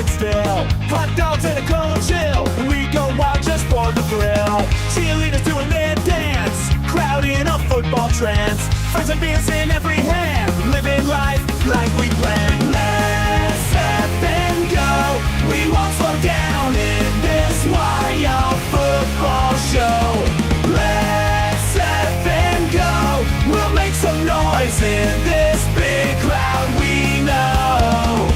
sit still. Hot dogs and a cold chill. We go wild just for the thrill. Cheerleaders doing their dance. Crowd in a football trance. Friends and beers in every hand. Living life like we planned. Let's step and go. We won't slow down in this wild football show. Let's step and go. We'll make some noise in this big crowd we know.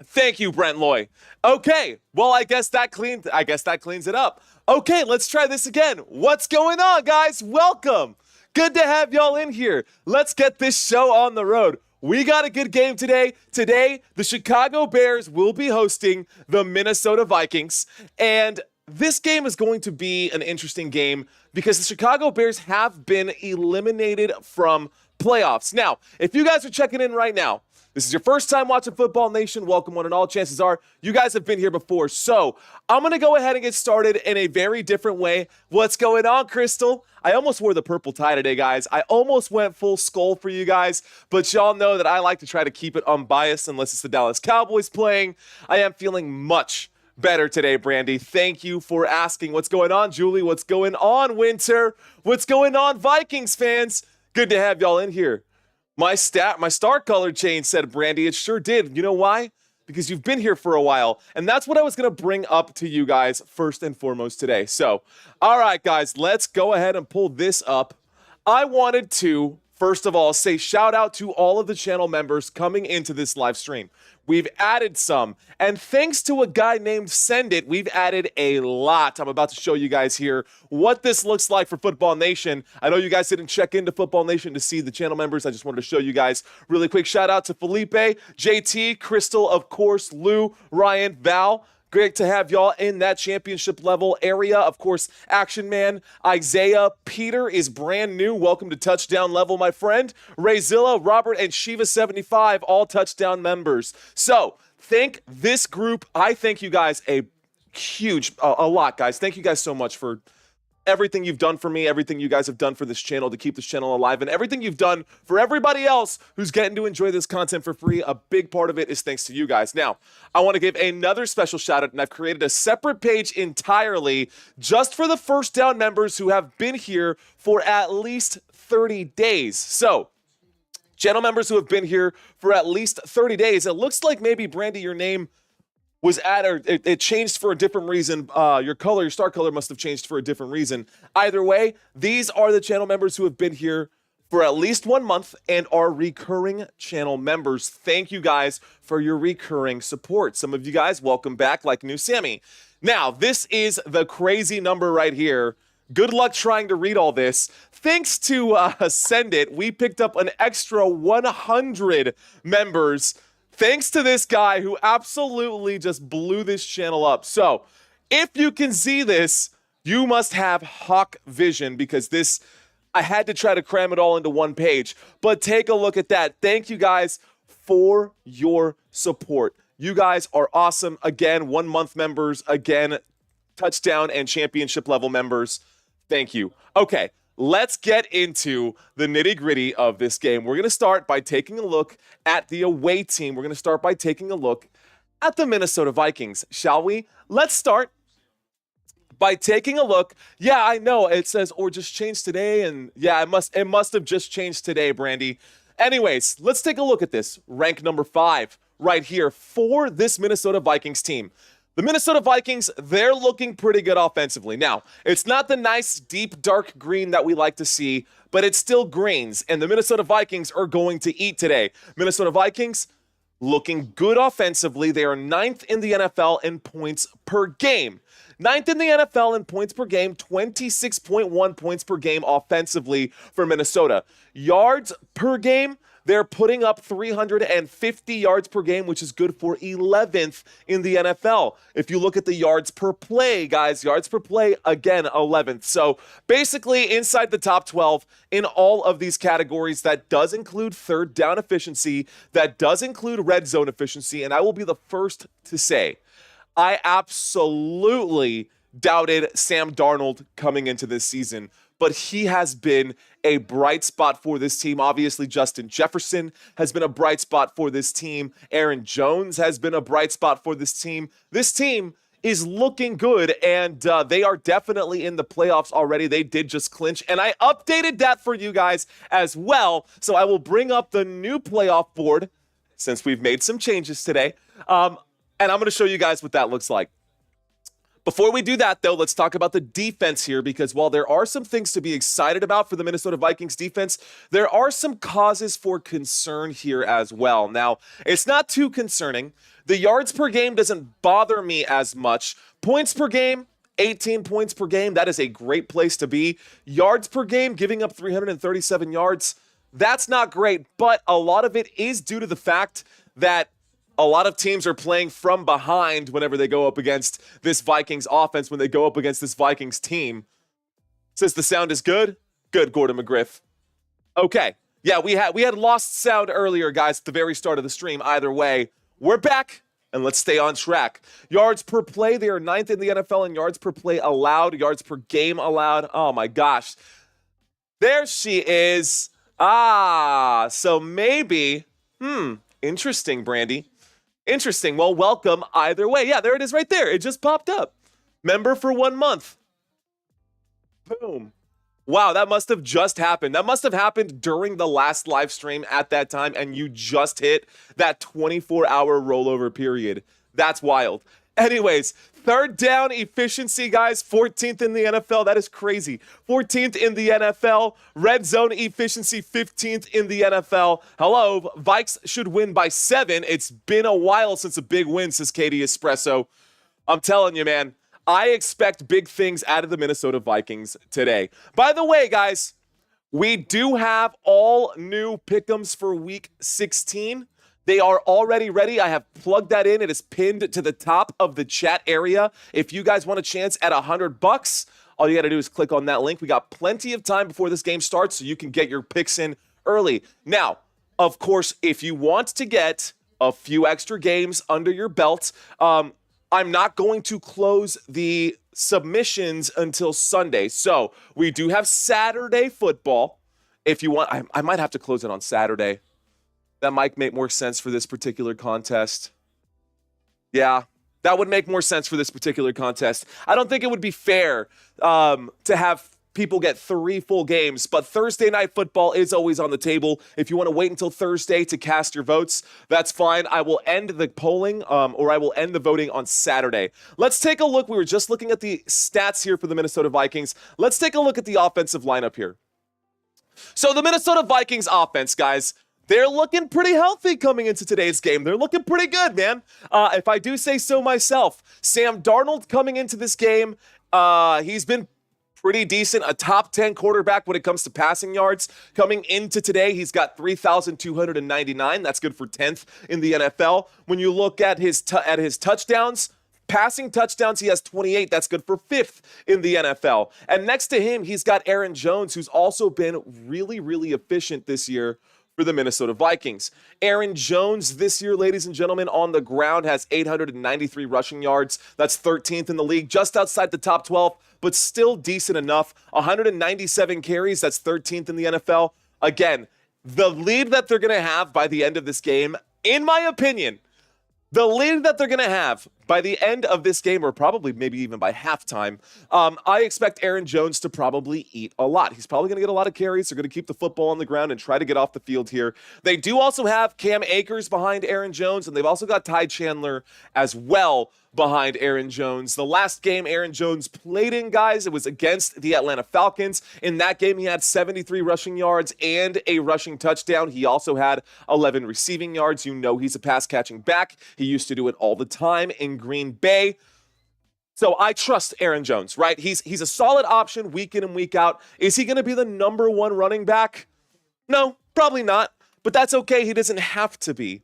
Thank you, Brent Loy. Okay, well, I guess that cleans it up. Okay, let's try this again. What's going on, guys? Welcome. Good to have y'all in here. Let's get this show on the road. We got a good game today. Today, the Chicago Bears will be hosting the Minnesota Vikings, and this game is going to be an interesting game because the Chicago Bears have been eliminated from playoffs. Now, if you guys are checking in right now, this is your first time watching Football Nation. Welcome, one and all. Chances are you guys have been here before. So I'm going to go ahead and get started in a very different way. What's going on, Crystal? I almost wore the purple tie today, guys. I almost went full skull for you guys, but y'all know that I like to try to keep it unbiased unless it's the Dallas Cowboys playing. I am feeling much better today, Brandy. Thank you for asking. What's going on, Julie? What's going on, Winter? What's going on, Vikings fans? Good to have y'all in here. My star color change, said Brandy. It sure did. You know why? Because you've been here for a while. And that's what I was going to bring up to you guys first and foremost today. So, all right, guys, let's go ahead and pull this up. I wanted to, first of all, say shout out to all of the channel members coming into this live stream. We've added some, and thanks to a guy named Send It, we've added a lot. I'm about to show you guys here what this looks like for Football Nation. I know you guys didn't check into Football Nation to see the channel members. I just wanted to show you guys really quick. Shout out to Felipe, JT, Crystal, of course, Lou, Ryan, Val. Great to have y'all in that championship level area. Of course, Action Man, Isaiah, Peter is brand new. Welcome to touchdown level, my friend. Rayzilla, Robert, and Shiva75, all touchdown members. So, thank this group. I thank you guys a lot, guys. Thank you guys so much for everything you've done for me, everything you guys have done for this channel to keep this channel alive, and everything you've done for everybody else who's getting to enjoy this content for free. A big part of it is thanks to you guys. Now, I want to give another special shout out, and I've created a separate page entirely just for the first down members who have been here for at least 30 days. So, channel members who have been here for at least 30 days, it looks like maybe, Brandy, your name was it changed for a different reason. Your star color must have changed for a different reason. Either way, these are the channel members who have been here for at least 1 month and are recurring channel members. Thank you guys for your recurring support. Some of you guys, welcome back, like New Sammy. Now, this is the crazy number right here. Good luck trying to read all this. Thanks to Send It, we picked up an extra 100 members. Thanks to this guy who absolutely just blew this channel up. So, if you can see this, you must have hawk vision because I had to try to cram it all into one page. But take a look at that. Thank you guys for your support. You guys are awesome. Again, 1 month members. Again, touchdown and championship level members. Thank you. Okay. Let's get into the nitty-gritty of this game. We're going to start by taking a look at the away team. We're going to start by taking a look at the Minnesota Vikings, shall we? Let's start by taking a look. Yeah, I know it says or just changed today, and yeah, it must have just changed today, Brandy. Anyways, let's take a look at this. Rank number 5 right here for this Minnesota Vikings team. The Minnesota Vikings, they're looking pretty good offensively. Now, it's not the nice, deep, dark green that we like to see, but it's still greens, and the Minnesota Vikings are going to eat today. Minnesota Vikings, looking good offensively. They are 9th in the NFL in points per game. 9th in the NFL in points per game, 26.1 points per game offensively for Minnesota. Yards per game, they're putting up 350 yards per game, which is good for 11th in the NFL. If you look at the yards per play, guys, yards per play, again, 11th. So basically inside the top 12 in all of these categories. That does include third down efficiency. That does include red zone efficiency. And I will be the first to say, I absolutely doubted Sam Darnold coming into this season, but he has been a bright spot for this team. Obviously, Justin Jefferson has been a bright spot for this team. Aaron Jones has been a bright spot for this team. This team is looking good, and they are definitely in the playoffs already. They did just clinch, and I updated that for you guys as well. So I will bring up the new playoff board since we've made some changes today. And I'm going to show you guys what that looks like. Before we do that, though, let's talk about the defense here, because while there are some things to be excited about for the Minnesota Vikings defense, there are some causes for concern here as well. Now, it's not too concerning. The yards per game doesn't bother me as much. Points per game, 18 points per game, that is a great place to be. Yards per game, giving up 337 yards, that's not great, but a lot of it is due to the fact that a lot of teams are playing from behind whenever they go up against this Vikings offense, when they go up against this Vikings team. Says the sound is good. Good, Gordon McGriff. Okay. Yeah, we had lost sound earlier, guys, at the very start of the stream. Either way, we're back, and let's stay on track. Yards per play, they are 9th in the NFL in yards per play allowed, yards per game allowed. Oh, my gosh. There she is. So maybe, interesting, Brandy. Interesting. Well, welcome either way. Yeah, there it is right there. It just popped up. Member for 1 month. Boom. Wow, that must have just happened. That must have happened during the last live stream at that time, and you just hit that 24-hour rollover period. That's wild. Anyways, third down efficiency, guys, 14th in the NFL. That is crazy. 14th in the NFL. Red zone efficiency, 15th in the NFL. Hello, Vikes should win by 7. It's been a while since a big win, says Katie Espresso. I'm telling you, man, I expect big things out of the Minnesota Vikings today. By the way, guys, we do have all new pick'ems for week 16. They are already ready. I have plugged that in. It is pinned to the top of the chat area. If you guys want a chance at $100, all you got to do is click on that link. We got plenty of time before this game starts, so you can get your picks in early. Now, of course, if you want to get a few extra games under your belt, I'm not going to close the submissions until Sunday. So we do have Saturday football. If you want, I might have to close it on Saturday. That might make more sense for this particular contest. Yeah, that would make more sense for this particular contest. I don't think it would be fair to have people get 3 full games, but Thursday night football is always on the table. If you want to wait until Thursday to cast your votes, that's fine. I will end the polling, or I will end the voting on Saturday. Let's take a look. We were just looking at the stats here for the Minnesota Vikings. Let's take a look at the offensive lineup here. So the Minnesota Vikings offense, guys, they're looking pretty healthy coming into today's game. They're looking pretty good, man. If I do say so myself. Sam Darnold coming into this game, he's been pretty decent, a top 10 quarterback when it comes to passing yards. Coming into today, he's got 3,299. That's good for 10th in the NFL. When you look at his touchdowns, passing touchdowns, he has 28. That's good for 5th in the NFL. And next to him, he's got Aaron Jones, who's also been really, really efficient this year for the Minnesota Vikings. Aaron Jones this year, ladies and gentlemen, on the ground has 893 rushing yards. That's 13th in the league, just outside the top 12, but still decent enough. 197 carries, that's 13th in the NFL. Again, the lead that they're going to have by the end of this game, in my opinion, the lead that they're going to have by the end of this game, or probably maybe even by halftime, I expect Aaron Jones to probably eat a lot. He's probably going to get a lot of carries. They're going to keep the football on the ground and try to get off the field here. They do also have Cam Akers behind Aaron Jones, and they've also got Ty Chandler as well behind Aaron Jones. The last game Aaron Jones played in, guys, it was against the Atlanta Falcons. In that game, he had 73 rushing yards and a rushing touchdown. He also had 11 receiving yards. You know he's a pass-catching back. He used to do it all the time in Green Bay. So I trust Aaron Jones, right? He's a solid option week in and week out. Is he going to be the number one running back? No, probably not. But that's okay. He doesn't have to be.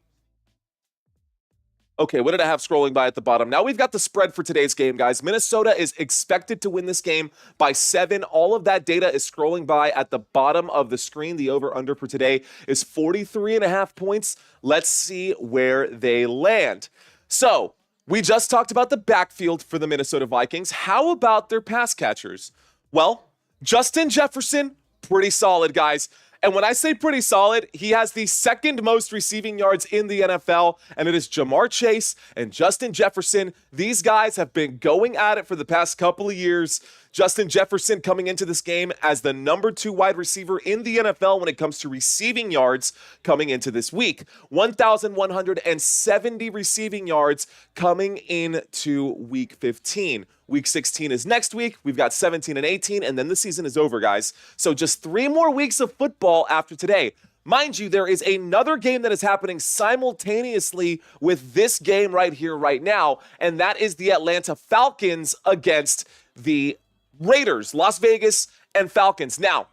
Okay, what did I have scrolling by at the bottom? Now we've got the spread for today's game, guys. Minnesota is expected to win this game by 7. All of that data is scrolling by at the bottom of the screen. The over-under for today is 43.5 points. Let's see where they land. So, we just talked about the backfield for the Minnesota Vikings. How about their pass catchers? Well, Justin Jefferson, pretty solid, guys. And when I say pretty solid, he has the second most receiving yards in the NFL, and it is Jamar Chase and Justin Jefferson. These guys have been going at it for the past couple of years. Justin Jefferson coming into this game as the number 2 wide receiver in the NFL when it comes to receiving yards coming into this week. 1,170 receiving yards coming into week 15. Week 16 is next week. We've got 17 and 18, and then the season is over, guys. So just 3 more weeks of football after today. Mind you, there is another game that is happening simultaneously with this game right here, right now, and that is the Atlanta Falcons against the Raiders, Las Vegas and Falcons. Now,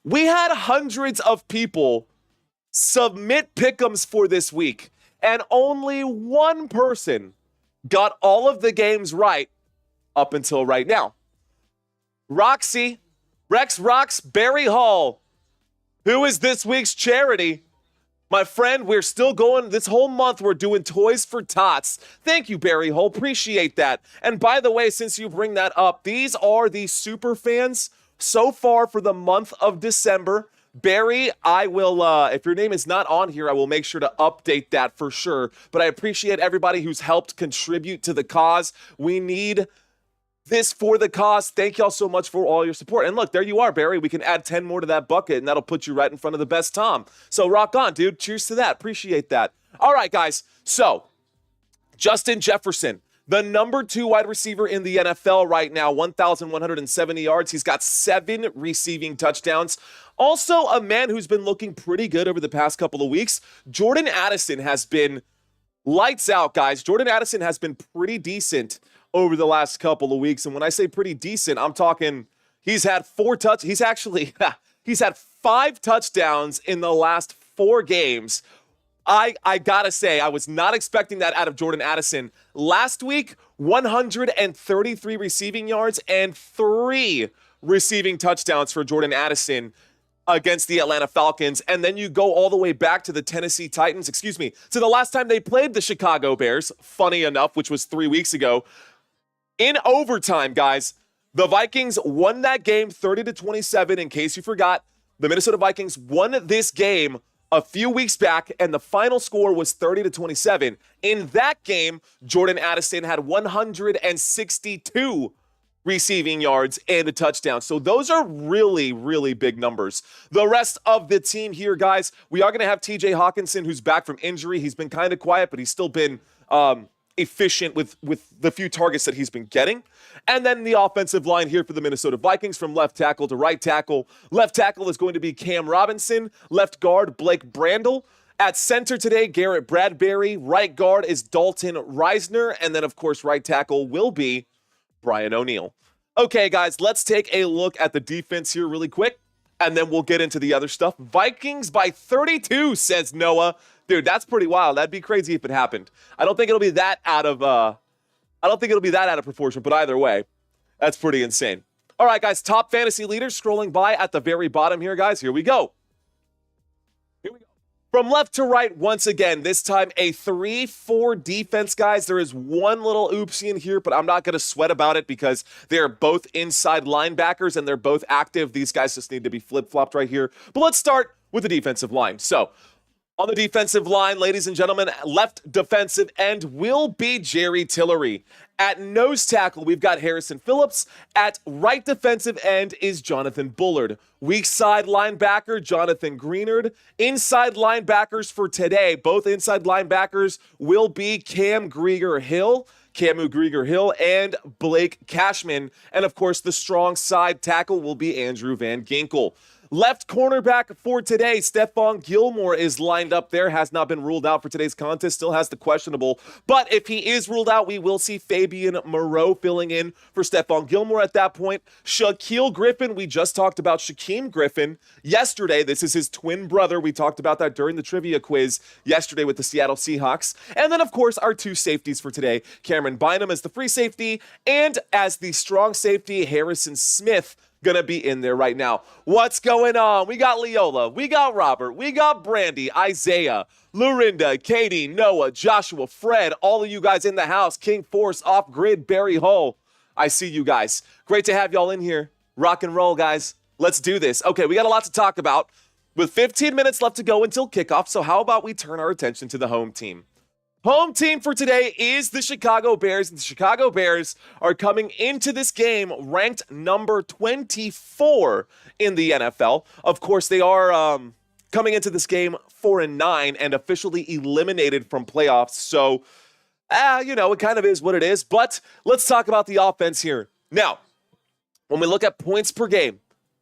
we had hundreds of people submit pick'ems for this week, and only one person got all of the games right up until right now. Rex Rocks Barry Hall, who is this week's charity. My friend, we're still going this whole month. We're doing Toys for Tots. Thank you, Barry Hall. Appreciate that. And by the way, since you bring that up, these are the super fans so far for the month of December. Barry, I will, if your name is not on here, I will make sure to update that for sure. But I appreciate everybody who's helped contribute to the cause. We need this for the cause. Thank y'all so much for all your support. And look, there you are, Barry. We can add 10 more to that bucket, and that'll put you right in front of the best Tom. So rock on, dude. Cheers to that. Appreciate that. All right, guys. So, Justin Jefferson, the number 2 wide receiver in the NFL right now, 1,170 yards. He's got 7 receiving touchdowns. Also, a man who's been looking pretty good over the past couple of weeks. Jordan Addison has been lights out, guys. Jordan Addison has been pretty decent over the last couple of weeks. And when I say pretty decent, I'm talking he's had 4 he's had 5 touchdowns in the last 4 games. I gotta say, I was not expecting that out of Jordan Addison. Last week, 133 receiving yards and 3 receiving touchdowns for Jordan Addison against the Atlanta Falcons. And then you go all the way back to the Tennessee Titans, to the last time they played the Chicago Bears, funny enough, which was 3 weeks ago. In overtime, guys, the Vikings won that game 30-27. In case you forgot, the Minnesota Vikings won this game a few weeks back, and the final score was 30-27. In that game, Jordan Addison had 162 receiving yards and a touchdown. So those are really, really big numbers. The rest of the team here, guys, we are going to have TJ Hawkinson, who's back from injury. He's been kind of quiet, but he's still been efficient with the few targets that he's been getting. And then the offensive line here for the Minnesota Vikings, from left tackle to right tackle. Left tackle is going to be Cam Robinson. Left guard, Blake Brandel. At center today, Garrett Bradbury. Right guard is Dalton Reisner. And then, of course, right tackle will be Brian O'Neill. Okay, guys, let's take a look at the defense here really quick, and then we'll get into the other stuff. Vikings by 32, says Noah. Dude, that's pretty wild. That'd be crazy if it happened. I don't think it'll be that out of proportion, but either way, that's pretty insane. All right, guys, top fantasy leaders scrolling by at the very bottom here, guys. Here we go. From left to right, once again, this time a 3-4 defense, guys. There is one little oopsie in here, but I'm not going to sweat about it because they're both inside linebackers and they're both active. These guys just need to be flip-flopped right here. But let's start with the defensive line. So, On the defensive line, ladies and gentlemen, left defensive end will be Jerry Tillery. At nose tackle, we've got Harrison Phillips. At right defensive end is Jonathan Bullard. Weak side linebacker, Jonathan Greenard. Inside linebackers for today, both inside linebackers will be Camu Grieger-Hill, and Blake Cashman. And of course, the strong side tackle will be Andrew Van Ginkel. Left cornerback for today, Stephon Gilmore is lined up there, has not been ruled out for today's contest, still has the questionable. But if he is ruled out, we will see Fabian Moreau filling in for Stephon Gilmore at that point. Shaquille Griffin, we just talked about Shaquem Griffin yesterday. This is his twin brother. We talked about that during the trivia quiz yesterday with the Seattle Seahawks. And then, of course, our two safeties for today, Cameron Bynum as the free safety, and as the strong safety, Harrison Smith, gonna be in there right now. What's going on? We got Leola, we got Robert, we got Brandy, Isaiah, Lorinda, Katie, Noah, Joshua, Fred, all of you guys in the house, King Force, Off Grid, Barry Hull. I see you guys. Great to have y'all in here. Rock and roll, guys. Let's do this. Okay, we got a lot to talk about with 15 minutes left to go until kickoff, so how about we turn our attention to the home team? Home team for today is the Chicago Bears. The Chicago Bears are coming into this game ranked number 24 in the NFL. Of course, they are coming into this game 4-9 and officially eliminated from playoffs. So, it kind of is what it is. But let's talk about the offense here. Now, when we look at points per game,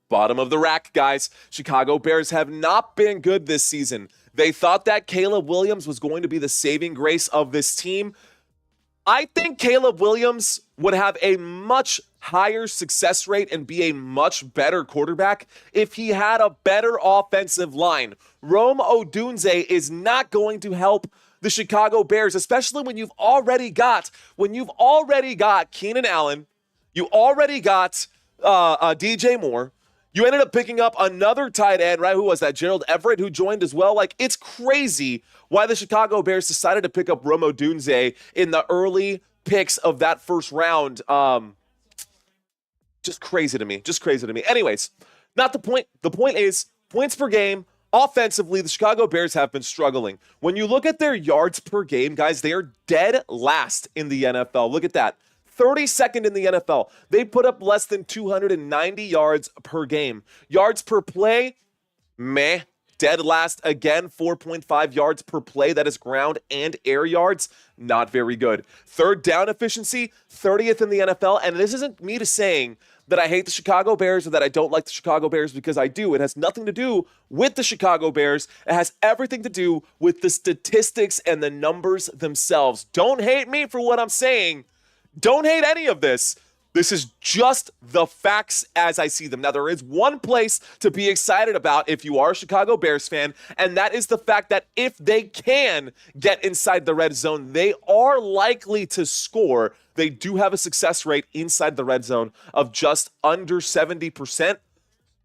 bottom of the rack, guys, Chicago Bears have not been good this season. They thought that Caleb Williams was going to be the saving grace of this team. I think Caleb Williams would have a much higher success rate and be a much better quarterback if he had a better offensive line. Rome Odunze is not going to help the Chicago Bears, especially when you've already got Keenan Allen, you already got DJ Moore. You ended up picking up another tight end, right? Who was that? Gerald Everett, who joined as well. Like, it's crazy why the Chicago Bears decided to pick up Rome Odunze in the early picks of that first round. Just crazy to me. Anyways, not the point. The point is points per game. Offensively, the Chicago Bears have been struggling. When you look at their yards per game, guys, they are dead last in the NFL. Look at that. 32nd in the NFL. They put up less than 290 yards per game. Yards per play, meh. Dead last again, 4.5 yards per play. That is ground and air yards. Not very good. Third down efficiency, 30th in the NFL. And this isn't me saying that I hate the Chicago Bears or that I don't like the Chicago Bears, because I do. It has nothing to do with the Chicago Bears. It has everything to do with the statistics and the numbers themselves. Don't hate me for what I'm saying. Don't hate any of this. This is just the facts as I see them. Now, there is one place to be excited about if you are a Chicago Bears fan, and that is the fact that if they can get inside the red zone, they are likely to score. They do have a success rate inside the red zone of just under 70%.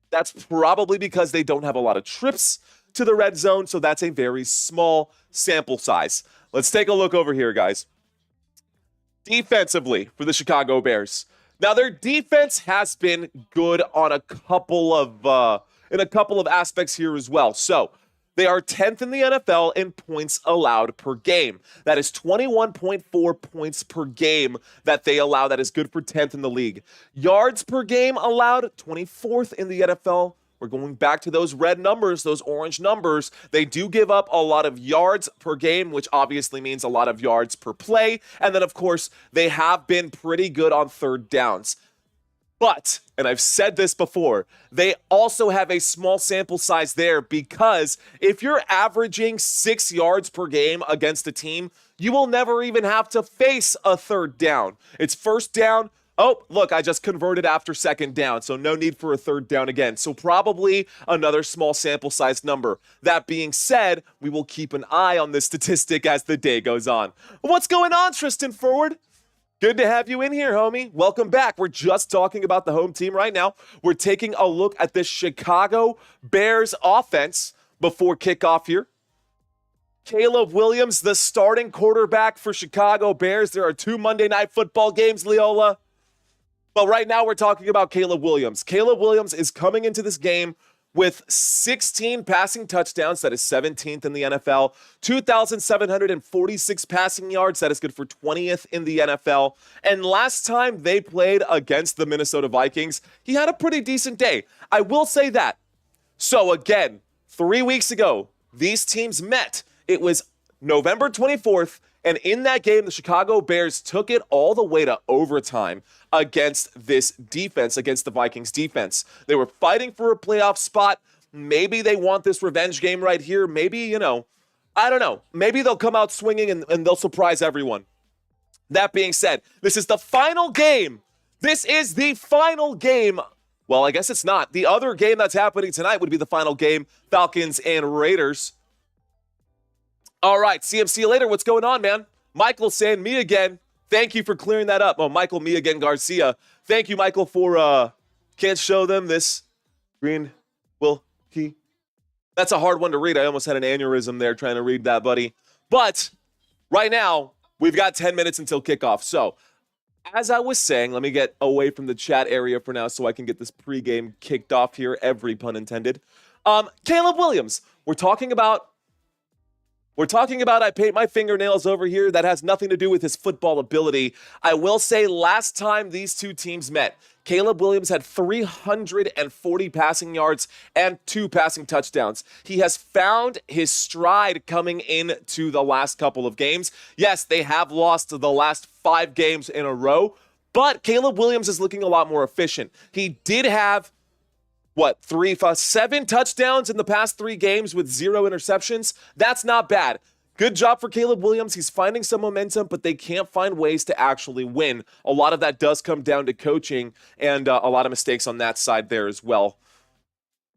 That's probably because they don't have a lot of trips to the red zone, so that's a very small sample size. Let's take a look over here, guys. Defensively for the Chicago Bears. Now, their defense has been good on a couple of aspects here as well. So, they are 10th in the NFL in points allowed per game. That is 21.4 points per game that they allow. That is good for 10th in the league. Yards per game allowed, 24th in the NFL. We're going back to those red numbers, those orange numbers. They do give up a lot of yards per game, which obviously means a lot of yards per play. And then, of course, they have been pretty good on third downs. But, and I've said this before, they also have a small sample size there, because if you're averaging 6 yards per game against a team, you will never even have to face a third down. It's first down. Oh, look, I just converted after second down, so no need for a third down again. So probably another small sample size number. That being said, we will keep an eye on this statistic as the day goes on. What's going on, Tristan Forward? Good to have you in here, homie. Welcome back. We're just talking about the home team right now. We're taking a look at the Chicago Bears offense before kickoff here. Caleb Williams, the starting quarterback for Chicago Bears. There are 2 Monday Night Football games, Leola. But right now we're talking about Caleb Williams. Caleb Williams is coming into this game with 16 passing touchdowns. That is 17th in the NFL. 2,746 passing yards. That is good for 20th in the NFL. And last time they played against the Minnesota Vikings, he had a pretty decent day. I will say that. So again, 3 weeks ago, these teams met. It was November 24th. And in that game, the Chicago Bears took it all the way to overtime against this defense, against the Vikings defense. They were fighting for a playoff spot. Maybe they want this revenge game right here. Maybe, I don't know. Maybe they'll come out swinging and they'll surprise everyone. That being said, this is the final game. This is the final game. Well, I guess it's not. The other game that's happening tonight would be the final game, Falcons and Raiders. All right, CMC you later. What's going on, man? Michael saying me again. Thank you for clearing that up. Oh, Michael, me again, Garcia. Thank you, Michael, for can't show them this green will key. That's a hard one to read. I almost had an aneurysm there trying to read that, buddy. But right now, we've got 10 minutes until kickoff. So as I was saying, let me get away from the chat area for now so I can get this pregame kicked off here. Every pun intended. Caleb Williams. We're talking about I paint my fingernails over here. That has nothing to do with his football ability. I will say last time these two teams met, Caleb Williams had 340 passing yards and 2 passing touchdowns. He has found his stride coming into the last couple of games. Yes, they have lost the last 5 games in a row, but Caleb Williams is looking a lot more efficient. He did have 7 touchdowns in the past 3 games with 0 interceptions. That's not bad. Good job for Caleb Williams. He's finding some momentum, but they can't find ways to actually win. A lot of that does come down to coaching and a lot of mistakes on that side there as well.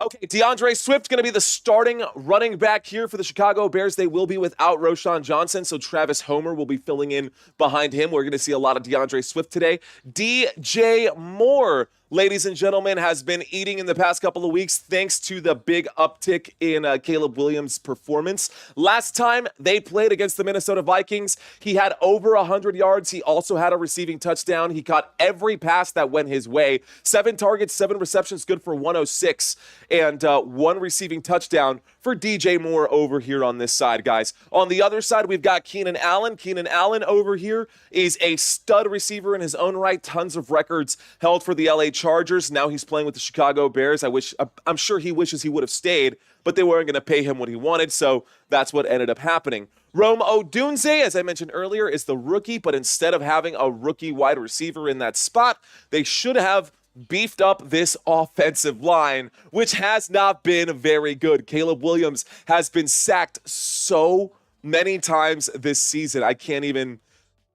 Okay, DeAndre Swift going to be the starting running back here for the Chicago Bears. They will be without Roschon Johnson, so Travis Homer will be filling in behind him. We're going to see a lot of DeAndre Swift today. DJ Moore, ladies and gentlemen, has been eating in the past couple of weeks thanks to the big uptick in Caleb Williams' performance. Last time they played against the Minnesota Vikings, he had over 100 yards. He also had a receiving touchdown. He caught every pass that went his way. 7 targets, 7 receptions, good for 106, and 1 receiving touchdown for DJ Moore over here on this side, guys. On the other side, we've got Keenan Allen. Keenan Allen over here is a stud receiver in his own right. Tons of records held for the LA Chargers. Now he's playing with the Chicago Bears. I'm sure he wishes he would have stayed, but they weren't going to pay him what he wanted, so that's what ended up happening. Rome Odunze, as I mentioned earlier, is the rookie, but instead of having a rookie wide receiver in that spot, they should have beefed up this offensive line, which has not been very good. Caleb Williams has been sacked so many times this season. I can't even.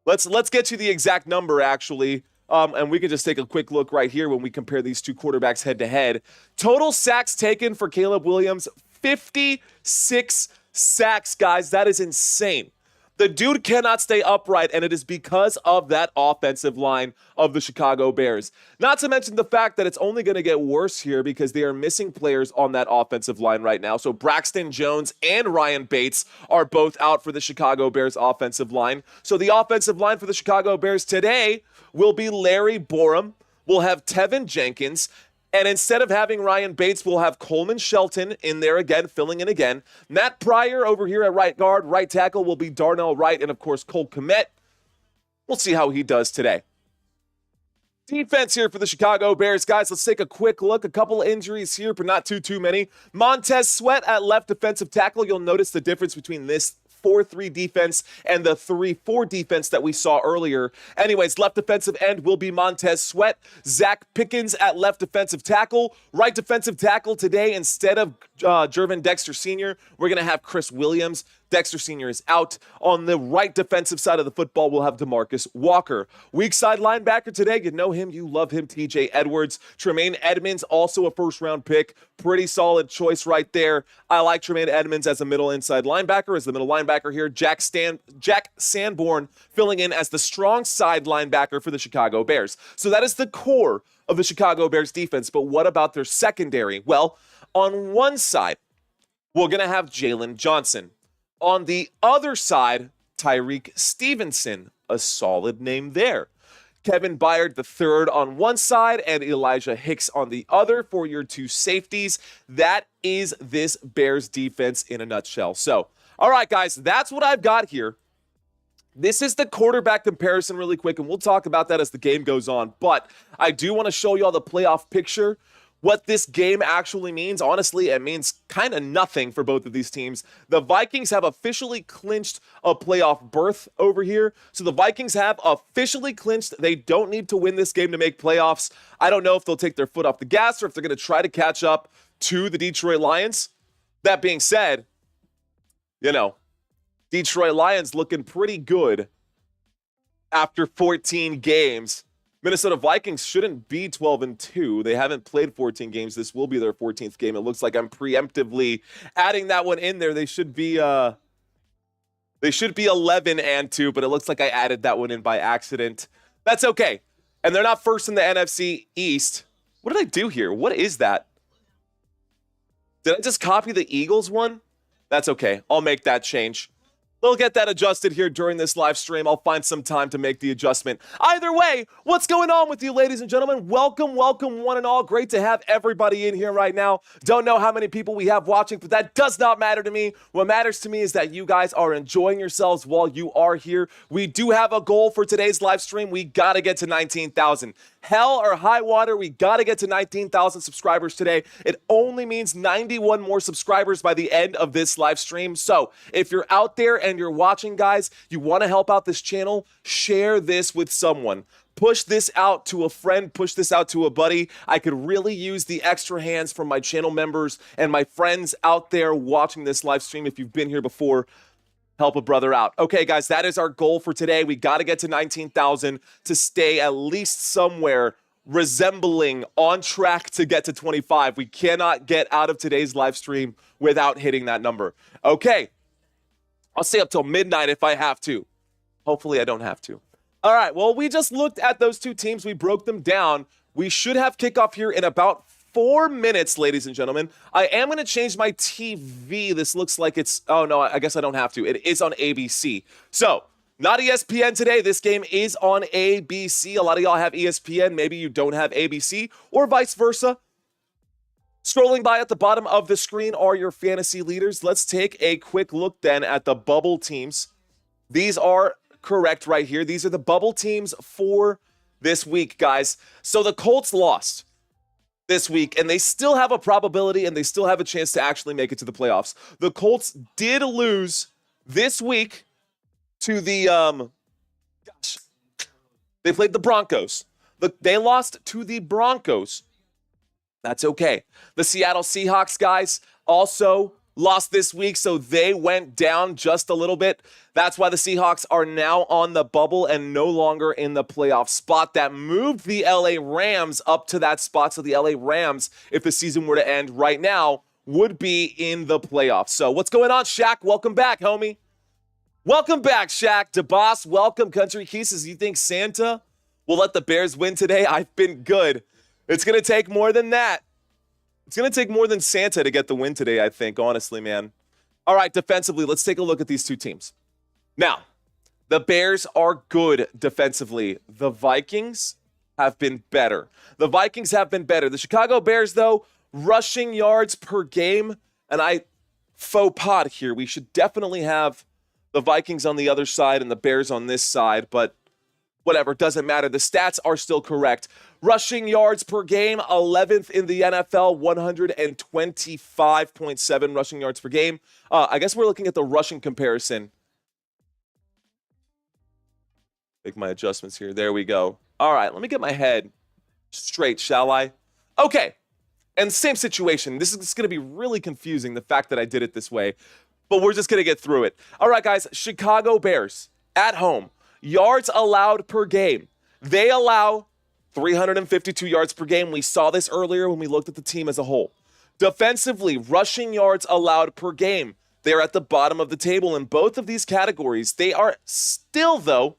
Let's get you the exact number, actually. And we can just take a quick look right here when we compare these two quarterbacks head to head. Total sacks taken for Caleb Williams, 56 sacks, guys. That is insane. The dude cannot stay upright, and it is because of that offensive line of the Chicago Bears. Not to mention the fact that it's only going to get worse here because they are missing players on that offensive line right now. So Braxton Jones and Ryan Bates are both out for the Chicago Bears offensive line. So the offensive line for the Chicago Bears today will be Larry Borum. We'll have Tevin Jenkins. And instead of having Ryan Bates, we'll have Coleman Shelton in there again, filling in again. Matt Pryor over here at right guard. Right tackle will be Darnell Wright and, of course, Cole Kmet. We'll see how he does today. Defense here for the Chicago Bears. Guys, let's take a quick look. A couple injuries here, but not too many. Montez Sweat at left defensive tackle. You'll notice the difference between this 4-3 defense and the 3-4 defense that we saw earlier. Anyways, left defensive end will be Montez Sweat. Zach Pickens at left defensive tackle. Right defensive tackle today, instead of Jervin Dexter Sr., we're going to have Chris Williams. Dexter Sr. is out. On the right defensive side of the football, we'll have DeMarcus Walker. Weak side linebacker today, you know him, you love him, TJ Edwards. Tremaine Edmonds, also a first-round pick. Pretty solid choice right there. I like Tremaine Edmonds as a middle inside linebacker, as the middle linebacker here. Jack Sanborn filling in as the strong side linebacker for the Chicago Bears. So that is the core of the Chicago Bears defense. But what about their secondary? Well, on one side, we're going to have Jalen Johnson. On the other side, Tyreek Stevenson, a solid name there. Kevin Byard the third on one side and Elijah Hicks on the other for your two safeties. That is this Bears defense in a nutshell. So, all right, guys, that's what I've got here. This is the quarterback comparison really quick, and we'll talk about that as the game goes on. But I do want to show you all the playoff picture. What this game actually means, honestly, it means kind of nothing for both of these teams. The Vikings have officially clinched a playoff berth over here. So the Vikings have officially clinched. They don't need to win this game to make playoffs. I don't know if they'll take their foot off the gas or if they're going to try to catch up to the Detroit Lions. That being said, Detroit Lions looking pretty good after 14 games. Minnesota Vikings shouldn't be 12-2. They haven't played 14 games. This will be their 14th game. It looks like I'm preemptively adding that one in there. They should be 11-2, but it looks like I added that one in by accident. That's okay. And they're not first in the NFC East. What did I do here? What is that? Did I just copy the Eagles one? That's okay. I'll make that change. We'll get that adjusted here during this live stream. I'll find some time to make the adjustment. Either way, what's going on with you, ladies and gentlemen? Welcome, one and all. Great to have everybody in here right now. Don't know how many people we have watching, but that does not matter to me. What matters to me is that you guys are enjoying yourselves while you are here. We do have a goal for today's live stream. We got to get to 19,000. Hell or high water, we got to get to 19,000 subscribers today. It only means 91 more subscribers by the end of this live stream. So if you're out there and you're watching, guys, you want to help out this channel, share this with someone. Push this out to a friend, push this out to a buddy. I could really use the extra hands from my channel members and my friends out there watching this live stream. If you've been here before, help a brother out. Okay, guys, that is our goal for today. We got to get to 19,000 to stay at least somewhere resembling on track to get to 25. We cannot get out of today's live stream without hitting that number. Okay, I'll stay up till midnight if I have to. Hopefully I don't have to. All right, well, we just looked at those two teams. We broke them down. We should have kickoff here in about 4 minutes, ladies and gentlemen. I am going to change my TV. This looks like it's, oh no, I guess I don't have to. It is on ABC. So, not ESPN today. This game is on ABC. A lot of y'all have ESPN. Maybe you don't have ABC or vice versa. Scrolling by at the bottom of the screen are your fantasy leaders. Let's take a quick look then at the bubble teams. These are correct right here. These are the bubble teams for this week, guys. So the Colts lost this week, and they still have a probability and they still have a chance to actually make it to the playoffs. The Colts did lose this week to the, they played the Broncos. They lost to the Broncos. That's okay. The Seattle Seahawks, guys, also lost this week, so they went down just a little bit. That's why the Seahawks are now on the bubble and no longer in the playoff spot. That moved the LA Rams up to that spot. So the LA Rams, if the season were to end right now, would be in the playoffs. So what's going on, Shaq? Welcome back, homie. Welcome back, Shaq. DeBoss, welcome. Country Kisses, you think Santa will let the Bears win today? I've been good. It's going to take more than that. It's going to take more than Santa to get the win today, I think, honestly, man. All right, defensively, let's take a look at these two teams. Now, the Bears are good defensively. The Vikings have been better. The Chicago Bears, though, rushing yards per game, and I faux pas here. We should definitely have the Vikings on the other side and the Bears on this side, but whatever, doesn't matter. The stats are still correct. Rushing yards per game, 11th in the NFL, 125.7 rushing yards per game. I guess we're looking at the rushing comparison. Make my adjustments here. There we go. All right, let me get my head straight, shall I? Okay, and same situation. This is going to be really confusing, the fact that I did it this way, but we're just going to get through it. All right, guys, Chicago Bears at home. Yards allowed per game. They allow 352 yards per game. We saw this earlier when we looked at the team as a whole. Defensively, rushing yards allowed per game. They're at the bottom of the table in both of these categories. They are still, though,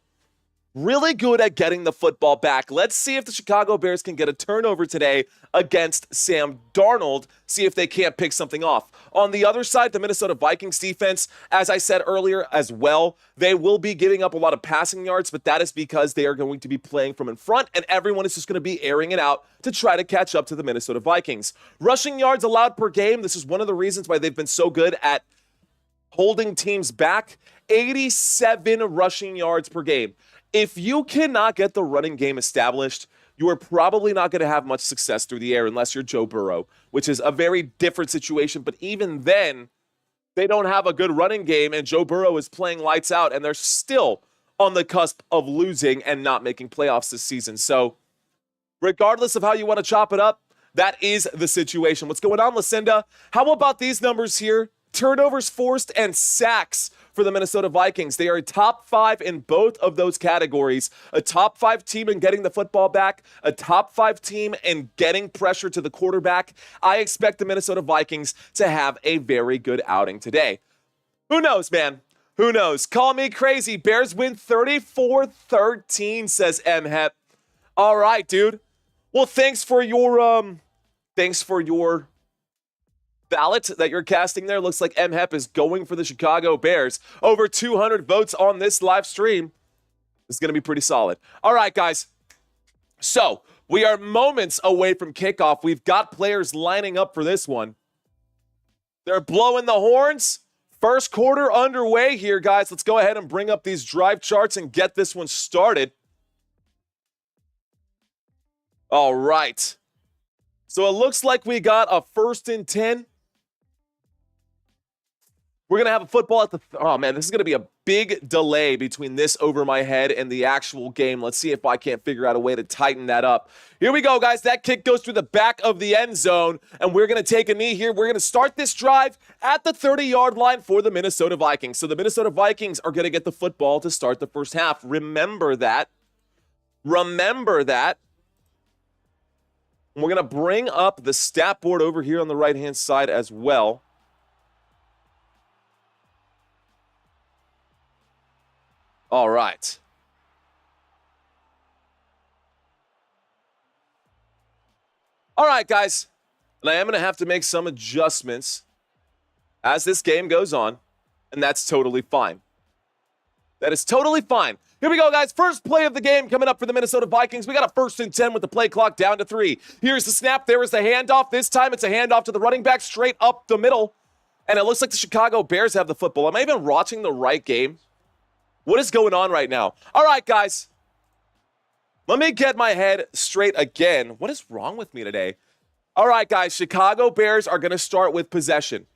really good at getting the football back. Let's see if the Chicago Bears can get a turnover today against Sam Darnold, see if they can't pick something off. On the other side, the Minnesota Vikings defense, as I said earlier as well, they will be giving up a lot of passing yards, but that is because they are going to be playing from in front, and everyone is just going to be airing it out to try to catch up to the Minnesota Vikings. Rushing yards allowed per game, this is one of the reasons why they've been so good at holding teams back. 87 rushing yards per game. If you cannot get the running game established, you are probably not going to have much success through the air unless you're Joe Burrow, which is a very different situation. But even then, they don't have a good running game, and Joe Burrow is playing lights out, and they're still on the cusp of losing and not making playoffs this season. So regardless of how you want to chop it up, that is the situation. What's going on, Lucinda? How about these numbers here? Turnovers forced and sacks for the Minnesota Vikings. They are a top 5 in both of those categories. A top 5 team in getting the football back, a top 5 team in getting pressure to the quarterback. I expect the Minnesota Vikings to have a very good outing today. Who knows, man? Who knows? Call me crazy. Bears win 34-13, says M-Hep. All right, dude. Well, thanks for your ballot that you're casting there. Looks like M-Hep is going for the Chicago Bears. Over 200 votes on this live stream. It's going to be pretty solid. All right, guys. So we are moments away from kickoff. We've got players lining up for this one. They're blowing the horns. First quarter underway here, guys. Let's go ahead and bring up these drive charts and get this one started. All right. So it looks like we got a 1st and 10. We're going to have a football at the... Oh, man, this is going to be a big delay between this over my head and the actual game. Let's see if I can't figure out a way to tighten that up. Here we go, guys. That kick goes through the back of the end zone, and we're going to take a knee here. We're going to start this drive at the 30-yard line for the Minnesota Vikings. So the Minnesota Vikings are going to get the football to start the first half. Remember that. Remember that. We're going to bring up the stat board over here on the right-hand side as well. All right. All right, guys. And I am going to have to make some adjustments as this game goes on, and that's totally fine. That is totally fine. Here we go, guys. First play of the game coming up for the Minnesota Vikings. We got a 1st and 10 with the play clock down to 3. Here's the snap. There is the handoff. This time it's a handoff to the running back straight up the middle. And it looks like the Chicago Bears have the football. Am I even watching the right game? What is going on right now? All right, guys. Let me get my head straight again. What is wrong with me today? All right, guys. Chicago Bears are going to start with possession.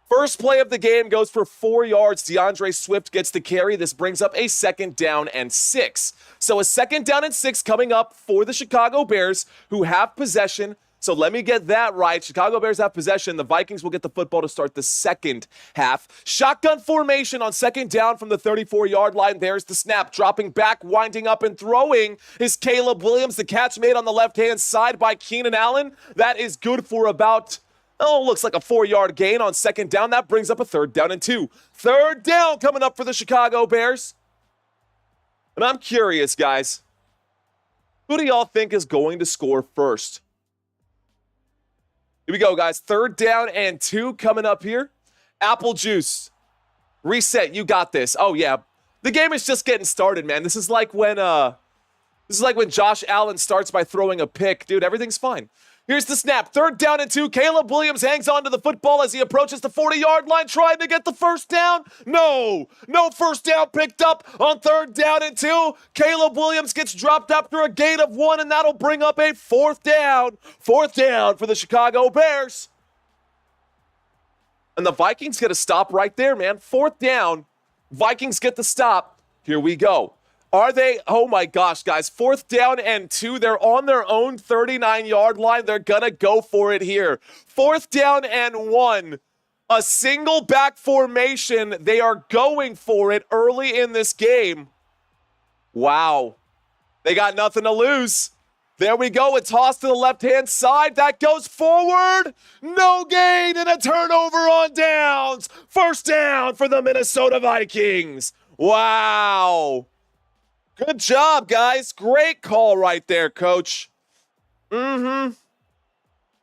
First play of the game goes for 4 yards. DeAndre Swift gets the carry. This brings up a 2nd down and 6. So a 2nd down and 6 coming up for the Chicago Bears, who have possession. So let me get that right. Chicago Bears have possession. The Vikings will get the football to start the second half. Shotgun formation on 2nd down from the 34-yard line. There's the snap. Dropping back, winding up, and throwing is Caleb Williams. The catch made on the left-hand side by Keenan Allen. That is good for about... looks like a 4-yard gain on 2nd down. That brings up a 3rd down and 2. 3rd down coming up for the Chicago Bears. And I'm curious, guys. Who do y'all think is going to score first? Here we go, guys. 3rd down and 2 coming up here. Apple juice. Reset. You got this. Oh, yeah. The game is just getting started, man. This is like when Josh Allen starts by throwing a pick. Dude, everything's fine. Here's the snap. 3rd down and 2. Caleb Williams hangs on to the football as he approaches the 40-yard line, trying to get the 1st down. No 1st down picked up on 3rd down and 2. Caleb Williams gets dropped after a gain of 1, and that'll bring up a 4th down. 4th down for the Chicago Bears. And the Vikings get a stop right there, man. 4th down. Vikings get the stop. Here we go. Are they? Oh my gosh, guys. 4th down and 2. They're on their own 39-yard line. They're going to go for it here. 4th down and 1. A single back formation. They are going for it early in this game. Wow. They got nothing to lose. There we go. A toss to the left-hand side. That goes forward. No gain and a turnover on downs. 1st down for the Minnesota Vikings. Wow. Good job, guys. Great call right there, coach. I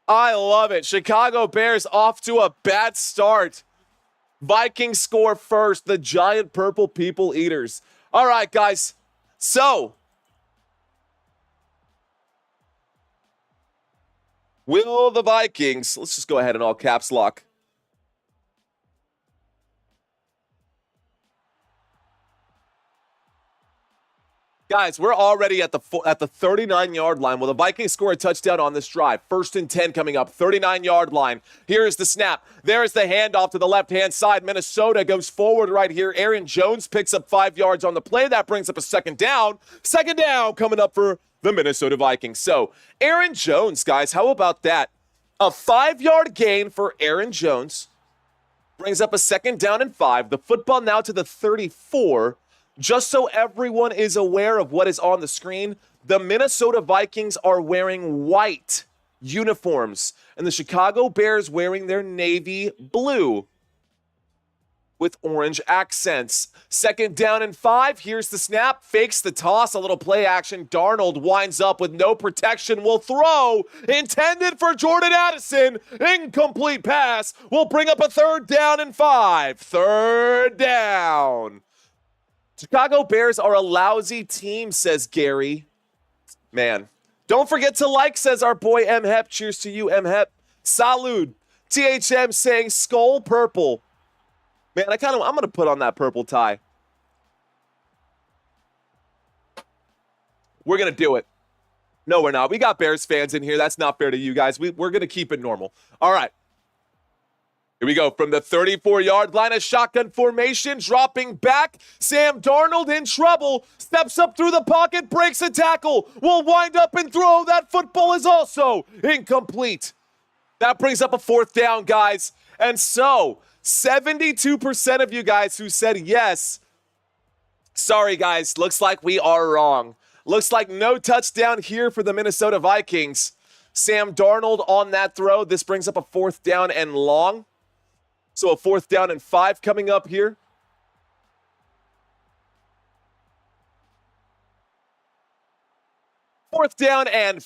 love it. Chicago Bears off to a bad start. Vikings score first. The giant purple people eaters. All right, guys. So, will the Vikings, let's just go ahead and all caps lock. Guys, we're already at the 39-yard line. Will the Vikings score a touchdown on this drive? 1st and 10 coming up, 39-yard line. Here's the snap. There's the handoff to the left-hand side. Minnesota goes forward right here. Aaron Jones picks up 5 yards on the play. That brings up a second down. Second down coming up for the Minnesota Vikings. So, Aaron Jones, guys, how about that? A 5-yard gain for Aaron Jones brings up a second down and 5. The football now to the 34. Just so everyone is aware of what is on the screen, the Minnesota Vikings are wearing white uniforms, and the Chicago Bears wearing their navy blue with orange accents. Second down and 5. Here's the snap. Fakes the toss. A little play action. Darnold winds up with no protection. Will throw. Intended for Jordan Addison. Incomplete pass. Will bring up a 3rd down and 5. 3rd down. Chicago Bears are a lousy team, says Gary. Man. Don't forget to like, says our boy M. Hep. Cheers to you, M. Hep. Salud. THM saying skull purple. Man, I'm going to put on that purple tie. We're going to do it. No, we're not. We got Bears fans in here. That's not fair to you guys. We're going to keep it normal. All right. Here we go from the 34-yard line, a shotgun formation, dropping back. Sam Darnold in trouble, steps up through the pocket, breaks a tackle, will wind up and throw. That football is also incomplete. That brings up a 4th down, guys. And so, 72% of you guys who said yes, sorry, guys, looks like we are wrong. Looks like no touchdown here for the Minnesota Vikings. Sam Darnold on that throw. This brings up a 4th down and long. So a 4th down and 5 coming up here. 4th down and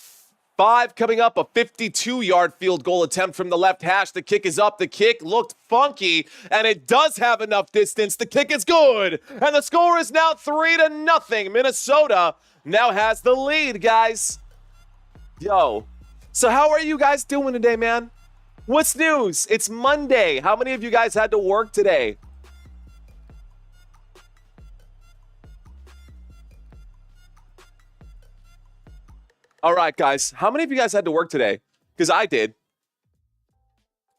5 coming up. A 52-yard field goal attempt from the left hash. The kick is up. The kick looked funky, and it does have enough distance. The kick is good, and the score is now 3-0. Minnesota now has the lead, guys. Yo. So how are you guys doing today, man? What's news? It's Monday. How many of you guys had to work today? All right, guys. How many of you guys had to work today? Because I did.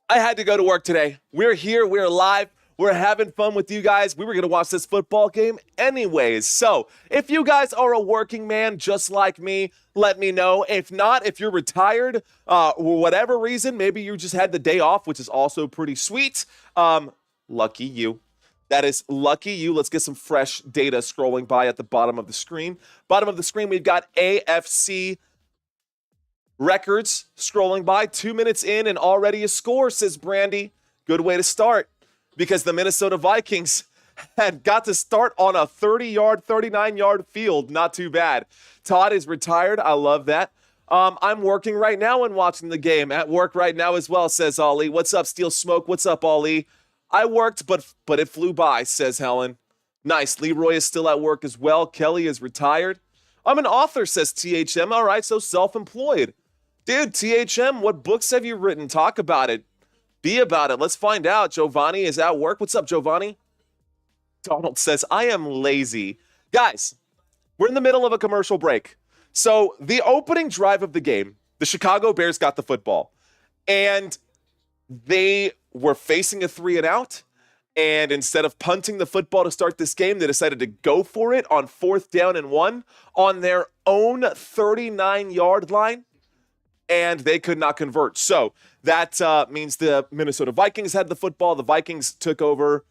I had to go to work today. We're here. We're live. We're having fun with you guys. We were going to watch this football game anyways. So if you guys are a working man just like me, let me know. If not, if you're retired, for whatever reason, maybe you just had the day off, which is also pretty sweet. Lucky you. That is lucky you. Let's get some fresh data scrolling by at the bottom of the screen. Bottom of the screen, we've got AFC records scrolling by. 2 minutes in and already a score, says Brandy. Good way to start, because the Minnesota Vikings had got to start on a 30-yard, 39-yard field. Not too bad. Todd is retired. I love that. I'm working right now and watching the game. At work right now as well, says Ollie. What's up, Steel Smoke? What's up, Ollie? I worked, but it flew by, says Helen. Nice. Leroy is still at work as well. Kelly is retired. I'm an author, says THM. All right, so self-employed. Dude, THM, what books have you written? Talk about it. Be about it. Let's find out. Giovanni is at work. What's up, Giovanni? Donald says, I am lazy. Guys, we're in the middle of a commercial break. So the opening drive of the game, the Chicago Bears got the football. And they were facing a 3-and-out. And instead of punting the football to start this game, they decided to go for it on 4th down and 1 on their own 39-yard line. And they could not convert. So that means the Minnesota Vikings had the football. The Vikings took over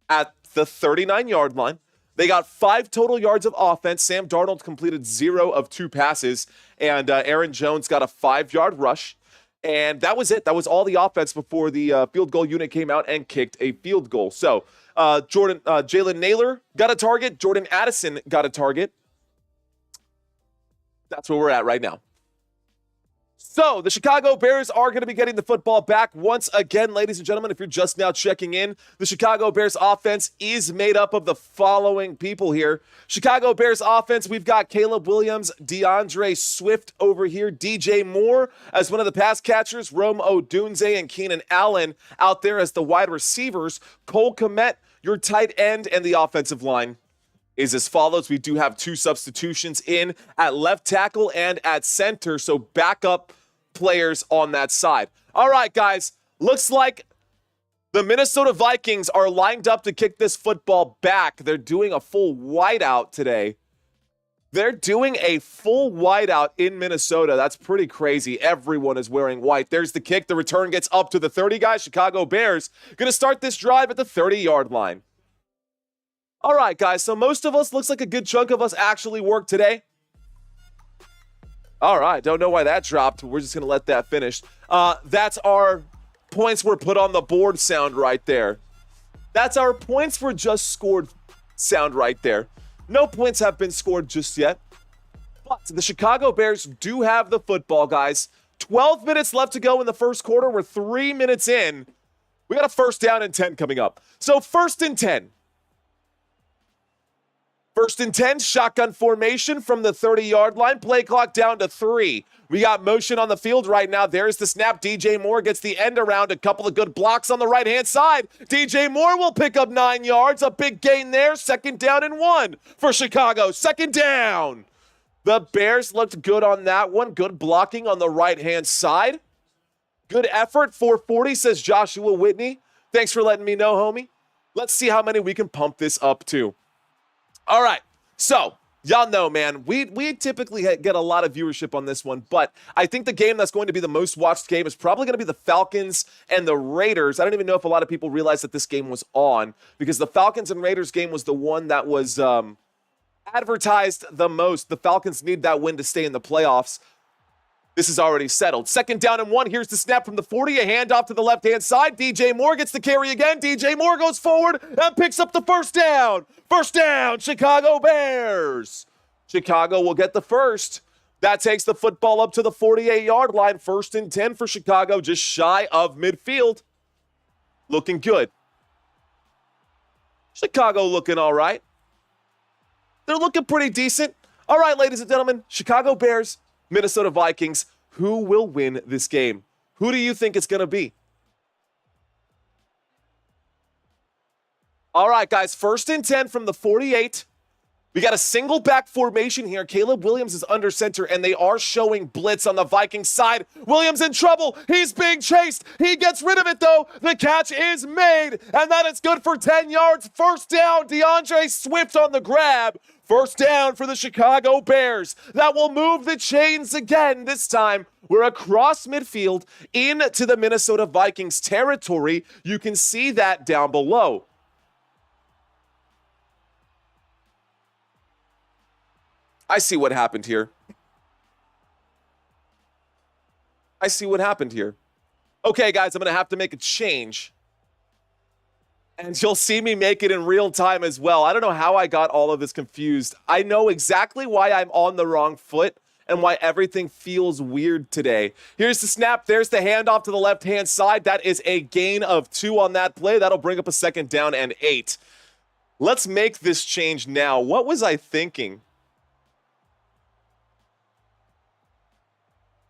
at the 39-yard line. They got 5 total yards of offense. Sam Darnold completed 0 of 2 passes. And Aaron Jones got a 5-yard rush. And that was it. That was all the offense before the field goal unit came out and kicked a field goal. So Jalen Naylor got a target. Jordan Addison got a target. That's where we're at right now. So the Chicago Bears are going to be getting the football back once again, ladies and gentlemen. If you're just now checking in, the Chicago Bears offense is made up of the following people here. Chicago Bears offense, we've got Caleb Williams, DeAndre Swift over here, DJ Moore as one of the pass catchers, Rome Odunze and Keenan Allen out there as the wide receivers, Cole Kmet, your tight end, and the offensive line is as follows. We do have 2 substitutions in at left tackle and at center, so backup players on that side. All right, guys, looks like the Minnesota Vikings are lined up to kick this football back. They're doing a full whiteout today. They're doing a full whiteout in Minnesota. That's pretty crazy. Everyone is wearing white. There's the kick. The return gets up to the 30, guys. Chicago Bears going to start this drive at the 30-yard line. All right, guys, so most of us, looks like a good chunk of us actually worked today. All right, don't know why that dropped. We're just going to let that finish. That's our points were put on the board sound right there. That's our points were just scored sound right there. No points have been scored just yet. But the Chicago Bears do have the football, guys. 12 minutes left to go in the first quarter. We're 3 minutes in. We got a first down and 10 coming up. So first and 10. First and 10, shotgun formation from the 30-yard line. Play clock down to 3. We got motion on the field right now. There's the snap. DJ Moore gets the end around. A couple of good blocks on the right-hand side. DJ Moore will pick up 9 yards. A big gain there. Second down and 1 for Chicago. Second down. The Bears looked good on that one. Good blocking on the right-hand side. Good effort. 440, says Joshua Whitney. Thanks for letting me know, homie. Let's see how many we can pump this up to. All right, so y'all know, man, we typically get a lot of viewership on this one, but I think the game that's going to be the most watched game is probably going to be the Falcons and the Raiders. I don't even know if a lot of people realize that this game was on, because the Falcons and Raiders game was the one that was advertised the most. The Falcons need that win to stay in the playoffs. This is already settled. Second down and 1. Here's the snap from the 40. A handoff to the left-hand side. DJ Moore gets the carry again. DJ Moore goes forward and picks up the first down. First down, Chicago Bears. Chicago will get the first. That takes the football up to the 48-yard line. First and 10 for Chicago, just shy of midfield. Looking good. Chicago looking all right. They're looking pretty decent. All right, ladies and gentlemen, Chicago Bears, Minnesota Vikings. Who will win this game? Who do you think it's going to be? All right, guys, first and 10 from the 48. We got a single back formation here. Caleb Williams is under center, and they are showing blitz on the Vikings side. Williams in trouble. He's being chased. He gets rid of it, though. The catch is made, and that is good for 10 yards. First down, DeAndre Swift on the grab. First down for the Chicago Bears. That will move the chains again. This time, we're across midfield into the Minnesota Vikings territory. You can see that down below. I see what happened here. I see what happened here. Okay, guys, I'm going to have to make a change. And you'll see me make it in real time as well. I don't know how I got all of this confused. I know exactly why I'm on the wrong foot and why everything feels weird today. Here's the snap. There's the handoff to the left-hand side. That is a gain of 2 on that play. That'll bring up a second down and 8. Let's make this change now. What was I thinking?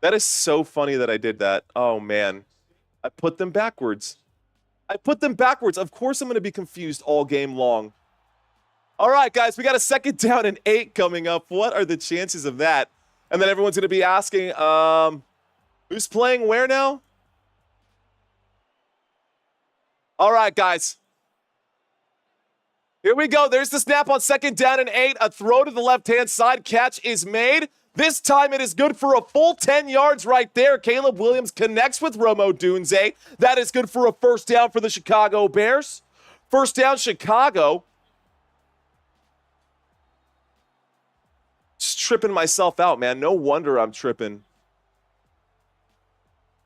That is so funny that I did that. Oh, man. I put them backwards. I put them backwards. Of course I'm going to be confused all game long. All right, guys, we got a second down and 8 coming up. What are the chances of that? And then everyone's going to be asking, who's playing where now? All right, guys. Here we go. There's the snap on second down and 8. A throw to the left-hand side. Catch is made. This time it is good for a full 10 yards right there. Caleb Williams connects with Rome Odunze. That is good for a first down for the Chicago Bears. First down, Chicago. Just tripping myself out, man. No wonder I'm tripping.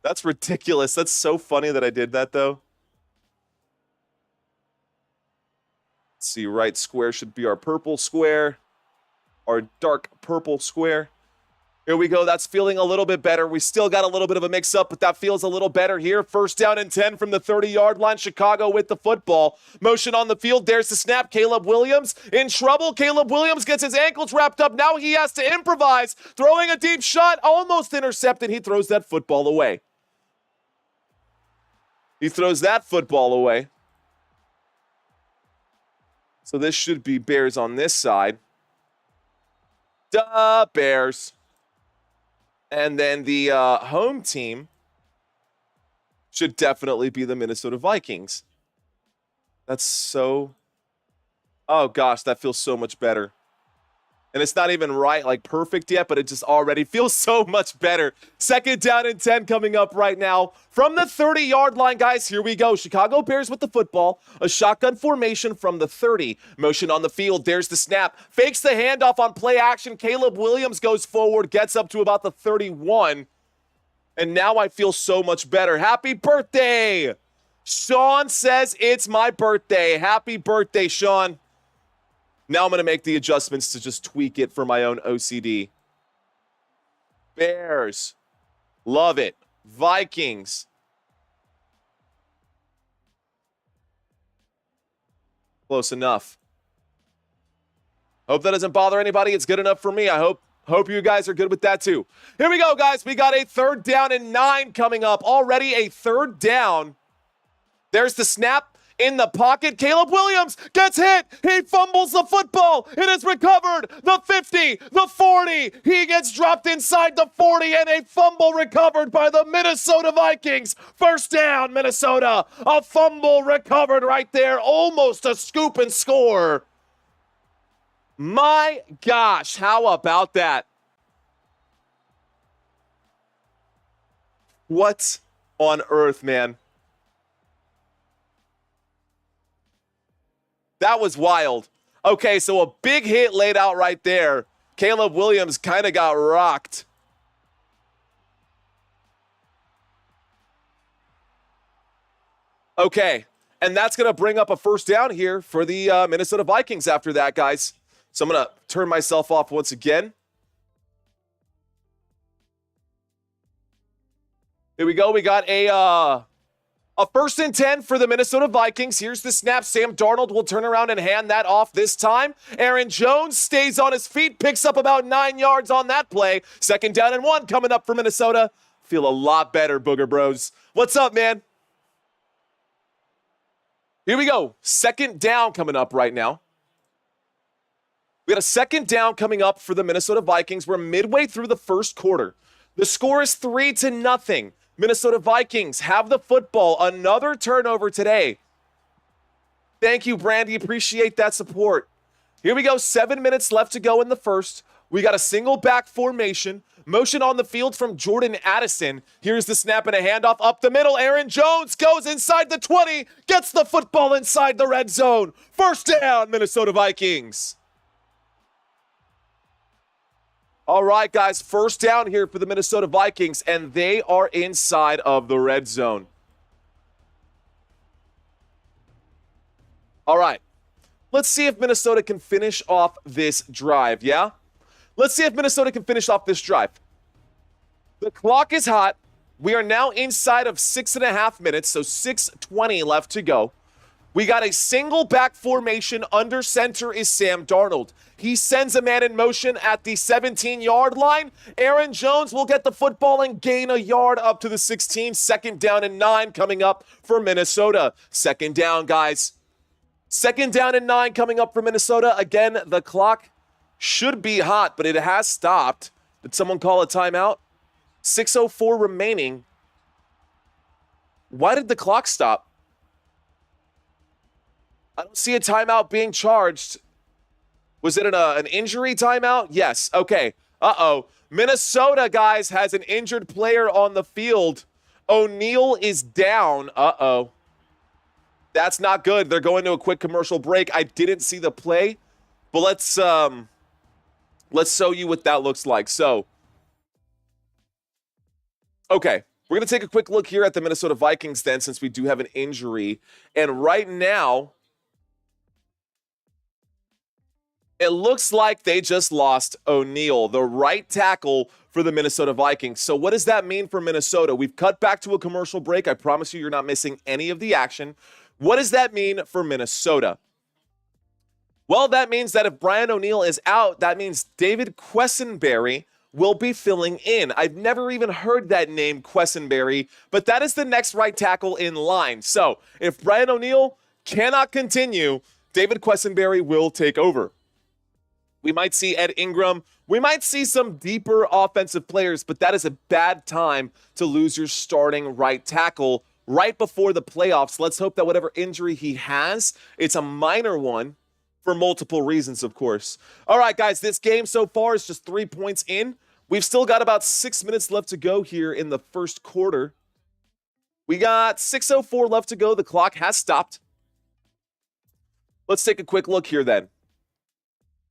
That's ridiculous. That's so funny that I did that, though. Let's see, right square should be our purple square. Our dark purple square. Here we go. That's feeling a little bit better. We still got a little bit of a mix-up, but that feels a little better here. First down and 10 from the 30-yard line. Chicago with the football. Motion on the field. There's the snap. Caleb Williams in trouble. Caleb Williams gets his ankles wrapped up. Now he has to improvise. Throwing a deep shot. Almost intercepted. He throws that football away. He throws that football away. So this should be Bears on this side. Duh, Bears. And then the home team should definitely be the Minnesota Vikings. That's so... Oh, gosh, that feels so much better. And it's not even right, like perfect yet, but it just already feels so much better. Second down and 10 coming up right now. From the 30-yard line, guys, here we go. Chicago Bears with the football. A shotgun formation from the 30. Motion on the field. There's the snap. Fakes the handoff on play action. Caleb Williams goes forward, gets up to about the 31. And now I feel so much better. Happy birthday! Sean says it's my birthday. Happy birthday, Sean. Now I'm going to make the adjustments to just tweak it for my own OCD. Bears. Love it. Vikings. Close enough. Hope that doesn't bother anybody. It's good enough for me. I hope you guys are good with that too. Here we go, guys. We got a 3rd down and 9 coming up. Already a 3rd down. There's the snap. In the pocket, Caleb Williams gets hit. He fumbles the football. It is recovered. The 50, the 40. He gets dropped inside the 40 and a fumble recovered by the Minnesota Vikings. First down, Minnesota. A fumble recovered right there. Almost a scoop and score. My gosh, how about that? What on earth, man? That was wild. Okay, so a big hit laid out right there. Caleb Williams kind of got rocked. Okay, and that's going to bring up a first down here for the Minnesota Vikings after that, guys. So I'm going to turn myself off once again. Here we go. We got a 1st and 10 for the Minnesota Vikings. Here's the snap. Sam Darnold will turn around and hand that off this time. Aaron Jones stays on his feet, picks up about 9 yards on that play. 2nd down and 1 coming up for Minnesota. Feel a lot better, Booger Bros. What's up, man? Here we go. 2nd down coming up right now. We got a 2nd down coming up for the Minnesota Vikings. We're midway through the 1st quarter. The score is 3-0. Minnesota Vikings have the football. Another turnover today. Thank you, Brandy. Appreciate that support. Here we go. 7 minutes left to go in the 1st. We got a single back formation. Motion on the field from Jordan Addison. Here's the snap and a handoff up the middle. Aaron Jones goes inside the 20. Gets the football inside the red zone. First down, Minnesota Vikings. All right, guys, first down here for the Minnesota Vikings, and they are inside of the red zone. All right, let's see if Minnesota can finish off this drive, yeah? Let's see if Minnesota can finish off this drive. The clock is hot. We are now inside of 6.5 minutes, so 6:20 left to go. We got a single back formation. Under center is Sam Darnold. He sends a man in motion at the 17-yard line. Aaron Jones will get the football and gain a yard up to the 16. 2nd down and 9 coming up for Minnesota. 2nd down, guys. 2nd down and 9 coming up for Minnesota. Again, the clock should be hot, but it has stopped. Did someone call a timeout? 6:04 remaining. Why did the clock stop? I don't see a timeout being charged. Was it an injury timeout? Yes. Okay. Uh-oh. Minnesota, guys, has an injured player on the field. O'Neal is down. Uh-oh. That's not good. They're going to a quick commercial break. I didn't see the play, but let's show you what that looks like. So, okay. We're going to take a quick look here at the Minnesota Vikings then, since we do have an injury. And right now, It looks like they just lost O'Neal, the right tackle for the Minnesota Vikings. So what does that mean for Minnesota? We've cut back to a commercial break. I promise you're not missing any of the action. What does that mean for Minnesota? Well, that means that if Brian O'Neal is out, that means David Quessenberry will be filling in. I've never even heard that name, Quessenberry, but that is the next right tackle in line. So if Brian O'Neal cannot continue, David Quessenberry will take over. We might see Ed Ingram. We might see some deeper offensive players, but that is a bad time to lose your starting right tackle right before the playoffs. Let's hope that whatever injury he has, it's a minor one for multiple reasons, of course. All right, guys, this game so far is just 3 points in. We've still got about 6 minutes left to go here in the first quarter. We got 6:04 left to go. The clock has stopped. Let's take a quick look here then.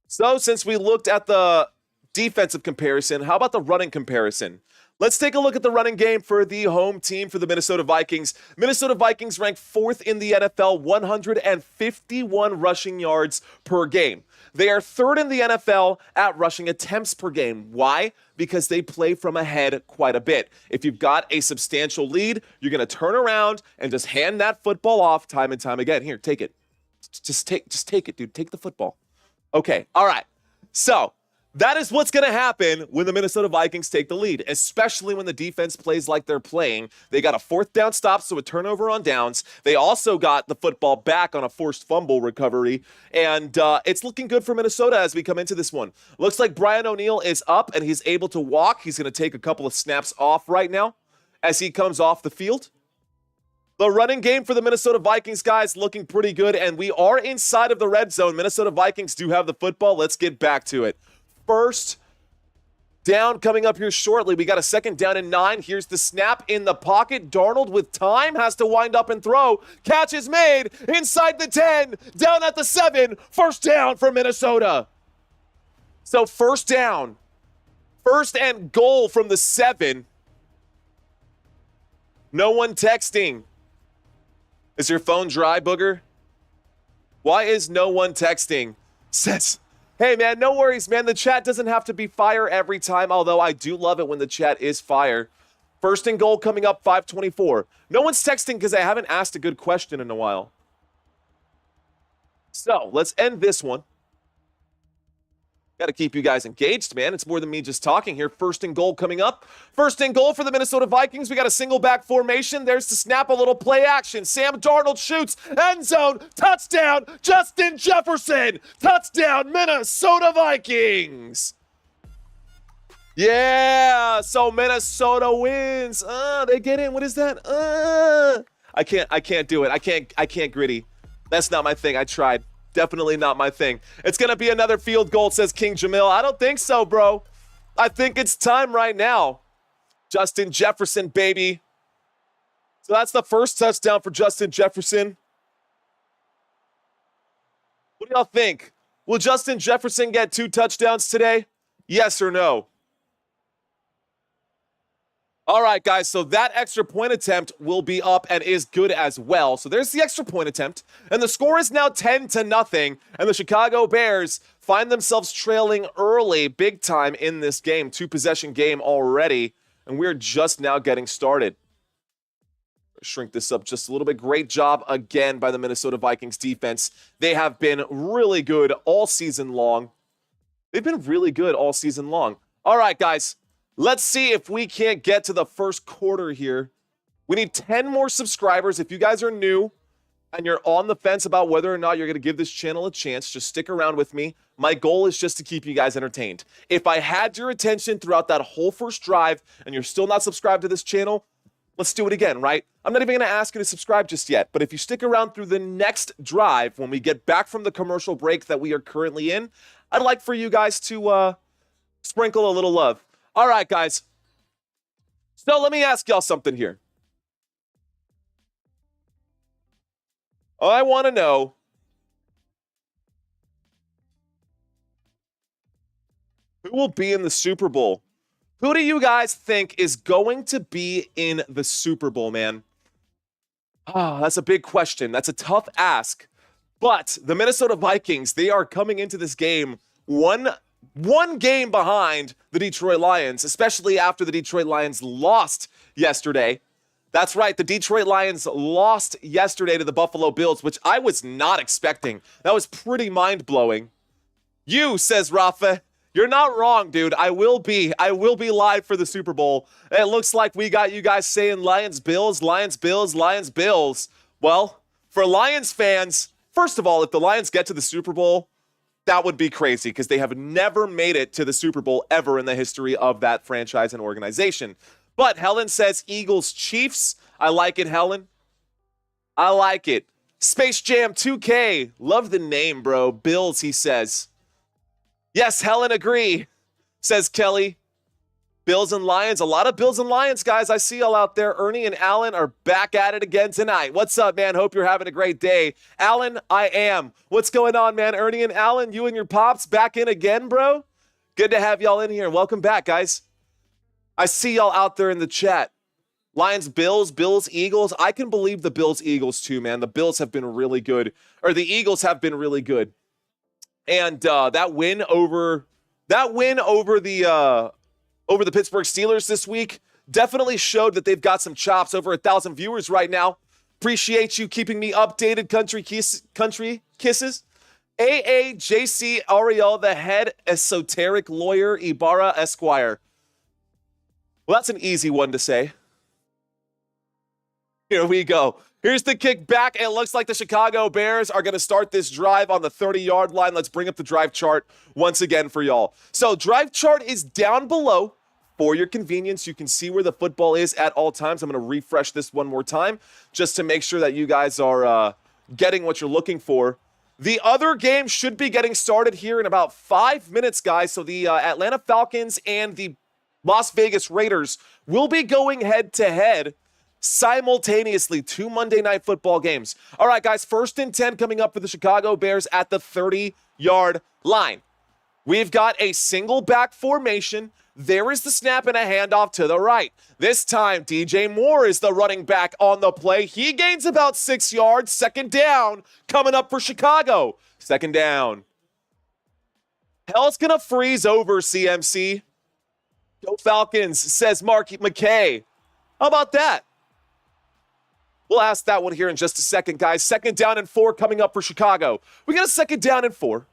So since we looked at the defensive comparison, how about the running comparison? Let's take a look at the running game for the home team for the Minnesota Vikings. Minnesota Vikings ranked 4th in the NFL, 151 rushing yards per game. They are 3rd in the NFL at rushing attempts per game. Why? Because they play from ahead quite a bit. If you've got a substantial lead, you're going to turn around and just hand that football off time and time again. Here, take it. Just take it, dude. Take the football. Okay, all right. So that is what's going to happen when the Minnesota Vikings take the lead, especially when the defense plays like they're playing. They got a 4th down stop, so a turnover on downs. They also got the football back on a forced fumble recovery, and it's looking good for Minnesota as we come into this one. Looks like Brian O'Neal is up, and he's able to walk. He's going to take a couple of snaps off right now as he comes off the field. The running game for the Minnesota Vikings, guys, looking pretty good, and we are inside of the red zone. Minnesota Vikings do have the football. Let's get back to it. First down coming up here shortly. We got a 2nd down and 9. Here's the snap in the pocket. Darnold with time has to wind up and throw. Catch is made inside the 10, down at the 7. First down for Minnesota. So first down. 1st and goal from the 7. No one texting. Is your phone dry, Booger? Why is no one texting? Says, hey, man, no worries, man. The chat doesn't have to be fire every time, although I do love it when the chat is fire. 1st and goal coming up, 5:24. No one's texting because I haven't asked a good question in a while. So let's end this one. Got to keep you guys engaged, man. It's more than me just talking here. 1st and goal coming up. 1st and goal for the Minnesota Vikings. We got a single back formation. There's the snap, a little play action. Sam Darnold shoots. End zone. Touchdown. Justin Jefferson. Touchdown, Minnesota Vikings. Yeah. So Minnesota wins. They get in. What is that? I can't do it. I can't gritty. That's not my thing. I tried. Definitely not my thing. It's going to be another field goal, says King Jamil. I don't think so, bro. I think it's time right now. Justin Jefferson, baby. So that's the first touchdown for Justin Jefferson. What do y'all think? Will Justin Jefferson get 2 touchdowns today? Yes or no? All right, guys, so that extra point attempt will be up and is good as well. So there's the extra point attempt, and the score is now 10-0, and the Chicago Bears find themselves trailing early, big time in this game. 2-possession game already, and we're just now getting started. Shrink this up just a little bit. Great job again by the Minnesota Vikings defense. They have been really good all season long. They've been really good all season long. All right, guys. Let's see if we can't get to the first quarter here. We need 10 more subscribers. If you guys are new and you're on the fence about whether or not you're going to give this channel a chance, just stick around with me. My goal is just to keep you guys entertained. If I had your attention throughout that whole first drive and you're still not subscribed to this channel, let's do it again, right? I'm not even going to ask you to subscribe just yet, but if you stick around through the next drive when we get back from the commercial break that we are currently in, I'd like for you guys to sprinkle a little love. All right, guys. So let me ask y'all something here. I want to know who will be in the Super Bowl. Who do you guys think is going to be in the Super Bowl, man? That's a big question. That's a tough ask. But the Minnesota Vikings, they are coming into this game one game behind the Detroit Lions, especially after the Detroit Lions lost yesterday. That's right, the Detroit Lions lost yesterday to the Buffalo Bills, which I was not expecting. That was pretty mind-blowing. You, says Rafa, you're not wrong, dude. I will be live for the Super Bowl. It looks like we got you guys saying Lions, Bills, Lions, Bills, Lions, Bills. Well, for Lions fans, first of all, if the Lions get to the Super Bowl, that would be crazy because they have never made it to the Super Bowl ever in the history of that franchise and organization. But Helen says Eagles, Chiefs. I like it, Helen. I like it. Space Jam 2K. Love the name, bro. Bills, he says. Yes, Helen, agree, says Kelly. Bills and Lions. A lot of Bills and Lions, guys. I see y'all out there. Ernie and Alan are back at it again tonight. What's up, man? Hope you're having a great day. Alan, I am. What's going on, man? Ernie and Alan, you and your pops back in again, bro? Good to have y'all in here. Welcome back, guys. I see y'all out there in the chat. Lions, Bills, Bills, Eagles. I can believe the Bills, Eagles too, man. The Bills have been really good. Or the Eagles have been really good. And that win over the Pittsburgh Steelers this week definitely showed that they've got some chops. Over 1,000 viewers right now. Appreciate you keeping me updated, country kisses. AAJC Ariel, the head esoteric lawyer, Ibarra Esquire. Well, that's an easy one to say. Here we go. Here's the kick back, and it looks like the Chicago Bears are going to start this drive on the 30-yard line. Let's bring up the drive chart once again for y'all. So drive chart is down below. For your convenience, you can see where the football is at all times. I'm going to refresh this one more time just to make sure that you guys are getting what you're looking for. The other game should be getting started here in about 5 minutes, guys. So the Atlanta Falcons and the Las Vegas Raiders will be going head-to-head simultaneously. 2 Monday Night Football games. All right, guys, 1st and 10 coming up for the Chicago Bears at the 30-yard line. We've got a single back formation. There is the snap and a handoff to the right. This time, DJ Moore is the running back on the play. He gains about 6 yards. 2nd down coming up for Chicago. 2nd down. Hell's going to freeze over, CMC. Go Falcons, says Mark McKay. How about that? We'll ask that one here in just a second, guys. 2nd down and 4 coming up for Chicago. We got a 2nd down and 4.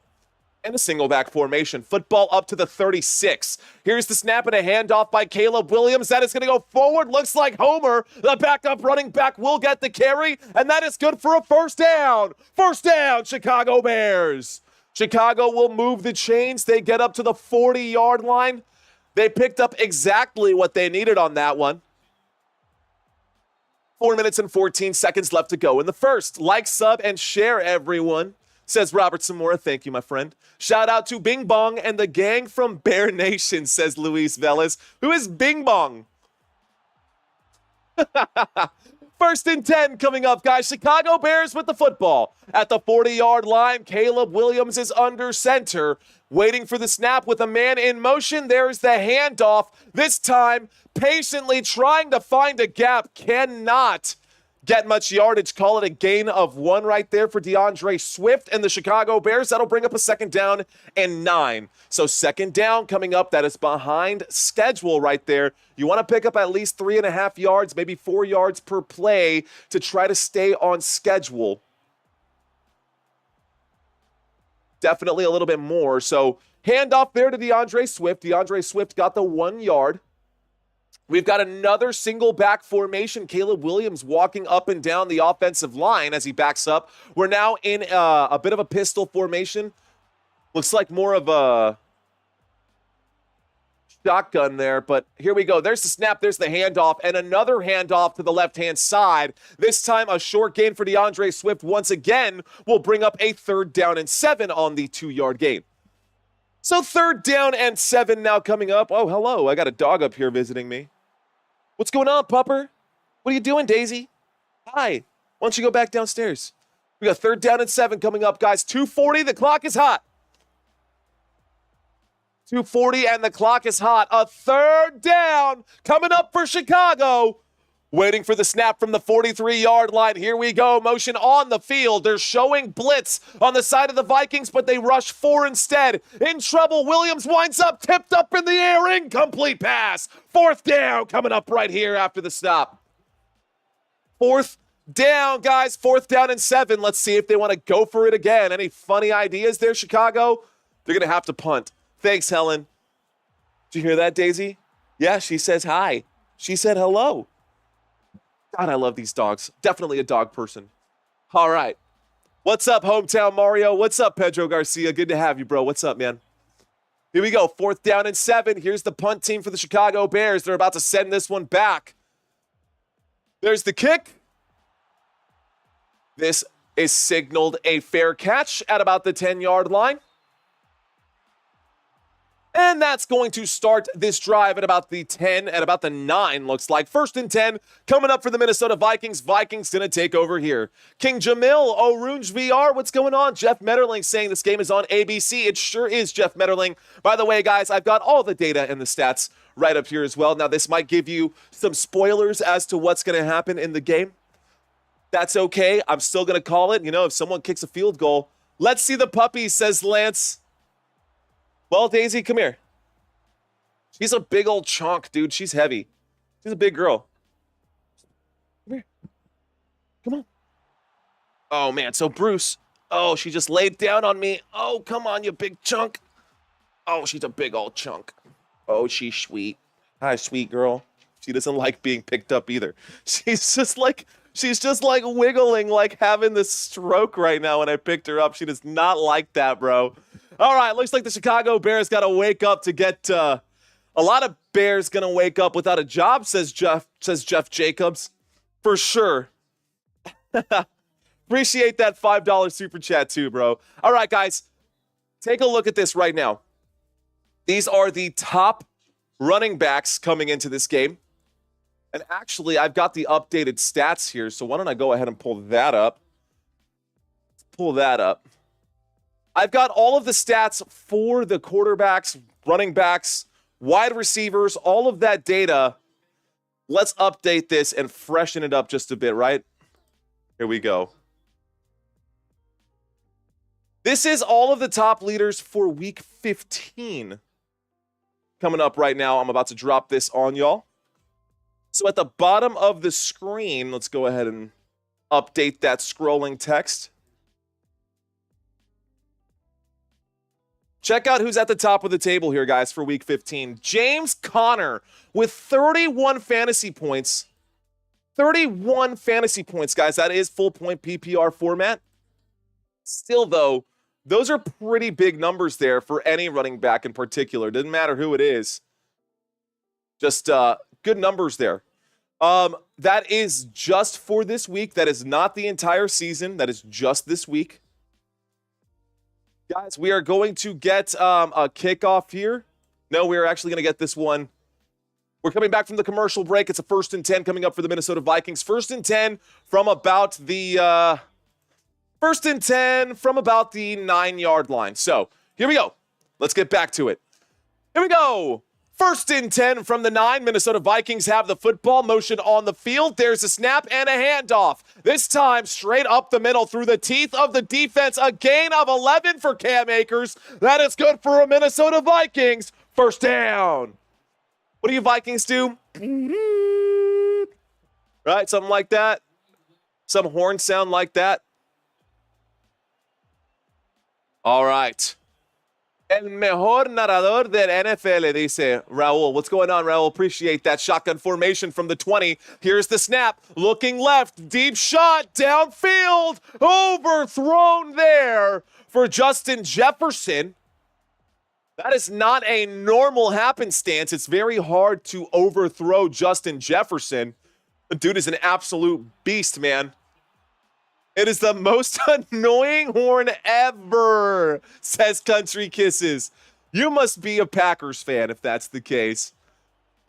And a single back formation. Football up to the 36. Here's the snap and a handoff by Caleb Williams. That is going to go forward. Looks like Homer, the backup running back, will get the carry. And that is good for a 1st down. 1st down, Chicago Bears. Chicago will move the chains. They get up to the 40-yard line. They picked up exactly what they needed on that one. 4 minutes and 14 seconds left to go in the first. Like, sub, and share, everyone. Says Robert Zamora. Thank you, my friend. Shout out to Bing Bong and the gang from Bear Nation, says Luis Velez. Who is Bing Bong? 1st and 10 coming up, guys. Chicago Bears with the football. At the 40-yard line, Caleb Williams is under center. Waiting for the snap with a man in motion. There's the handoff. This time, patiently trying to find a gap. Cannot get much yardage. Call it a gain of 1 right there for DeAndre Swift and the Chicago Bears. That'll bring up a 2nd down and 9. So 2nd down coming up. That is behind schedule right there. You want to pick up at least 3.5 yards, maybe 4 yards per play to try to stay on schedule. Definitely a little bit more. So handoff there to DeAndre Swift. DeAndre Swift got the 1 yard. We've got another single back formation. Caleb Williams walking up and down the offensive line as he backs up. We're now in a bit of a pistol formation. Looks like more of a shotgun there, but here we go. There's the snap, there's the handoff, and another handoff to the left-hand side. This time a short gain for DeAndre Swift once again will bring up a 3rd down and 7 on the 2-yard gain. So 3rd down and 7 now coming up. Oh, hello. I got a dog up here visiting me. What's going on, pupper? What are you doing, Daisy? Hi. Why don't you go back downstairs? We got 3rd down and 7 coming up, guys. 2:40. The clock is hot. 2:40 and the clock is hot. A 3rd down coming up for Chicago. Waiting for the snap from the 43-yard line. Here we go. Motion on the field. They're showing blitz on the side of the Vikings, but they rush 4 instead. In trouble. Williams winds up, tipped up in the air. Incomplete pass. 4th down coming up right here after the stop. 4th down, guys. 4th down and 7. Let's see if they want to go for it again. Any funny ideas there, Chicago? They're going to have to punt. Thanks, Helen. Did you hear that, Daisy? Yeah, she says hi. She said hello. God, I love these dogs. Definitely a dog person. All right. What's up, Hometown Mario? What's up, Pedro Garcia? Good to have you, bro. What's up, man? Here we go. 4th down and 7. Here's the punt team for the Chicago Bears. They're about to send this one back. There's the kick. This is signaled a fair catch at about the 10-yard line. And that's going to start this drive at about the 10, at about the 9, looks like. 1st and 10 coming up for the Minnesota Vikings. Vikings going to take over here. King Jamil, Orunge VR, what's going on? Jeff Metterling saying this game is on ABC. It sure is, Jeff Metterling. By the way, guys, I've got all the data and the stats right up here as well. Now, this might give you some spoilers as to what's going to happen in the game. That's okay. I'm still going to call it. You know, if someone kicks a field goal. Let's see the puppy, says Lance. Well, Daisy, come here. She's a big old chunk, dude. She's heavy. She's a big girl. Come here. Come on. Oh, man. So, Bruce. Oh, she just laid down on me. Oh, come on, you big chunk. Oh, she's a big old chunk. Oh, she's sweet. Hi, sweet girl. She doesn't like being picked up either. She's just like wiggling, like having this stroke right now when I picked her up. She does not like that, bro. All right, looks like the Chicago Bears got to wake up to get a lot of Bears going to wake up without a job, says Jeff Jacobs. For sure. Appreciate that $5 super chat too, bro. All right, guys, take a look at this right now. These are the top running backs coming into this game. And actually, I've got the updated stats here, so why don't I go ahead and pull that up? Pull that up. I've got all of the stats for the quarterbacks, running backs, wide receivers, all of that data. Let's update this and freshen it up just a bit, right? Here we go. This is all of the top leaders for week 15. Coming up right now, I'm about to drop this on y'all. So at the bottom of the screen, let's go ahead and update that scrolling text. Check out who's at the top of the table here, guys, for week 15. James Conner with 31 fantasy points. 31 fantasy points, guys. That is full point PPR format. Still, though, those are pretty big numbers there for any running back in particular. Doesn't matter who it is. Just good numbers there. That is just for this week. That is not the entire season. That is just this week. Guys, we are going to get a kickoff here. No, we're actually going to get this one. We're coming back from the commercial break. It's a 1st and 10 coming up for the Minnesota Vikings. 1st and 10 from about the 9-yard line. So here we go. Let's get back to it. Here we go. 1st and 10 from the 9. Minnesota Vikings have the football. Motion on the field. There's a snap and a handoff. This time straight up the middle through the teeth of the defense. A gain of 11 for Cam Akers. That is good for a Minnesota Vikings. 1st down. What do you Vikings do? Right? Something like that. Some horn sound like that. All right. El mejor narrador del NFL, dice Raul. What's going on, Raul? Appreciate that. Shotgun formation from the 20. Here's the snap. Looking left. Deep shot. Downfield. Overthrown there for Justin Jefferson. That is not a normal happenstance. It's very hard to overthrow Justin Jefferson. The dude is an absolute beast, man. It is the most annoying horn ever, says Country Kisses. You must be a Packers fan if that's the case.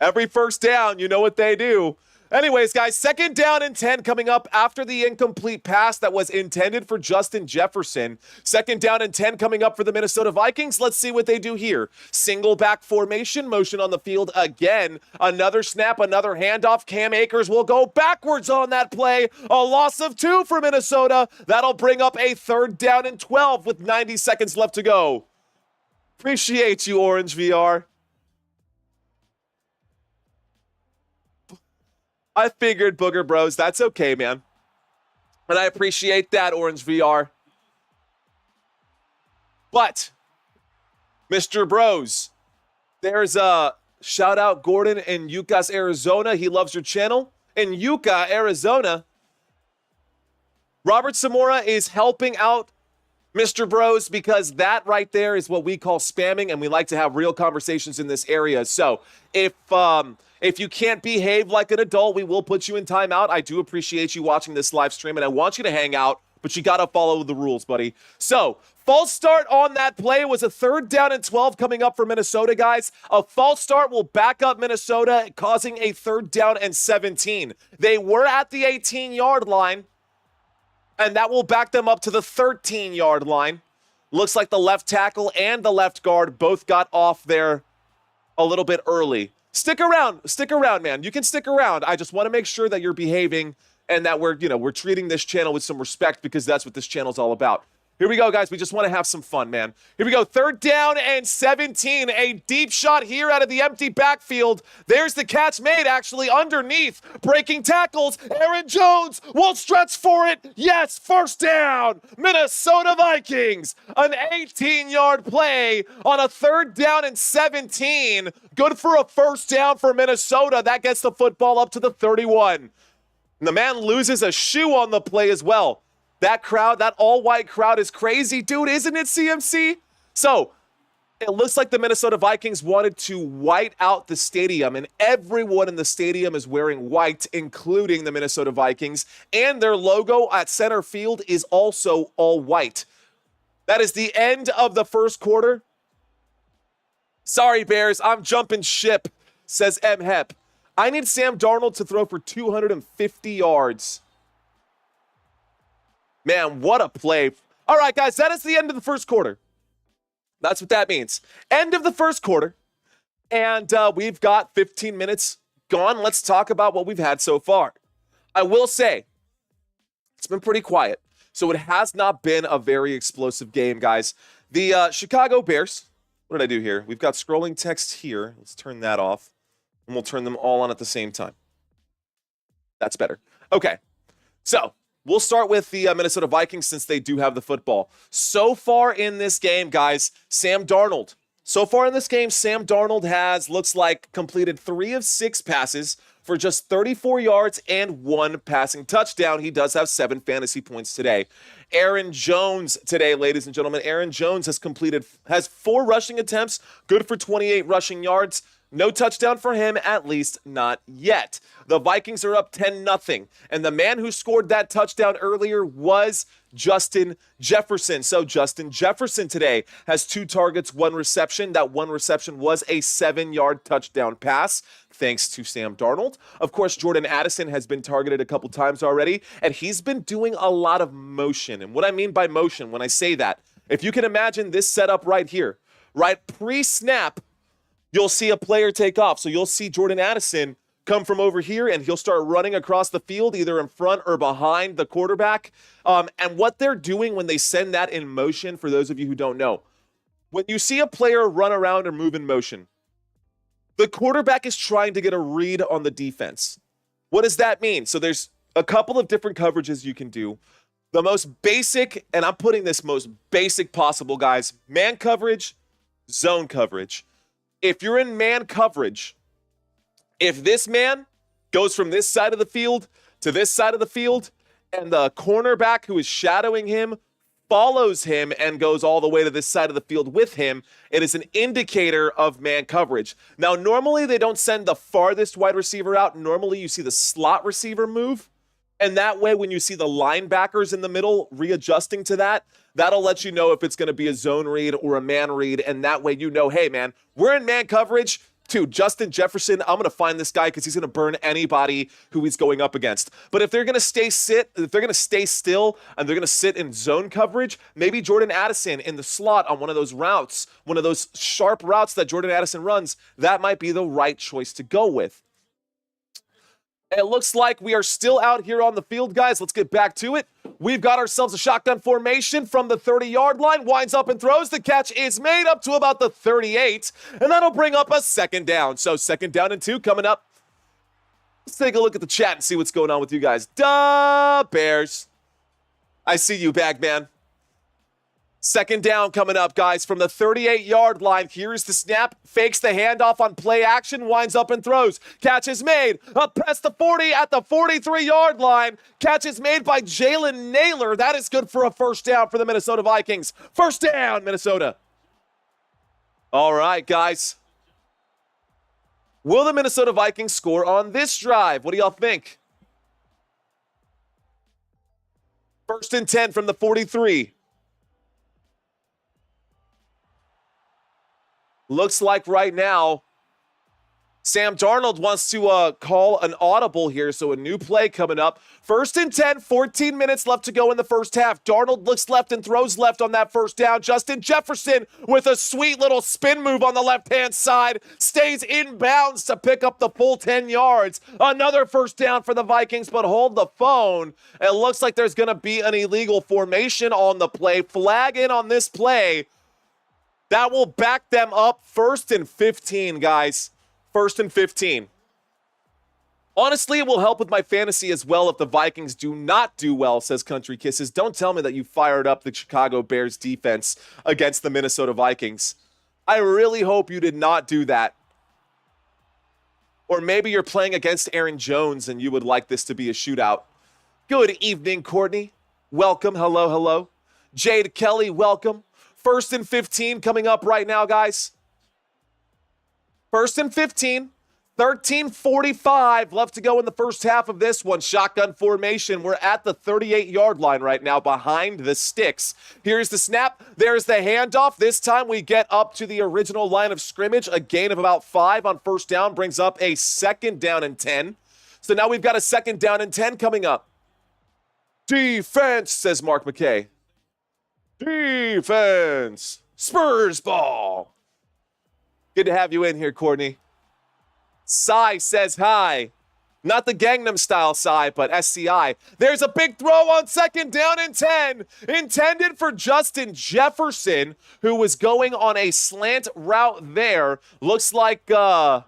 Every 1st down, you know what they do. Anyways, guys, 2nd down and 10 coming up after the incomplete pass that was intended for Justin Jefferson. 2nd down and 10 coming up for the Minnesota Vikings. Let's see what they do here. Single back formation, motion on the field again. Another snap, another handoff. Cam Akers will go backwards on that play. A loss of 2 for Minnesota. That'll bring up a 3rd down and 12 with 90 seconds left to go. Appreciate you, Orange VR. I figured, Booger Bros. That's okay, man. And I appreciate that, Orange VR. But, Mr. Bros, there's a shout out Gordon in Yucas, Arizona. He loves your channel. In Yucca, Arizona, Robert Zamora is helping out Mr. Bros, because that right there is what we call spamming, and we like to have real conversations in this area. So if you can't behave like an adult, we will put you in timeout. I do appreciate you watching this live stream, and I want you to hang out, but you got to follow the rules, buddy. So false start on that play was a 3rd down and 12 coming up for Minnesota, guys. A false start will back up Minnesota, causing a 3rd down and 17. They were at the 18-yard line, and that will back them up to the 13-yard line. Looks like the left tackle and the left guard both got off there a little bit early. Stick around, man. You can stick around. I just want to make sure that you're behaving and that we're treating this channel with some respect, because that's what this channel's all about. Here we go, guys. We just want to have some fun, man. Here we go. 3rd down and 17. A deep shot here out of the empty backfield. There's the catch made, actually, underneath. Breaking tackles. Aaron Jones will stretch for it. Yes, 1st down. Minnesota Vikings. An 18-yard play on a 3rd down and 17. Good for a 1st down for Minnesota. That gets the football up to the 31. And the man loses a shoe on the play as well. That crowd, that all-white crowd is crazy, dude, isn't it, CMC? So, it looks like the Minnesota Vikings wanted to white out the stadium, and everyone in the stadium is wearing white, including the Minnesota Vikings, and their logo at center field is also all white. That is the end of the 1st quarter. Sorry, Bears, I'm jumping ship, says M. Hep. I need Sam Darnold to throw for 250 yards. Man, what a play. All right, guys, that is the end of the 1st quarter. That's what that means. End of the 1st quarter. And we've got 15 minutes gone. Let's talk about what we've had so far. I will say, it's been pretty quiet. So it has not been a very explosive game, guys. The Chicago Bears, what did I do here? We've got scrolling text here. Let's turn that off. And we'll turn them all on at the same time. That's better. Okay, so we'll start with the Minnesota Vikings, since they do have the football. So far in this game, guys, Sam Darnold. So far in this game, Sam Darnold has, looks like, completed 3 of 6 passes for just 34 yards and 1 passing touchdown. He does have 7 fantasy points today. Aaron Jones today, ladies and gentlemen. Aaron Jones has 4 rushing attempts, good for 28 rushing yards. No touchdown for him, at least not yet. The Vikings are up 10-0, and the man who scored that touchdown earlier was Justin Jefferson. So Justin Jefferson today has 2 targets, 1 reception. That 1 reception was a 7-yard touchdown pass, thanks to Sam Darnold. Of course, Jordan Addison has been targeted a couple times already, and he's been doing a lot of motion. And what I mean by motion, when I say that, if you can imagine this setup right here, right pre-snap, you'll see a player take off. So you'll see Jordan Addison come from over here, and he'll start running across the field, either in front or behind the quarterback. And what they're doing when they send that in motion, for those of you who don't know, when you see a player run around or move in motion, the quarterback is trying to get a read on the defense. What does that mean? So there's a couple of different coverages you can do. The most basic, and I'm putting this most basic possible, guys, man coverage, zone coverage. If you're in man coverage, if this man goes from this side of the field to this side of the field, and the cornerback who is shadowing him follows him and goes all the way to this side of the field with him, it is an indicator of man coverage. Now, normally they don't send the farthest wide receiver out. Normally you see the slot receiver move. And that way, when you see the linebackers in the middle readjusting to that, that'll let you know if it's going to be a zone read or a man read. And that way, you know, hey, man, we're in man coverage. Dude, Justin Jefferson, I'm going to find this guy because he's going to burn anybody who he's going up against. But if they're going to stay still and they're going to sit in zone coverage, maybe Jordan Addison in the slot on one of those routes, one of those sharp routes that Jordan Addison runs, that might be the right choice to go with. It looks like we are still out here on the field, guys. Let's get back to it. We've got ourselves a shotgun formation from the 30-yard line. Winds up and throws. The catch is made up to about the 38, and that'll bring up a second down. So 2nd down and 2 coming up. Let's take a look at the chat and see what's going on with you guys. Duh, Bears. I see you, Bagman. 2nd down coming up, guys, from the 38-yard line. Here's the snap. Fakes the handoff on play action. Winds up and throws. Catch is made. Up past the 40 at the 43-yard line. Catch is made by Jalen Naylor. That is good for a 1st down for the Minnesota Vikings. 1st down, Minnesota. All right, guys. Will the Minnesota Vikings score on this drive? What do y'all think? 1st and 10 from the 43. Looks like right now, Sam Darnold wants to call an audible here, so a new play coming up. 1st and 10, 14 minutes left to go in the 1st half. Darnold looks left and throws left on that 1st down. Justin Jefferson with a sweet little spin move on the left-hand side. Stays in bounds to pick up the full 10 yards. Another 1st down for the Vikings, but hold the phone. It looks like there's going to be an illegal formation on the play. Flag in on this play. That will back them up. 1st and 15, guys. 1st and 15. Honestly, it will help with my fantasy as well if the Vikings do not do well, says Country Kisses. Don't tell me that you fired up the Chicago Bears defense against the Minnesota Vikings. I really hope you did not do that. Or maybe you're playing against Aaron Jones and you would like this to be a shootout. Good evening, Courtney. Welcome. Hello, hello. Jade Kelly, welcome. 1st and 15 coming up right now, guys. 1st and 15. 13:45 left to go in the 1st half of this one. Shotgun formation. We're at the 38-yard line right now behind the sticks. Here's the snap. There's the handoff. This time we get up to the original line of scrimmage. A gain of about 5 on 1st down brings up a 2nd down and 10. So now we've got a 2nd down and 10 coming up. Defense, says Mark McKay. Defense. Spurs ball. Good to have you in here, Courtney. Sai says hi. Not the Gangnam Style Sai, but SCI. There's a big throw on 2nd down and 10. Intended for Justin Jefferson, who was going on a slant route there. Looks like Darnold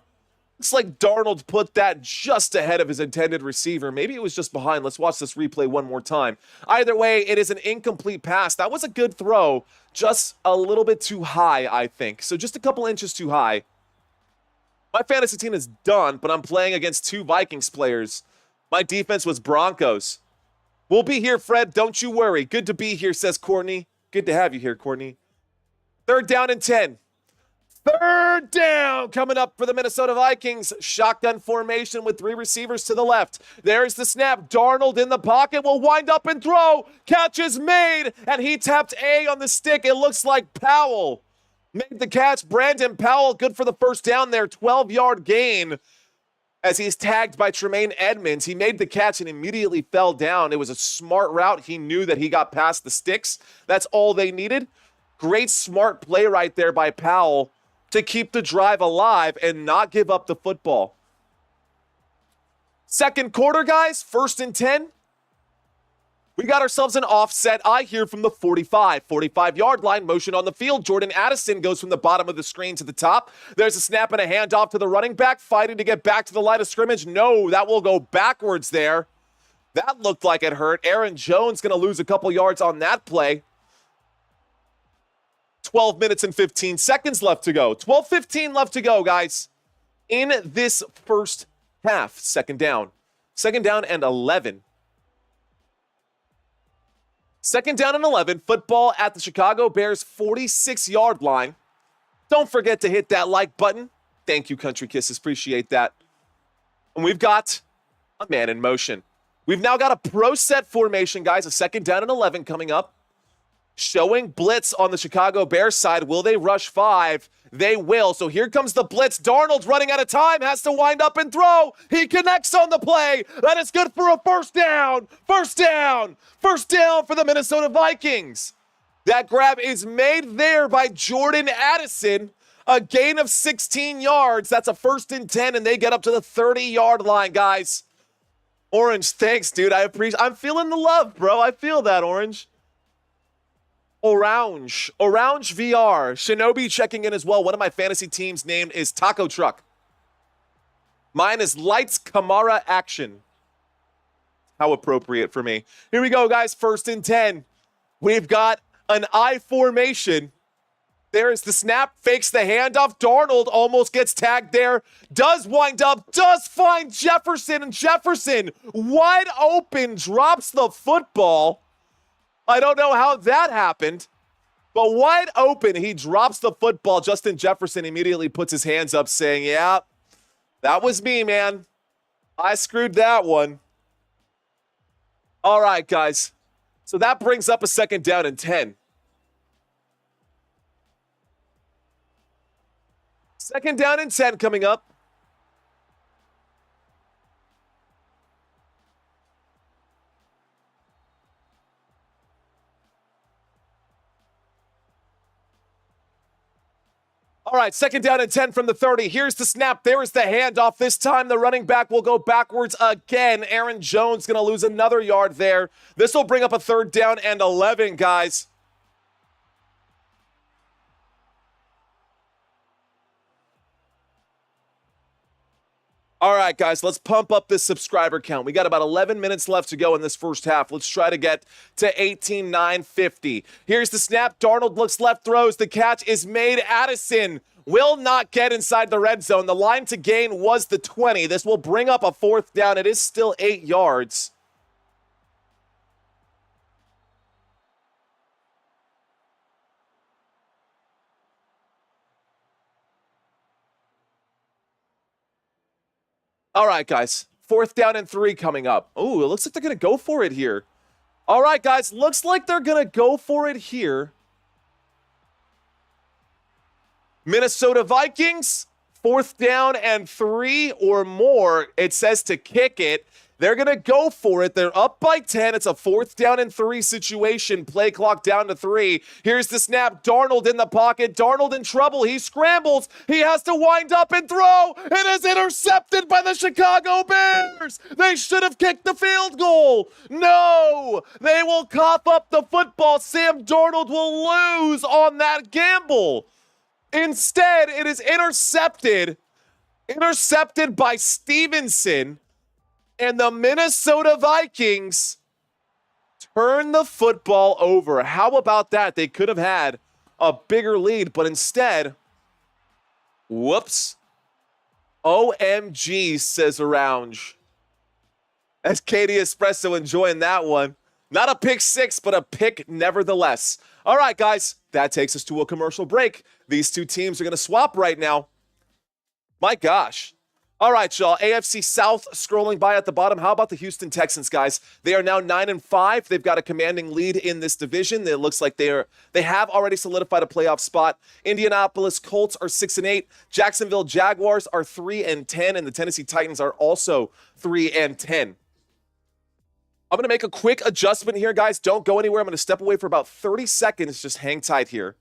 put that just ahead of his intended receiver. Maybe it was just behind. Let's watch this replay one more time. Either way, it is an incomplete pass. That was a good throw, just a little bit too high, I think. So just a couple inches too high. My fantasy team is done, but I'm playing against 2 Vikings players. My defense was Broncos. We'll be here, Fred. Don't you worry. Good to be here, says Courtney. Good to have you here, Courtney. 3rd down and 10. 3rd down coming up for the Minnesota Vikings. Shotgun formation with 3 receivers to the left. There's the snap. Darnold in the pocket will wind up and throw. Catch is made, and he tapped A on the stick. It looks like Powell made the catch. Brandon Powell, good for the 1st down there. 12-yard gain as he's tagged by Tremaine Edmonds. He made the catch and immediately fell down. It was a smart route. He knew that he got past the sticks. That's all they needed. Great smart play right there by Powell to keep the drive alive and not give up the football. 2nd quarter, guys, 1st and 10. We got ourselves an offset eye here from the 45-yard line. Motion on the field. Jordan Addison goes from the bottom of the screen to the top. There's a snap and a handoff to the running back, fighting to get back to the line of scrimmage. No, that will go backwards there. That looked like it hurt. Aaron Jones going to lose a couple yards on that play. 12 minutes and 15 seconds left to go. 12:15 left to go, guys, in this 1st half. 2nd down. 2nd down and 11. 2nd down and 11. Football at the Chicago Bears 46-yard line. Don't forget to hit that like button. Thank you, Country Kisses. Appreciate that. And we've got a man in motion. We've now got a pro set formation, guys. A 2nd down and 11 coming up. showing blitz on the Chicago Bears side. Will they rush 5? They will. So here comes the blitz. Darnold's running out of time, has to wind up and throw. He connects on the play. That is good for a first down. First down. First down for the Minnesota Vikings. That grab is made there by Jordan Addison. A gain of 16 yards. That's a 1st and 10, and they get up to the 30-yard line, guys. Orange, thanks, dude. I'm feeling the love, bro. I feel that, Orange. Orange VR. Shinobi checking in as well. One of my fantasy teams named is Taco Truck. Mine is Lights Kamara Action. How appropriate for me. Here we go, guys. 1st and 10. We've got an I formation. There's the snap, fakes the handoff. Darnold almost gets tagged there. Does wind up, does find Jefferson, and Jefferson wide open, drops the football. I don't know how that happened, but wide open, he drops the football. Justin Jefferson immediately puts his hands up saying, yeah, that was me, man. I screwed that one. All right, guys. So that brings up a 2nd down and 10. 2nd down and 10 coming up. All right, 2nd down and 10 from the 30. Here's the snap. There is the handoff. This time the running back will go backwards again. Aaron Jones going to lose another yard there. This will bring up a 3rd down and 11, guys. All right, guys, let's pump up this subscriber count. We got about 11 minutes left to go in this first half. Let's try to get to 18,950. Here's the snap. Darnold looks left, throws. The catch is made. Addison will not get inside the red zone. The line to gain was the 20. This will bring up a 4th down. It is still 8 yards. All right, guys. 4th down and 3 coming up. Ooh, it looks like they're going to go for it here. All right, guys. Looks like they're going to go for it here. Minnesota Vikings, 4th down and 3 or more. It says to kick it. They're going to go for it. They're up by 10. It's a 4th down and 3 situation. Play clock down to 3. Here's the snap. Darnold in the pocket. Darnold in trouble. He scrambles. He has to wind up and throw. It is intercepted by the Chicago Bears. They should have kicked the field goal. No, they will cough up the football. Sam Darnold will lose on that gamble. Instead, it is intercepted by Stevenson. And the Minnesota Vikings turn the football over. How about that? They could have had a bigger lead, but instead, whoops. OMG, says Orange. That's Katie Espresso enjoying that one. Not a pick 6, but a pick nevertheless. All right, guys, that takes us to a commercial break. These two teams are going to swap right now. My gosh. All right, y'all. AFC South scrolling by at the bottom. How about the Houston Texans, guys? They are now 9-5. They've got a commanding lead in this division. It looks like they have already solidified a playoff spot. Indianapolis Colts are 6-8. Jacksonville Jaguars are 3-10, and the Tennessee Titans are also 3-10. I'm going to make a quick adjustment here, guys. Don't go anywhere. I'm going to step away for about 30 seconds. Just hang tight here.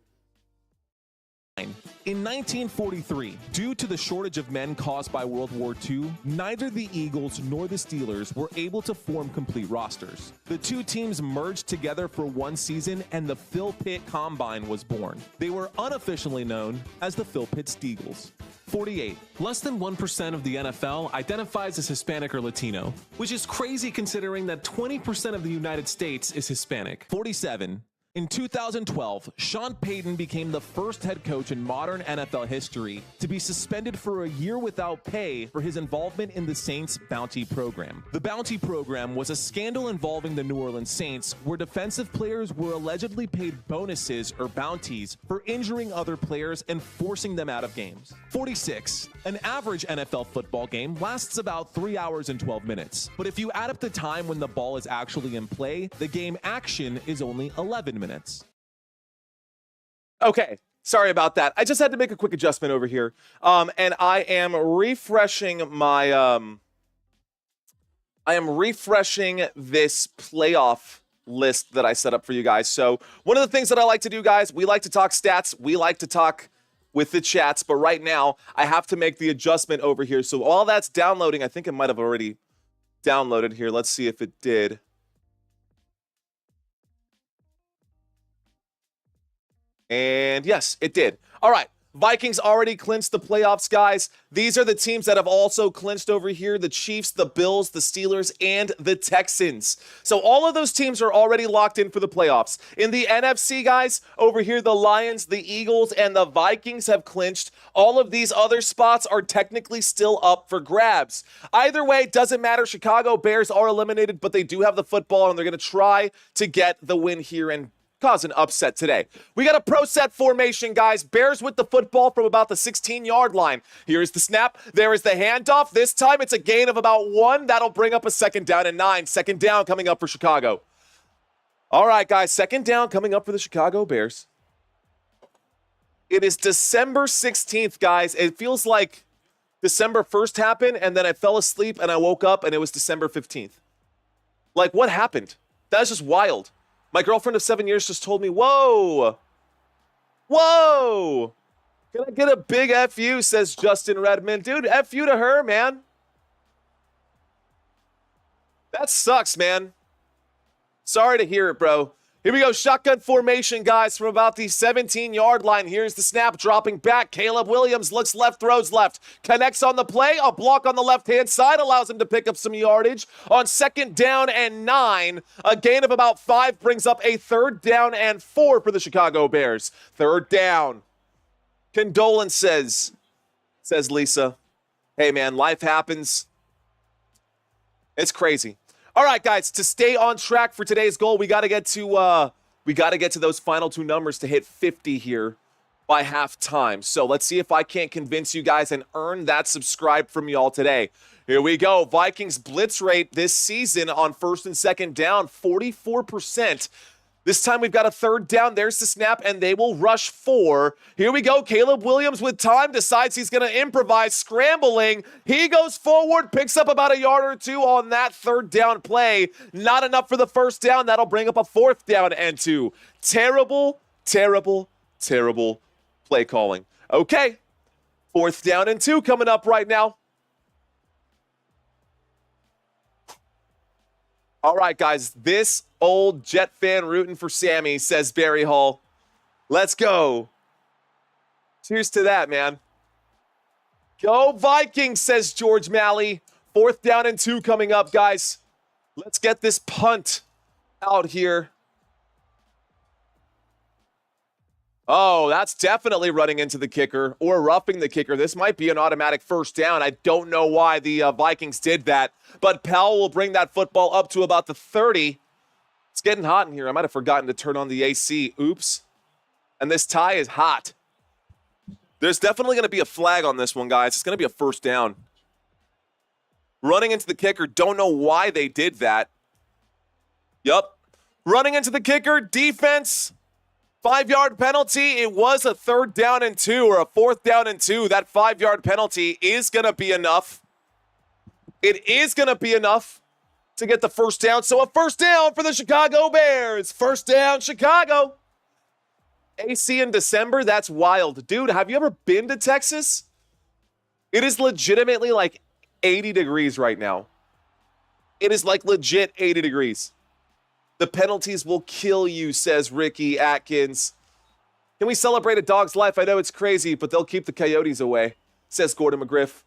In 1943, due to the shortage of men caused by World War II, neither the Eagles nor the Steelers were able to form complete rosters. The two teams merged together for one season and the Phil Pitt Combine was born. They were unofficially known as the Phil Pitt Steagles. 48. Less than 1% of the NFL identifies as Hispanic or Latino, which is crazy considering that 20% of the United States is Hispanic. 47. In 2012, Sean Payton became the first head coach in modern NFL history to be suspended for a year without pay for his involvement in the Saints Bounty Program. The Bounty Program was a scandal involving the New Orleans Saints where defensive players were allegedly paid bonuses or bounties for injuring other players and forcing them out of games. 46. An average NFL football game lasts about 3 hours and 12 minutes. But if you add up the time when the ball is actually in play, the game action is only 11 minutes. Okay, sorry about that. I just had to make a quick adjustment over here. And I am refreshing my this playoff list that I set up for you guys. So one of the things that I like to do, guys, we like to talk stats. We like to talk with the chats, but right now I have to make the adjustment over here. So all that's downloading. I think it might have already downloaded here. Let's see if it did. And yes, it did. All right. Vikings already clinched the playoffs, guys. These are the teams that have also clinched over here: the Chiefs, the Bills, the Steelers, and the Texans. So all of those teams are already locked in for the playoffs. In the NFC, guys, over here, the Lions, the Eagles, and the Vikings have clinched. All of these other spots are technically still up for grabs. Either way, doesn't matter. Chicago Bears are eliminated, but they do have the football, and they're going to try to get the win here and cause an upset today. We got a pro set formation, guys. Bears with the football from about the 16-yard line. Here is the snap. There is the handoff. This time it's a gain of about 1. That'll bring up a 2nd down and 9. 2nd down coming up for Chicago. All right, guys. 2nd down coming up for the Chicago Bears. It is December 16th, guys. It feels like December 1st happened, and then I fell asleep, and I woke up, and it was December 15th. Like, what happened? That's just wild. My girlfriend of 7 years just told me, whoa, can I get a big FU, says Justin Redmond. Dude, FU to her, man. That sucks, man. Sorry to hear it, bro. Here we go, shotgun formation, guys, from about the 17-yard line. Here's the snap, dropping back. Caleb Williams looks left, throws left. Connects on the play. A block on the left-hand side allows him to pick up some yardage. On 2nd down and 9, a gain of about 5 brings up a 3rd down and 4 for the Chicago Bears. 3rd down. Condolences, says Lisa. Hey, man, life happens. It's crazy. All right, guys, to stay on track for today's goal, we got to get to those final 2 numbers to hit 50 here by halftime. So let's see if I can't convince you guys and earn that subscribe from y'all today. Here we go. Vikings blitz rate this season on 1st and 2nd down, 44%. This time we've got a 3rd down. There's the snap, and they will rush 4. Here we go. Caleb Williams with time decides he's going to improvise, scrambling. He goes forward, picks up about a yard or 2 on that 3rd down play. Not enough for the 1st down. That'll bring up a 4th down and 2. Terrible, terrible, terrible play calling. Okay, 4th down and 2 coming up right now. All right, guys, this old Jet fan rooting for Sammy, says Barry Hall. Let's go. Cheers to that, man. Go Vikings, says George Malley. 4th down and 2 coming up, guys. Let's get this punt out here. Oh, that's definitely running into the kicker or roughing the kicker. This might be an automatic 1st down. I don't know why the Vikings did that, but Powell will bring that football up to about the 30. It's getting hot in here. I might have forgotten to turn on the AC. Oops. And this tie is hot. There's definitely going to be a flag on this one, guys. It's going to be a 1st down. Running into the kicker. Don't know why they did that. Yup. Running into the kicker. Defense. 5-yard penalty. It was a 3rd down and 2 or a 4th down and 2. That 5-yard penalty is going to be enough. It is going to be enough to get the 1st down. So a 1st down for the Chicago Bears. 1st down, Chicago. AC in December? That's wild. Dude, have you ever been to Texas? It is legitimately like 80 degrees right now. It is like legit 80 degrees. The penalties will kill you, says Ricky Atkins. Can we celebrate a dog's life? I know it's crazy, but they'll keep the coyotes away, says Gordon McGriff.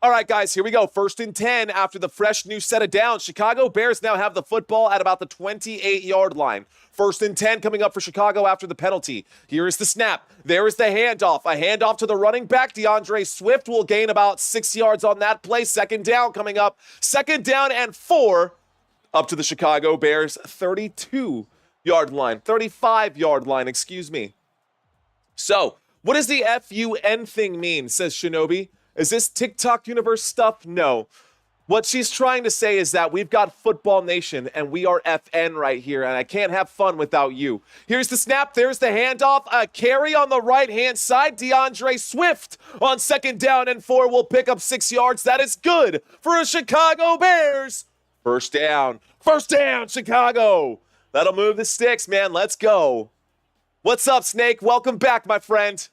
All right, guys, here we go. 1st and 10 after the fresh new set of downs. Chicago Bears now have the football at about the 28-yard line. 1st and 10 coming up for Chicago after the penalty. Here is the snap. There is the handoff. A handoff to the running back. DeAndre Swift will gain about 6 yards on that play. 2nd down coming up. 2nd down and 4 up to the Chicago Bears 32-yard line. 35-yard line, excuse me. So, what does the FUN thing mean, says Shinobi? Is this TikTok universe stuff? No. What she's trying to say is that we've got Football Nation and we are FN right here, and I can't have fun without you. Here's the snap. There's the handoff. A carry on the right-hand side. DeAndre Swift on 2nd down and 4 will pick up 6 yards. That is good for a Chicago Bears. First down. First down, Chicago. That'll move the sticks, man. Let's go. What's up, Snake? Welcome back, my friend.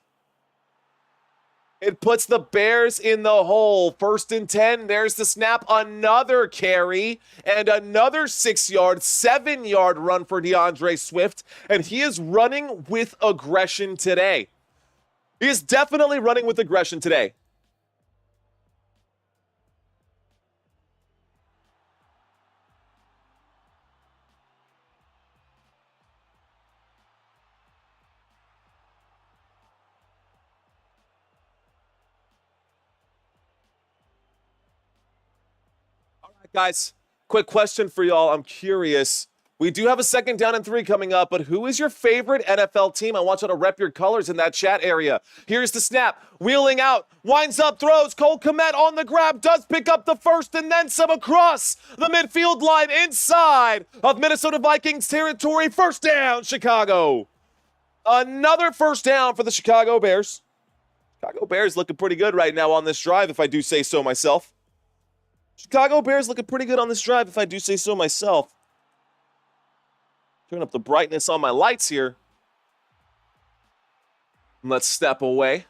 It puts the Bears in the hole. 1st and 10. There's the snap. Another carry and another 6-yard, 7-yard run for DeAndre Swift. And he is running with aggression today. He is definitely running with aggression today. Guys, quick question for y'all. I'm curious. We do have a 2nd down and 3 coming up, but who is your favorite NFL team? I want you to rep your colors in that chat area. Here's the snap. Wheeling out. Winds up, throws. Cole Kmet on the grab. Does pick up the first and then some across the midfield line inside of Minnesota Vikings territory. First down, Chicago. Another first down for the Chicago Bears. Chicago Bears looking pretty good right now on this drive, if I do say so myself. Chicago Bears looking pretty good on this drive, if I do say so myself. Turn up the brightness on my lights here. Let's step away.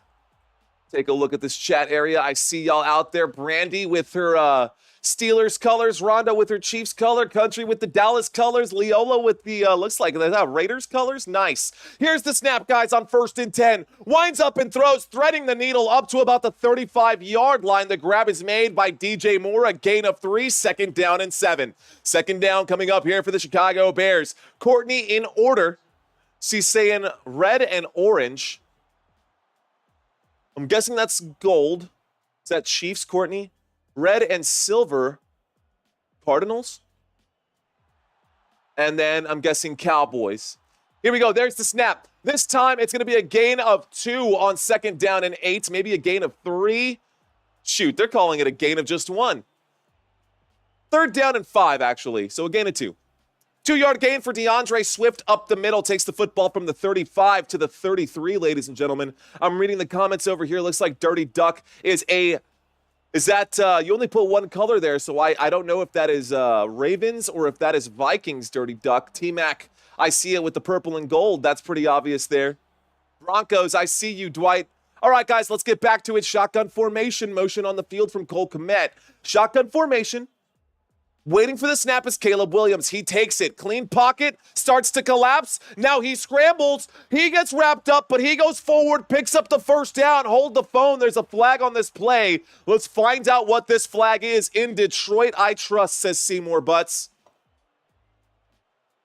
Take a look at this chat area. I see y'all out there. Brandy with her Steelers colors. Rhonda with her Chiefs color. Country with the Dallas colors. Leola with the, looks like Raiders colors. Nice. Here's the snap, guys, on 1st and 10. Winds up and throws, threading the needle up to about the 35-yard line. The grab is made by DJ Moore. A gain of 3. 2nd down and 7. 2nd down coming up here for the Chicago Bears. Courtney in order. She's saying red and orange. I'm guessing that's gold. Is that Chiefs, Courtney? Red and silver, Cardinals. And then I'm guessing Cowboys. Here we go. There's the snap. This time it's going to be a gain of 2 on 2nd down and 8. Maybe a gain of 3. Shoot, they're calling it a gain of just 1. 3rd down and 5, actually. So a gain of 2. 2-yard gain for DeAndre Swift up the middle. Takes the football from the 35 to the 33, ladies and gentlemen. I'm reading the comments over here. Looks like Dirty Duck is that, you only put one color there, so I don't know if that is Ravens or if that is Vikings, Dirty Duck. T-Mac, I see it with the purple and gold. That's pretty obvious there. Broncos, I see you, Dwight. All right, guys, let's get back to it. Shotgun formation motion on the field from Cole Kmet. Shotgun formation. Waiting for the snap is Caleb Williams. He takes it. Clean pocket. Starts to collapse. Now he scrambles. He gets wrapped up, but he goes forward, picks up the first down. Hold the phone. There's a flag on this play. Let's find out what this flag is. In Detroit, I trust, says Seymour Butts.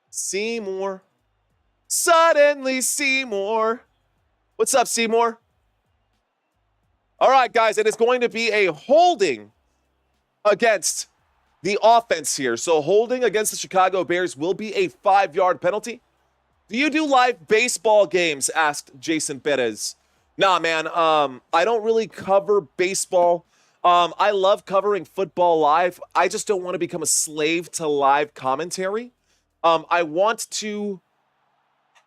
Seymour. Suddenly Seymour. What's up, Seymour? All right, guys, it is going to be a holding against the offense here. So holding against the Chicago Bears will be a 5-yard penalty. Do you do live baseball games? Asked Jason Perez. Nah, man. I don't really cover baseball. I love covering football live. I just don't want to become a slave to live commentary. I want to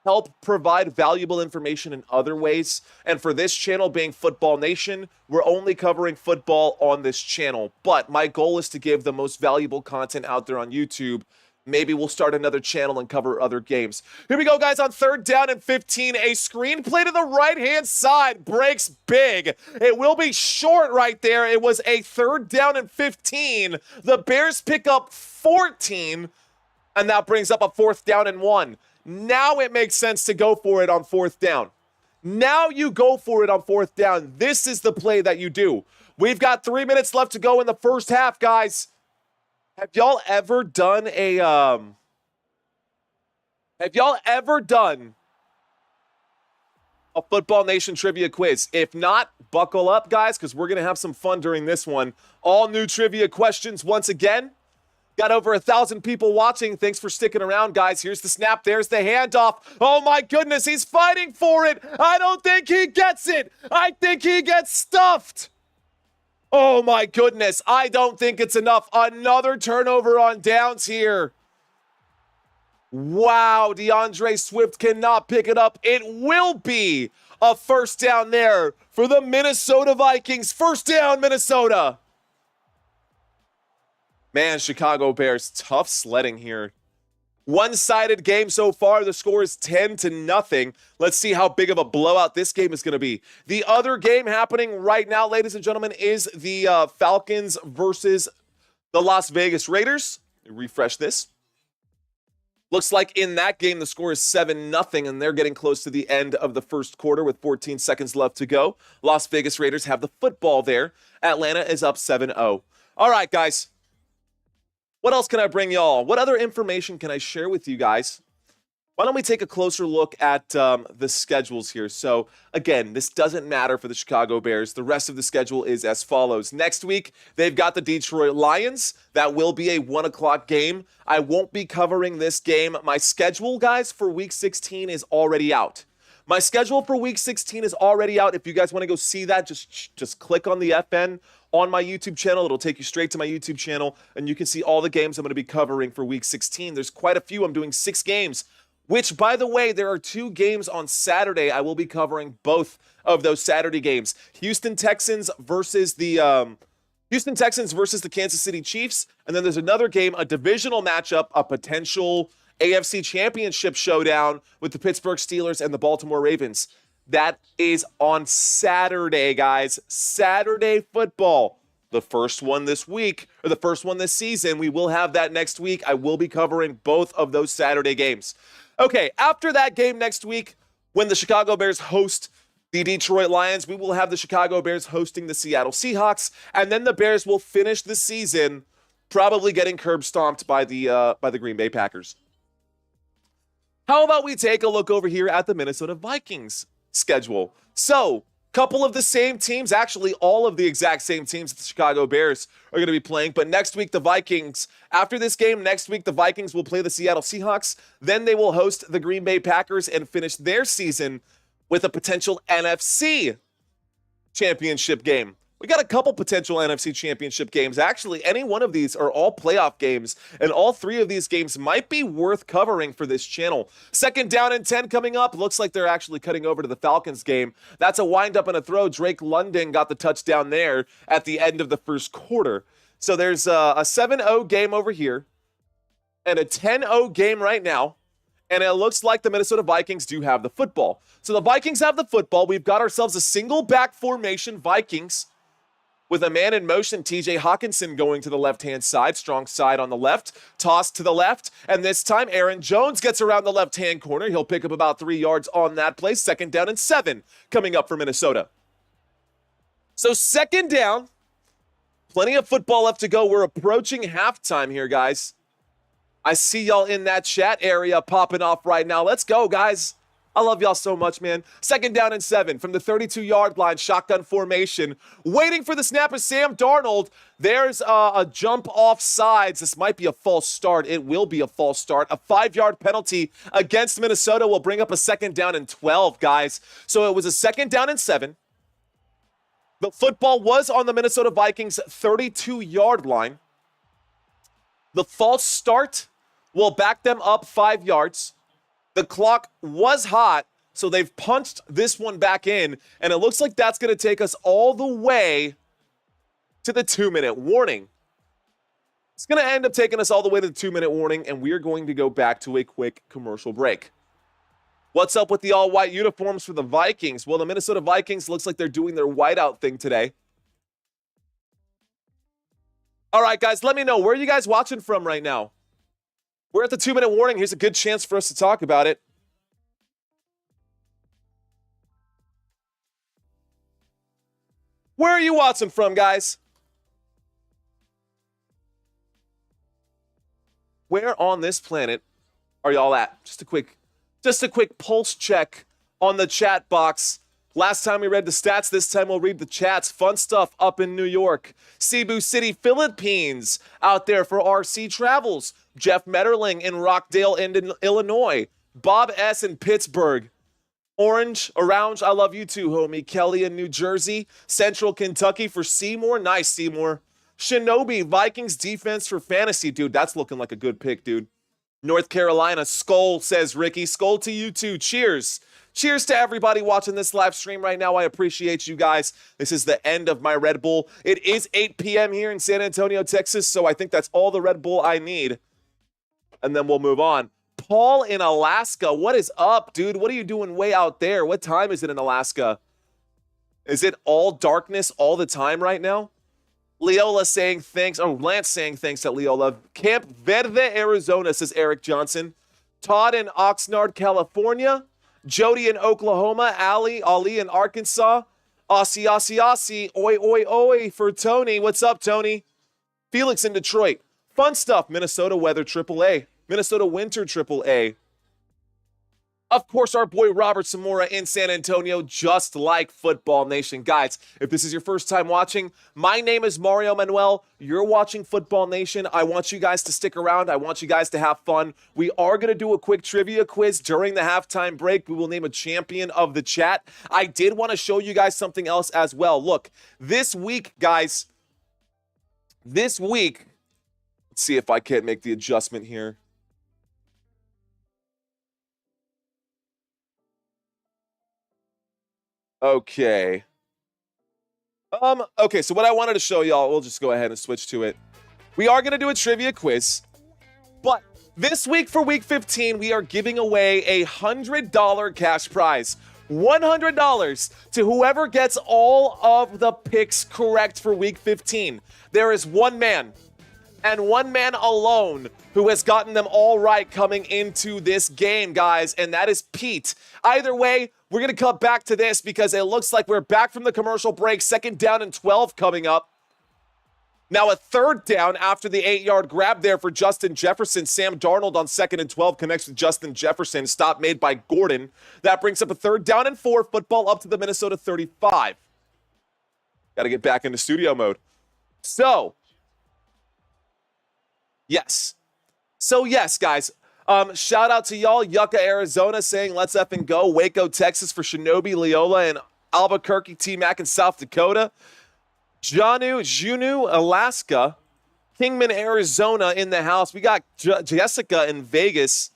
help provide valuable information in other ways. And for this channel being Football Nation, we're only covering football on this channel. But my goal is to give the most valuable content out there on YouTube. Maybe we'll start another channel and cover other games. Here we go, guys, on 3rd down and 15. A screen play to the right-hand side breaks big. It will be short right there. It was a 3rd down and 15. The Bears pick up 14, and that brings up a 4th down and 1. Now it makes sense to go for it on 4th down. Now you go for it on 4th down. This is the play that you do. We've got 3 minutes left to go in the first half, guys. Have y'all ever done a Football Nation trivia quiz? If not, buckle up, guys, because we're going to have some fun during this one. All new trivia questions once again. Got over 1,000 people watching. Thanks for sticking around, guys. Here's the snap. There's the handoff. Oh, my goodness. He's fighting for it. I don't think he gets it. I think he gets stuffed. Oh my goodness. I don't think it's enough. Another turnover on downs here. Wow, DeAndre Swift cannot pick it up. It will be a first down there for the Minnesota Vikings. First down, Minnesota. Man, Chicago Bears, tough sledding here. One-sided game so far. The score is 10-0. Let's see how big of a blowout this game is going to be. The other game happening right now, ladies and gentlemen, is the Falcons versus the Las Vegas Raiders. Refresh this. Looks like in that game, the score is 7-0, and they're getting close to the end of the first quarter with 14 seconds left to go. Las Vegas Raiders have the football there. Atlanta is up 7-0. All right, guys. What else can I bring y'all? What other information can I share with you guys? Why don't we take a closer look at the schedules here? So, again, this doesn't matter for the Chicago Bears. The rest of the schedule is as follows. Next week, they've got the Detroit Lions. That will be a 1 o'clock game. I won't be covering this game. My schedule, guys, for Week 16 is already out. My schedule for Week 16 is already out. If you guys want to go see that, just click on the FN on my YouTube channel. It'll take you straight to my YouTube channel, and you can see all the games I'm going to be covering for Week 16. There's quite a few. I'm doing 6 games, which, by the way, there are 2 games on Saturday. I will be covering both of those Saturday games. Houston Texans versus the Kansas City Chiefs, and then there's another game, a divisional matchup, a potential AFC Championship showdown with the Pittsburgh Steelers and the Baltimore Ravens. That is on Saturday, guys. Saturday football. The first one this week, or the first one this season. We will have that next week. I will be covering both of those Saturday games. Okay, after that game next week, when the Chicago Bears host the Detroit Lions, we will have the Chicago Bears hosting the Seattle Seahawks, and then the Bears will finish the season probably getting curb stomped by the Green Bay Packers. How about we take a look over here at the Minnesota Vikings schedule? So, couple of the same teams, actually all of the exact same teams that the Chicago Bears are going to be playing, but next week the Vikings, after this game next week, the Vikings will play the Seattle Seahawks, then they will host the Green Bay Packers and finish their season with a potential NFC championship game. We got a couple potential NFC championship games. Actually, any one of these are all playoff games, and all 3 of these games might be worth covering for this channel. Second down and 10 coming up. Looks like they're actually cutting over to the Falcons game. That's a wind-up and a throw. Drake London got the touchdown there at the end of the first quarter. So there's a 7-0 game over here and a 10-0 game right now. And it looks like the Minnesota Vikings do have the football. So the Vikings have the football. We've got ourselves a single back formation Vikings with a man in motion, TJ Hawkinson going to the left-hand side, strong side on the left, toss to the left, and this time Aaron Jones gets around the left-hand corner. He'll pick up about 3 yards on that play. Second down and 7 coming up for Minnesota. So second down, plenty of football left to go. We're approaching halftime here, guys. I see y'all in that chat area popping off right now. Let's go, guys. I love y'all so much, man. Second down and 7 from the 32-yard line, shotgun formation. Waiting for the snap of Sam Darnold. There's a jump off sides. This might be a false start. It will be a false start. A 5-yard penalty against Minnesota will bring up a second down and 12, guys. So it was a second down and 7. The football was on the Minnesota Vikings 32-yard line. The false start will back them up 5 yards. The clock was hot, so they've punched this one back in, and it looks like that's going to take us all the way to the 2-minute warning. It's going to end up taking us all the way to the 2-minute warning, and we are going to go back to a quick commercial break. What's up with the all-white uniforms for the Vikings? Well, the Minnesota Vikings looks like they're doing their whiteout thing today. All right, guys, let me know. Where are you guys watching from right now? We're at the 2-minute warning. Here's a good chance for us to talk about it. Where are you watching from, guys? Where on this planet are y'all at? Just a quick pulse check on the chat box. Last time we read the stats, this time we'll read the chats. Fun stuff up in New York. Cebu City, Philippines, out there for RC Travels. Jeff Metterling in Rockdale, Illinois. Bob S. in Pittsburgh. Orange, I love you too, homie. Kelly in New Jersey. Central Kentucky for Seymour. Nice, Seymour. Shinobi, Vikings defense for fantasy. Dude, that's looking like a good pick, dude. North Carolina, Skull, says Ricky. Skull to you too. Cheers. Cheers to everybody watching this live stream right now. I appreciate you guys. This is the end of my Red Bull. It is 8 p.m. here in San Antonio, Texas, so I think that's all the Red Bull I need. And then we'll move on. Paul in Alaska. What is up, dude? What are you doing way out there? What time is it in Alaska? Is it all darkness all the time right now? Leola saying thanks. Oh, Lance saying thanks to Leola. Camp Verde, Arizona, says Eric Johnson. Todd in Oxnard, California. Jody in Oklahoma. Ali in Arkansas. Aussie. Oi, oi, oi for Tony. What's up, Tony? Felix in Detroit. Fun stuff. Minnesota weather AAA. Minnesota winter AAA. Of course, our boy Robert Samora in San Antonio, just like Football Nation. Guys, if this is your first time watching, my name is Mario Manuel. You're watching Football Nation. I want you guys to stick around. I want you guys to have fun. We are going to do a quick trivia quiz during the halftime break. We will name a champion of the chat. I did want to show you guys something else as well. Look, this week, guys, let's see if I can't make the adjustment here. Okay. Okay, so what I wanted to show y'all, we'll just go ahead and switch to it. We are going to do a trivia quiz, but this week for week 15, we are giving away a $100 cash prize. $100 to whoever gets all of the picks correct for week 15. There is one man, and one man alone, who has gotten them all right coming into this game, guys, and that is Pete. Either way, we're going to come back to this because it looks like we're back from the commercial break. 2nd down and 12 coming up. Now a 3rd down after the 8-yard grab there for Justin Jefferson. Sam Darnold on 2nd and 12 connects with Justin Jefferson. Stop made by Gordon. That brings up a 3rd down and 4. Football up to the Minnesota 35. Got to get back into studio mode. Yes, guys. Shout out to y'all. Yucca, Arizona saying let's effing go. Waco, Texas for Shinobi, Leola, and Albuquerque, T-Mac in South Dakota. Junu, Alaska. Kingman, Arizona in the house. We got Jessica in Vegas.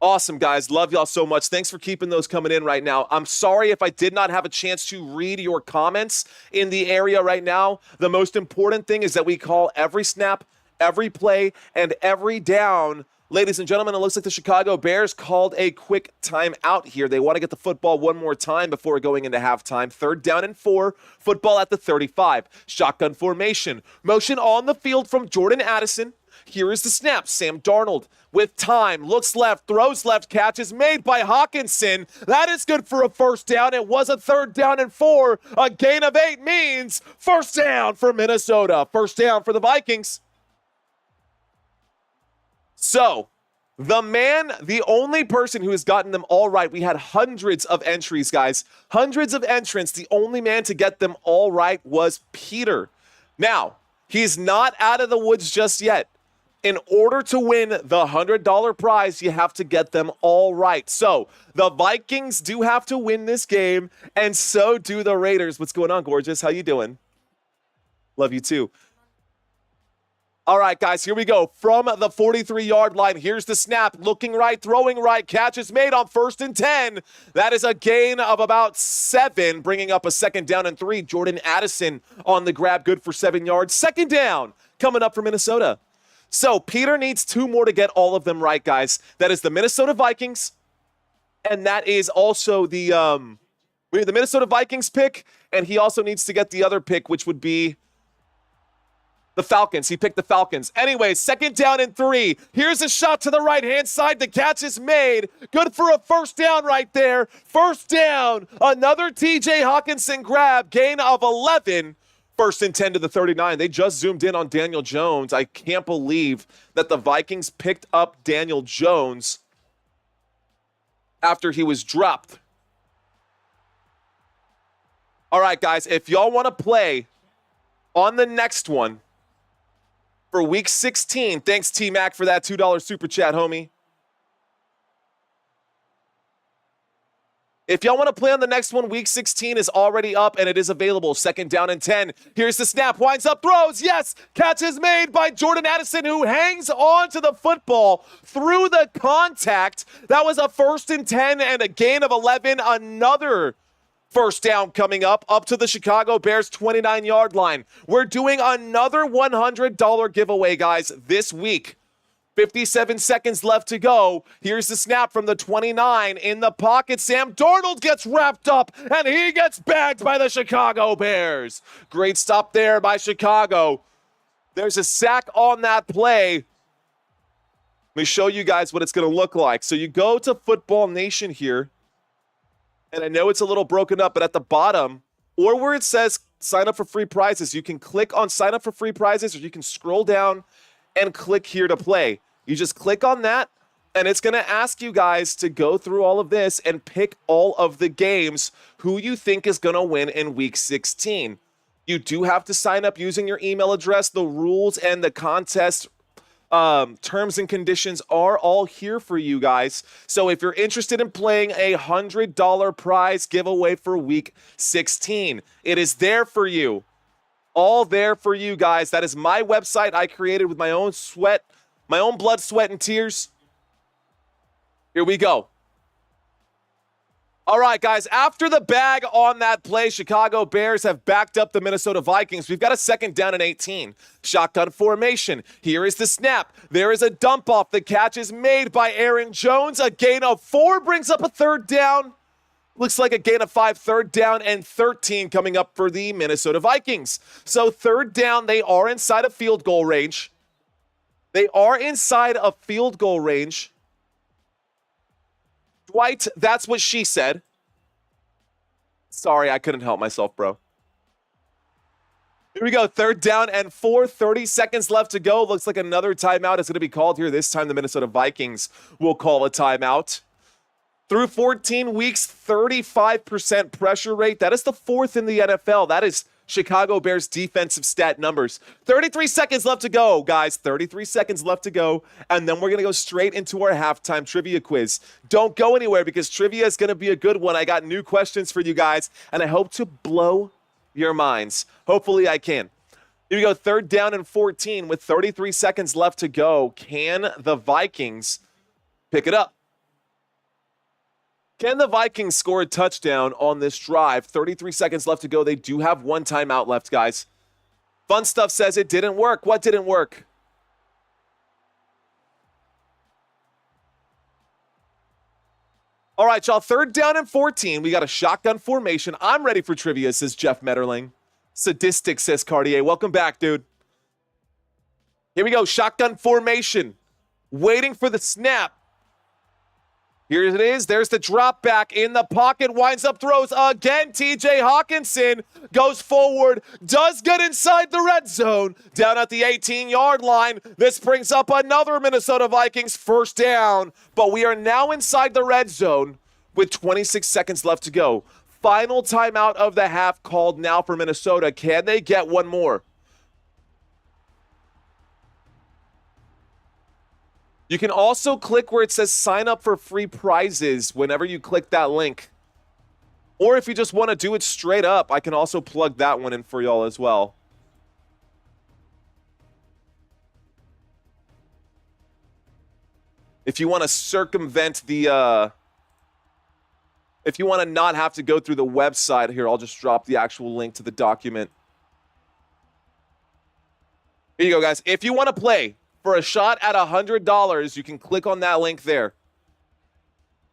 Awesome, guys. Love y'all so much. Thanks for keeping those coming in right now. I'm sorry if I did not have a chance to read your comments in the area right now. The most important thing is that we call every snap, every play, and every down. Ladies and gentlemen, it looks like the Chicago Bears called a quick timeout here. They want to get the football one more time before going into halftime. 3rd down and 4, football at the 35. Shotgun formation. Motion on the field from Jordan Addison. Here is the snap. Sam Darnold with time. Looks left, throws left, catch is made by Hawkinson. That is good for a 1st down. It was a 3rd down and 4. A gain of 8 means 1st down for Minnesota. 1st down for the Vikings. So, the only person who has gotten them all right, we had hundreds of entries, guys. Hundreds of entrants. The only man to get them all right was Peter. Now, he's not out of the woods just yet. In order to win the $100 prize, you have to get them all right. So, the Vikings do have to win this game, and so do the Raiders. What's going on, gorgeous? How you doing? Love you too. All right, guys, here we go. From the 43-yard line, here's the snap. Looking right, throwing right. Catch is made on 1st and 10. That is a gain of about 7, bringing up a 2nd down and 3. Jordan Addison on the grab, good for 7 yards. 2nd down coming up for Minnesota. So Peter needs 2 more to get all of them right, guys. That is the Minnesota Vikings, and that is also the Minnesota Vikings pick, and he also needs to get the other pick, which would be the Falcons. He picked the Falcons. Anyway, 2nd down and 3. Here's a shot to the right-hand side. The catch is made. Good for a 1st down right there. 1st down. Another TJ Hawkinson grab. Gain of 11. 1st and 10 to the 39. They just zoomed in on Daniel Jones. I can't believe that the Vikings picked up Daniel Jones after he was dropped. All right, guys, if y'all want to play on the next one, for week 16. Thanks, T-Mac, for that $2 super chat, homie. If y'all want to play on the next one, week 16 is already up and it is available. 2nd down and 10. Here's the snap. Winds up, throws. Yes. Catch is made by Jordan Addison, who hangs on to the football through the contact. That was a 1st and 10 and a gain of 11. Another first down coming up to the Chicago Bears 29-yard line. We're doing another $100 giveaway, guys, this week. 57 seconds left to go. Here's the snap from the 29 in the pocket. Sam Darnold gets wrapped up, and he gets bagged by the Chicago Bears. Great stop there by Chicago. There's a sack on that play. Let me show you guys what it's going to look like. So you go to Football Nation here, and I know it's a little broken up, but at the bottom, or where it says sign up for free prizes, you can click on sign up for free prizes, or you can scroll down and click here to play. You just click on that, and it's going to ask you guys to go through all of this and pick all of the games who you think is going to win in week 16. You do have to sign up using your email address. The rules and the contest terms and conditions are all here for you guys. So if you're interested in playing a $100 prize giveaway for week 16, it is there for you. All there for you guys. That is my website I created with my own sweat, my own blood, sweat, and tears. Here we go. All right, guys, after the bag on that play, Chicago Bears have backed up the Minnesota Vikings. We've got a 2nd down and 18. Shotgun formation. Here is the snap. There is a dump off. The catch is made by Aaron Jones. A gain of 4 brings up a 3rd down. Looks like a gain of 5, 3rd down and 13 coming up for the Minnesota Vikings. So 3rd down, they are inside of field goal range. They are inside of field goal range. Dwight, that's what she said. Sorry, I couldn't help myself, bro. Here we go, 3rd down and 4, 30 seconds left to go. Looks like another timeout is going to be called here. This time the Minnesota Vikings will call a timeout. Through 14 weeks, 35% pressure rate. That is the 4th in the NFL. That is Chicago Bears defensive stat numbers. 33 seconds left to go, guys. 33 seconds left to go. And then we're going to go straight into our halftime trivia quiz. Don't go anywhere because trivia is going to be a good one. I got new questions for you guys, and I hope to blow your minds. Hopefully I can. Here we go, 3rd down and 14 with 33 seconds left to go. Can the Vikings pick it up? Can the Vikings score a touchdown on this drive? 33 seconds left to go. They do have 1 timeout left, guys. Fun Stuff says it didn't work. What didn't work? All right, y'all. 3rd down and 14. We got a shotgun formation. I'm ready for trivia, says Jeff Metterling. Sadistic, says Cartier. Welcome back, dude. Here we go. Shotgun formation. Waiting for the snap. Here it is. There's the drop back in the pocket. Winds up, throws again. TJ Hawkinson goes forward. Does get inside the red zone. Down at the 18-yard line. This brings up another Minnesota Vikings 1st down. But we are now inside the red zone with 26 seconds left to go. Final timeout of the half called now for Minnesota. Can they get one more? You can also click where it says sign up for free prizes whenever you click that link. Or if you just want to do it straight up, I can also plug that one in for y'all as well. If you want to circumvent the, if you want to not have to go through the website, here, I'll just drop the actual link to the document. Here you go, guys. If you want to play for a shot at $100, you can click on that link there.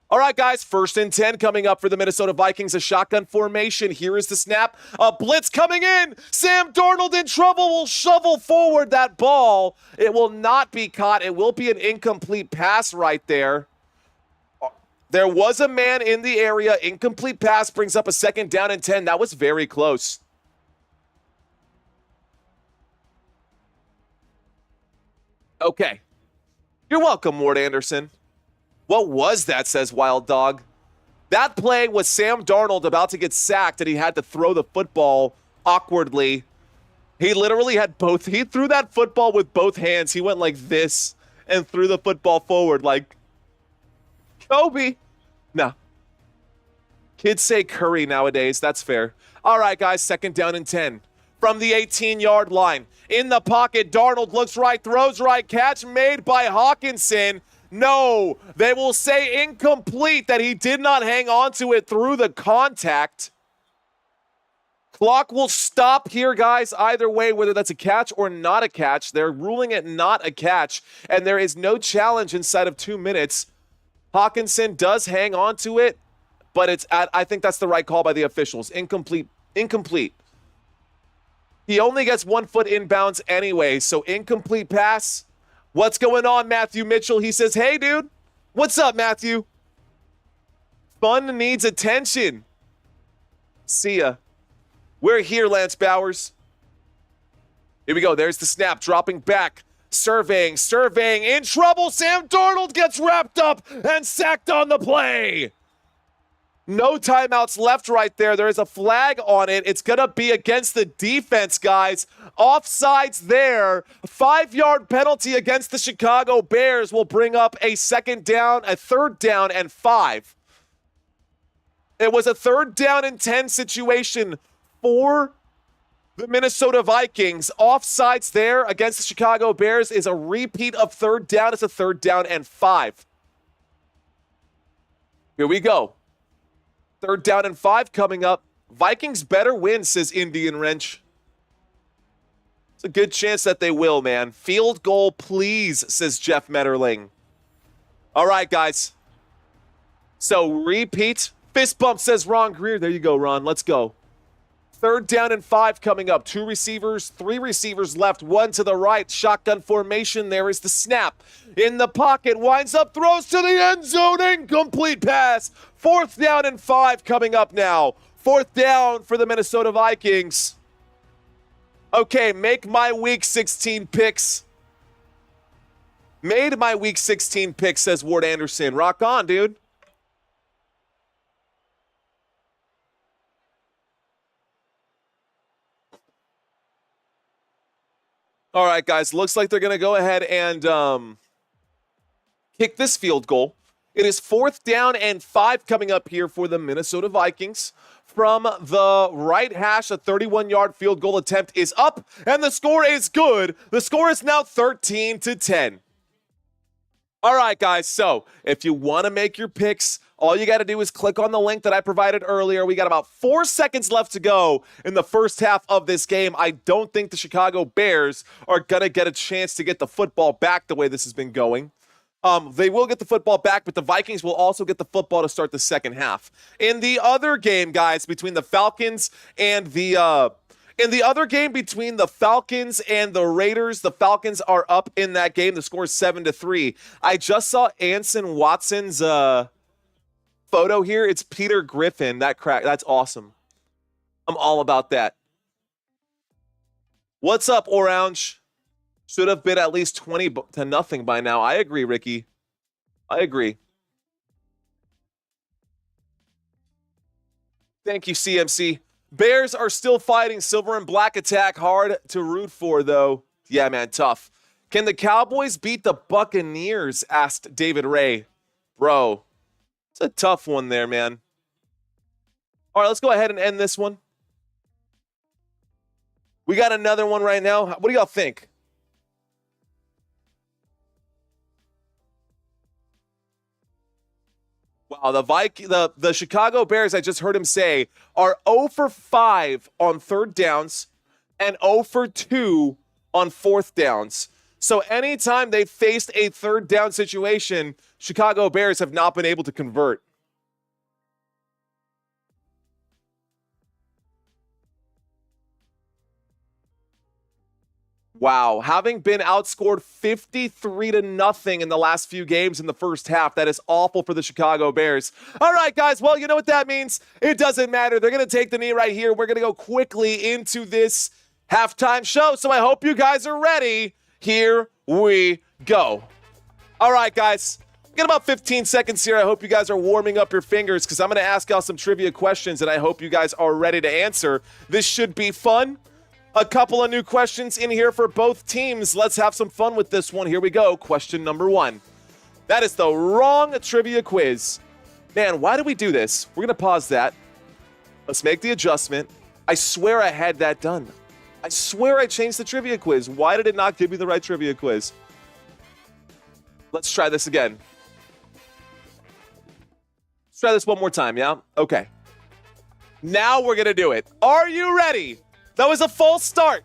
All right, guys, 1st and 10 coming up for the Minnesota Vikings, a shotgun formation. Here is the snap. A blitz coming in. Sam Darnold in trouble will shovel forward that ball. It will not be caught. It will be an incomplete pass right there. There was a man in the area. Incomplete pass brings up a 2nd down and 10. That was very close. Okay. You're welcome, Ward Anderson. What was that, says Wild Dog. That play was Sam Darnold about to get sacked, and he had to throw the football awkwardly. He literally had both. He threw that football with both hands. He went like this and threw the football forward like, Kobe. No. Kids say Curry nowadays. That's fair. All right, guys, 2nd down and 10. From the 18-yard line. In the pocket, Darnold looks right, throws right, catch made by Hawkinson. No, they will say incomplete, that he did not hang on to it through the contact. Clock will stop here, guys, either way, whether that's a catch or not a catch. They're ruling it not a catch, and there is no challenge inside of 2 minutes. Hawkinson does hang on to it, but I think that's the right call by the officials. Incomplete. Incomplete. He only gets 1 foot inbounds anyway, so incomplete pass. What's going on, Matthew Mitchell? He says, hey, dude. What's up, Matthew? Fun needs attention. See ya. We're here, Lance Bowers. Here we go. There's the snap. Dropping back. Surveying. In trouble. Sam Darnold gets wrapped up and sacked on the play. No timeouts left right there. There is a flag on it. It's going to be against the defense, guys. Offsides there. 5-yard penalty against the Chicago Bears will bring up a 3rd down and 5. It was a 3rd down and 10 situation for the Minnesota Vikings. Offsides there against the Chicago Bears is a repeat of 3rd down. It's a 3rd down and 5. Here we go. 3rd down and 5 coming up. Vikings better win, says Indian Wrench. It's a good chance that they will, man. Field goal, please, says Jeff Metterling. All right, guys. So, repeat. Fist bump, says Ron Greer. There you go, Ron. Let's go. 3rd down and 5 coming up. 3 receivers left, 1 to the right. Shotgun formation. There is the snap. In the pocket, winds up, throws to the end zone. Incomplete pass. 4th down and 5 coming up now. 4th down for the Minnesota Vikings. Okay, make my week 16 picks. Made my week 16 picks, says Ward Anderson. Rock on, dude. All right, guys, looks like they're going to go ahead and kick this field goal. It is 4th down and 5 coming up here for the Minnesota Vikings. From the right hash, a 31-yard field goal attempt is up, and the score is good. The score is now 13-10. All right, guys, so if you want to make your picks, all you got to do is click on the link that I provided earlier. We got about 4 seconds left to go in the first half of this game. I don't think the Chicago Bears are going to get a chance to get the football back the way this has been going. They will get the football back, but the Vikings will also get the football to start the second half. In the other game, guys, between the Falcons and the Raiders, the Falcons are up in that game. The score is 7-3. I just saw Anson Watson's photo here. It's Peter Griffin. That's awesome. I'm all about that. What's up, Orange? Should have been at least 20-0 by now. I agree, Ricky. I agree. Thank you, CMC. Bears are still fighting. Silver and black attack. Hard to root for, though. Yeah, man, tough. Can the Cowboys beat the Buccaneers? Asked David Ray. Bro, it's a tough one there, man. All right, let's go ahead and end this one. We got another one right now. What do y'all think? Wow, the Chicago Bears, I just heard him say, are 0 for 5 on 3rd downs and 0 for 2 on 4th downs. So anytime they faced a 3rd down situation, Chicago Bears have not been able to convert. Wow, having been outscored 53-0 in the last few games in the first half, that is awful for the Chicago Bears. All right, guys, well, you know what that means? It doesn't matter. They're going to take the knee right here. We're going to go quickly into this halftime show, so I hope you guys are ready. Here we go. All right, guys, got about 15 seconds here. I hope you guys are warming up your fingers because I'm going to ask y'all some trivia questions, and I hope you guys are ready to answer. This should be fun. A couple of new questions in here for both teams. Let's have some fun with this one. Here we go. Question number 1. That is the wrong trivia quiz. Man, why do we do this? We're going to pause that. Let's make the adjustment. I swear I had that done. I swear I changed the trivia quiz. Why did it not give me the right trivia quiz? Let's try this again. Let's try this one more time, yeah? Okay. Now we're going to do it. Are you ready? That was a false start.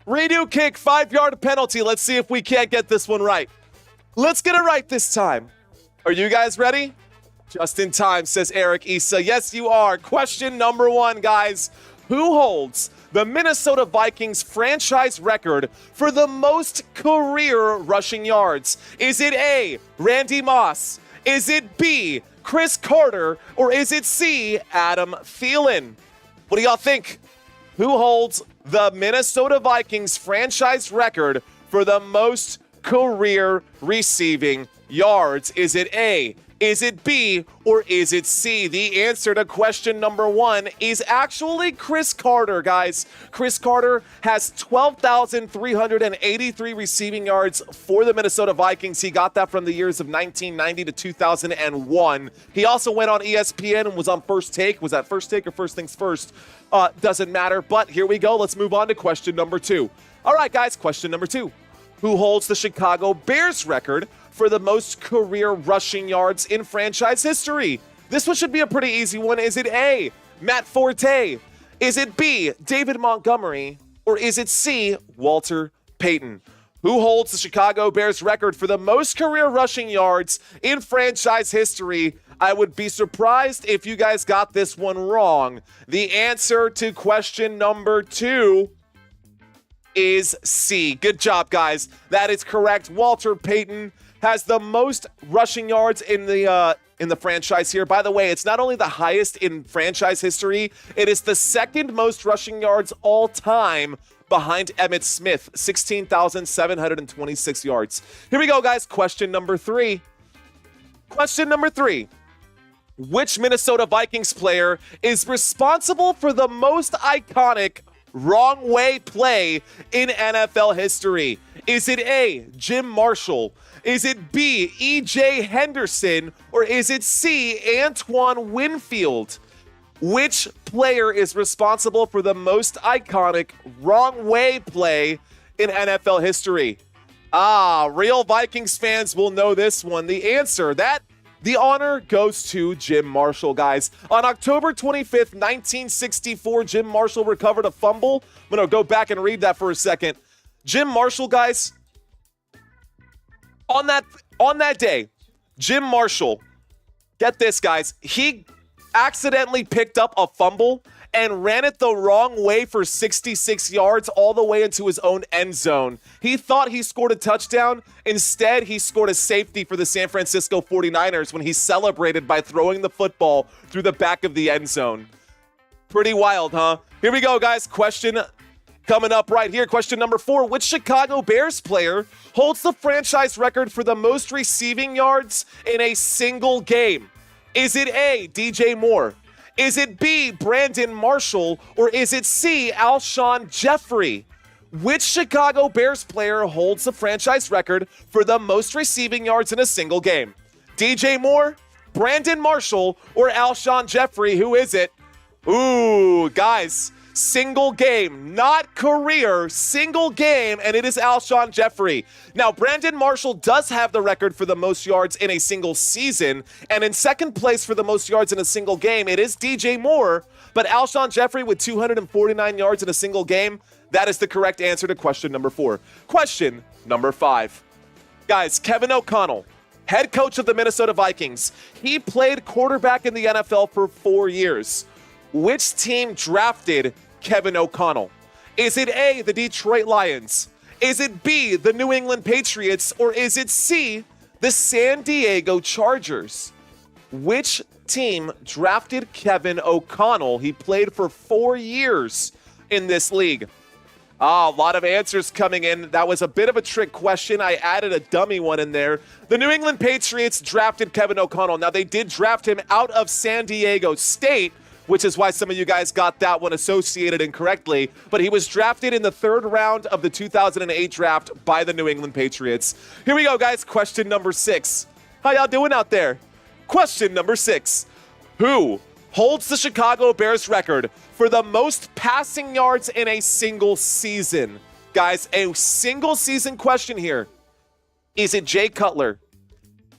Redo kick, 5-yard penalty. Let's see if we can't get this one right. Let's get it right this time. Are you guys ready? Just in time, says Eric Issa. Yes, you are. Question number 1, guys. Who holds the Minnesota Vikings franchise record for the most career rushing yards? Is it A, Randy Moss? Is it B, Chris Carter? Or is it C, Adam Thielen? What do y'all think? Who holds the Minnesota Vikings franchise record for the most career receiving yards? Is it A? Is it B? Or is it C? The answer to question number 1 is actually Chris Carter, guys. Chris Carter has 12,383 receiving yards for the Minnesota Vikings. He got that from the years of 1990 to 2001. He also went on ESPN and was on First Take. Was that First Take or First Things First? Doesn't matter, but here we go. Let's move on to question number 2. All right, guys, question number 2. Who holds the Chicago Bears record for the most career rushing yards in franchise history? This one should be a pretty easy one. Is it A, Matt Forte? Is it B, David Montgomery? Or is it C, Walter Payton? Who holds the Chicago Bears record for the most career rushing yards in franchise history? I would be surprised if you guys got this one wrong. The answer to question number 2 is C. Good job, guys. That is correct. Walter Payton has the most rushing yards in the franchise here. By the way, it's not only the highest in franchise history, it is the second most rushing yards all time behind Emmitt Smith, 16,726 yards. Here we go, guys. Question number 3. Question number 3. Which Minnesota Vikings player is responsible for the most iconic wrong way play in NFL history? Is it A, Jim Marshall? Is it B, E.J. Henderson? Or is it C, Antoine Winfield? Which player is responsible for the most iconic wrong way play in NFL history? Real Vikings fans will know this one. The answer, the honor goes to Jim Marshall, guys. On October 25th, 1964, Jim Marshall recovered a fumble. I'm going to go back and read that for a second. Jim Marshall, guys, on that day, Jim Marshall, get this, guys, he accidentally picked up a fumble and ran it the wrong way for 66 yards all the way into his own end zone. He thought he scored a touchdown. Instead, he scored a safety for the San Francisco 49ers when he celebrated by throwing the football through the back of the end zone. Pretty wild, huh? Here we go, guys. Question coming up right here. Question number 4. Which Chicago Bears player holds the franchise record for the most receiving yards in a single game? Is it A, DJ Moore? Is it B, Brandon Marshall? Or is it C, Alshon Jeffrey? Which Chicago Bears player holds the franchise record for the most receiving yards in a single game? DJ Moore, Brandon Marshall, or Alshon Jeffrey? Who is it? Ooh, guys, single game, not career, single game, and it is Alshon Jeffrey. Now, Brandon Marshall does have the record for the most yards in a single season, and in second place for the most yards in a single game, it is DJ Moore, but Alshon Jeffrey with 249 yards in a single game, that is the correct answer to question number 4. Question number 5. Guys, Kevin O'Connell, head coach of the Minnesota Vikings, he played quarterback in the NFL for 4 years. Which team drafted Kevin O'Connell? Is it A, the Detroit Lions? Is it B, the New England Patriots? Or is it C, the San Diego Chargers? Which team drafted Kevin O'Connell? He played for 4 years in this league. A lot of answers coming in. That was a bit of a trick question. I added a dummy one in there. The New England Patriots drafted Kevin O'Connell. Now, they did draft him out of San Diego State, which is why some of you guys got that one associated incorrectly. But he was drafted in the 3rd round of the 2008 draft by the New England Patriots. Here we go, guys. Question number 6. How y'all doing out there? Question number 6. Who holds the Chicago Bears record for the most passing yards in a single season? Guys, a single season question here. Is it Jay Cutler?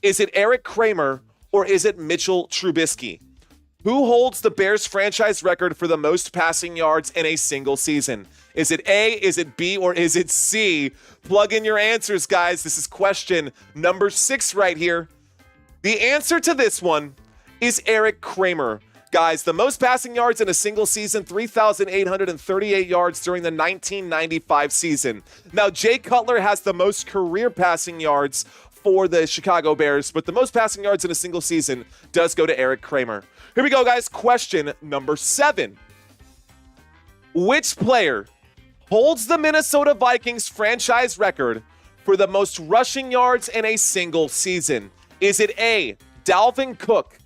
Is it Eric Kramer? Or is it Mitchell Trubisky? Who holds the Bears franchise record for the most passing yards in a single season? Is it A, is it B, or is it C? Plug in your answers, guys. This is question number 6 right here. The answer to this one is Eric Kramer. Guys, the most passing yards in a single season, 3,838 yards during the 1995 season. Now, Jay Cutler has the most career passing yards for the Chicago Bears, but the most passing yards in a single season does go to Eric Kramer. Here we go, guys. Question number 7. Which player holds the Minnesota Vikings franchise record for the most rushing yards in a single season? Is it A, Dalvin Cook?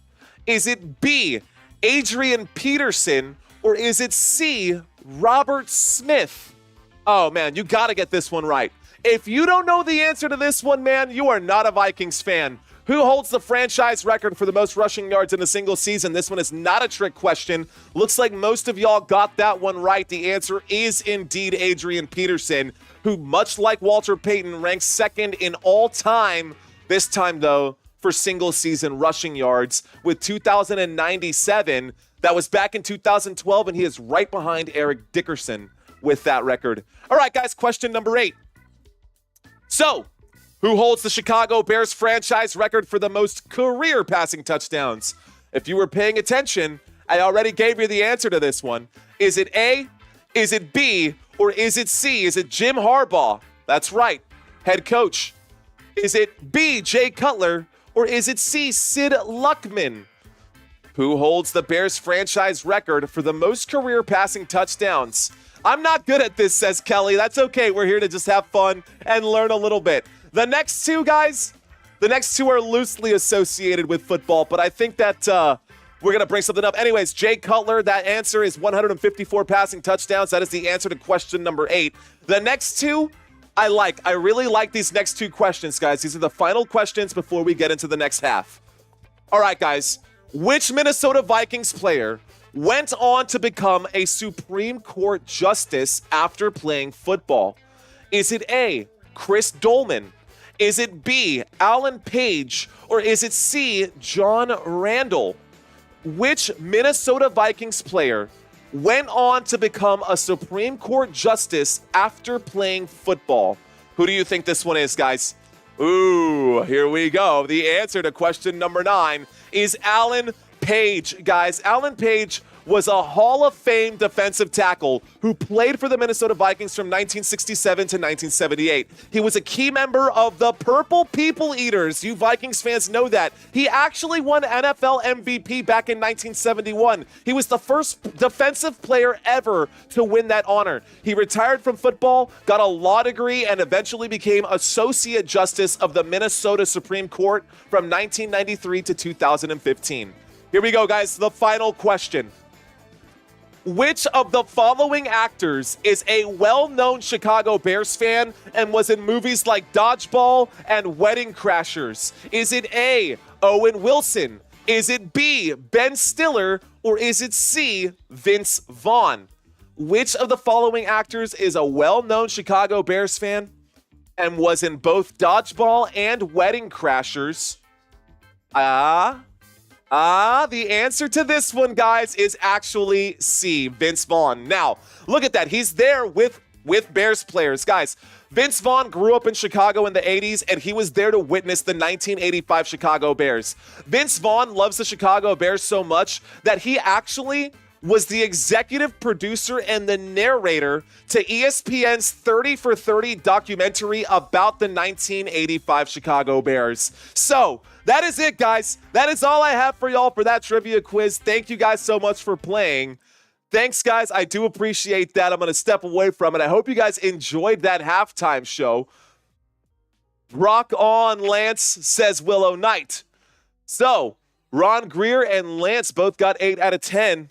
Is it B, Adrian Peterson? Or is it C, Robert Smith? Oh, man, you got to get this one right. If you don't know the answer to this one, man, you are not a Vikings fan. Who holds the franchise record for the most rushing yards in a single season? This one is not a trick question. Looks like most of y'all got that one right. The answer is indeed Adrian Peterson, who, much like Walter Payton, ranks second in all time, this time, though, for single season rushing yards with 2,097. That was back in 2012, and he is right behind Eric Dickerson with that record. All right, guys, question number 8. So, who holds the Chicago Bears franchise record for the most career passing touchdowns? If you were paying attention, I already gave you the answer to this one. Is it A, is it B, or is it C? Is it Jim Harbaugh? That's right, head coach. Is it B, Jay Cutler, or is it C, Sid Luckman? Who holds the Bears franchise record for the most career passing touchdowns? I'm not good at this, says Kelly. That's okay. We're here to just have fun and learn a little bit. The next two, guys, are loosely associated with football, but I think that we're going to bring something up. Anyways, Jay Cutler, that answer is 154 passing touchdowns. That is the answer to question number 8. The next two, I really like these next two questions, guys. These are the final questions before we get into the next half. All right, guys. Which Minnesota Vikings player went on to become a Supreme Court justice after playing football? Is it A, Chris Dolman? Is it B, Alan Page? Or is it C, John Randall? Which Minnesota Vikings player went on to become a Supreme Court justice after playing football? Who do you think this one is, guys? Ooh, here we go. The answer to question number 9 is Alan Page. Guys, Alan Page was a Hall of Fame defensive tackle who played for the Minnesota Vikings from 1967 to 1978. He was a key member of the Purple People Eaters. You Vikings fans know that. He actually won NFL MVP back in 1971. He was the first defensive player ever to win that honor. He retired from football, got a law degree, and eventually became Associate Justice of the Minnesota Supreme Court from 1993 to 2015. Here we go, guys. The final question. Which of the following actors is a well-known Chicago Bears fan and was in movies like Dodgeball and Wedding Crashers? Is it A, Owen Wilson? Is it B, Ben Stiller? Or is it C, Vince Vaughn? Which of the following actors is a well-known Chicago Bears fan and was in both Dodgeball and Wedding Crashers? The answer to this one, guys, is actually C, Vince Vaughn. Now, look at that. He's there with Bears players. Guys, Vince Vaughn grew up in Chicago in the 80s, and he was there to witness the 1985 Chicago Bears. Vince Vaughn loves the Chicago Bears so much that he actually was the executive producer and the narrator to ESPN's 30 for 30 documentary about the 1985 Chicago Bears. So, that is it, guys. That is all I have for y'all for that trivia quiz. Thank you guys so much for playing. Thanks, guys. I do appreciate that. I'm going to step away from it. I hope you guys enjoyed that halftime show. Rock on, Lance, says Willow Knight. So, Ron Greer and Lance both got 8 out of 10.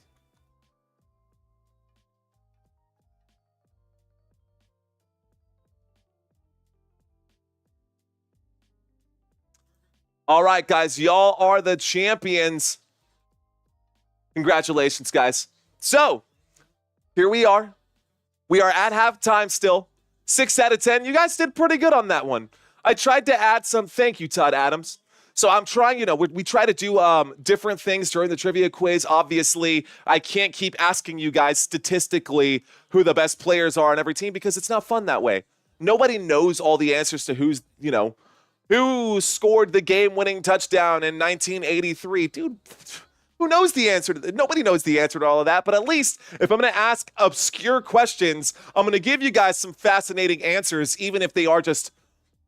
All right, guys, y'all are the champions. Congratulations, guys. So, here we are. We are at halftime still. 6 out of 10. You guys did pretty good on that one. I tried to add some. Thank you, Todd Adams. So I'm trying, we try to do different things during the trivia quiz. Obviously, I can't keep asking you guys statistically who the best players are on every team because it's not fun that way. Nobody knows all the answers to who scored the game-winning touchdown in 1983. Dude, who knows the answer to that? Nobody knows the answer to all of that, but at least if I'm going to ask obscure questions, I'm going to give you guys some fascinating answers, even if they are just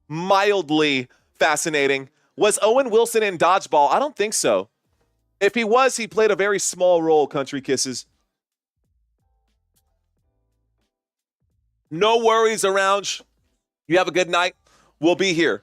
mildly fascinating. Was Owen Wilson in dodgeball? I don't think so. If he was, he played a very small role, Country Kisses. No worries around. You have a good night. We'll be here.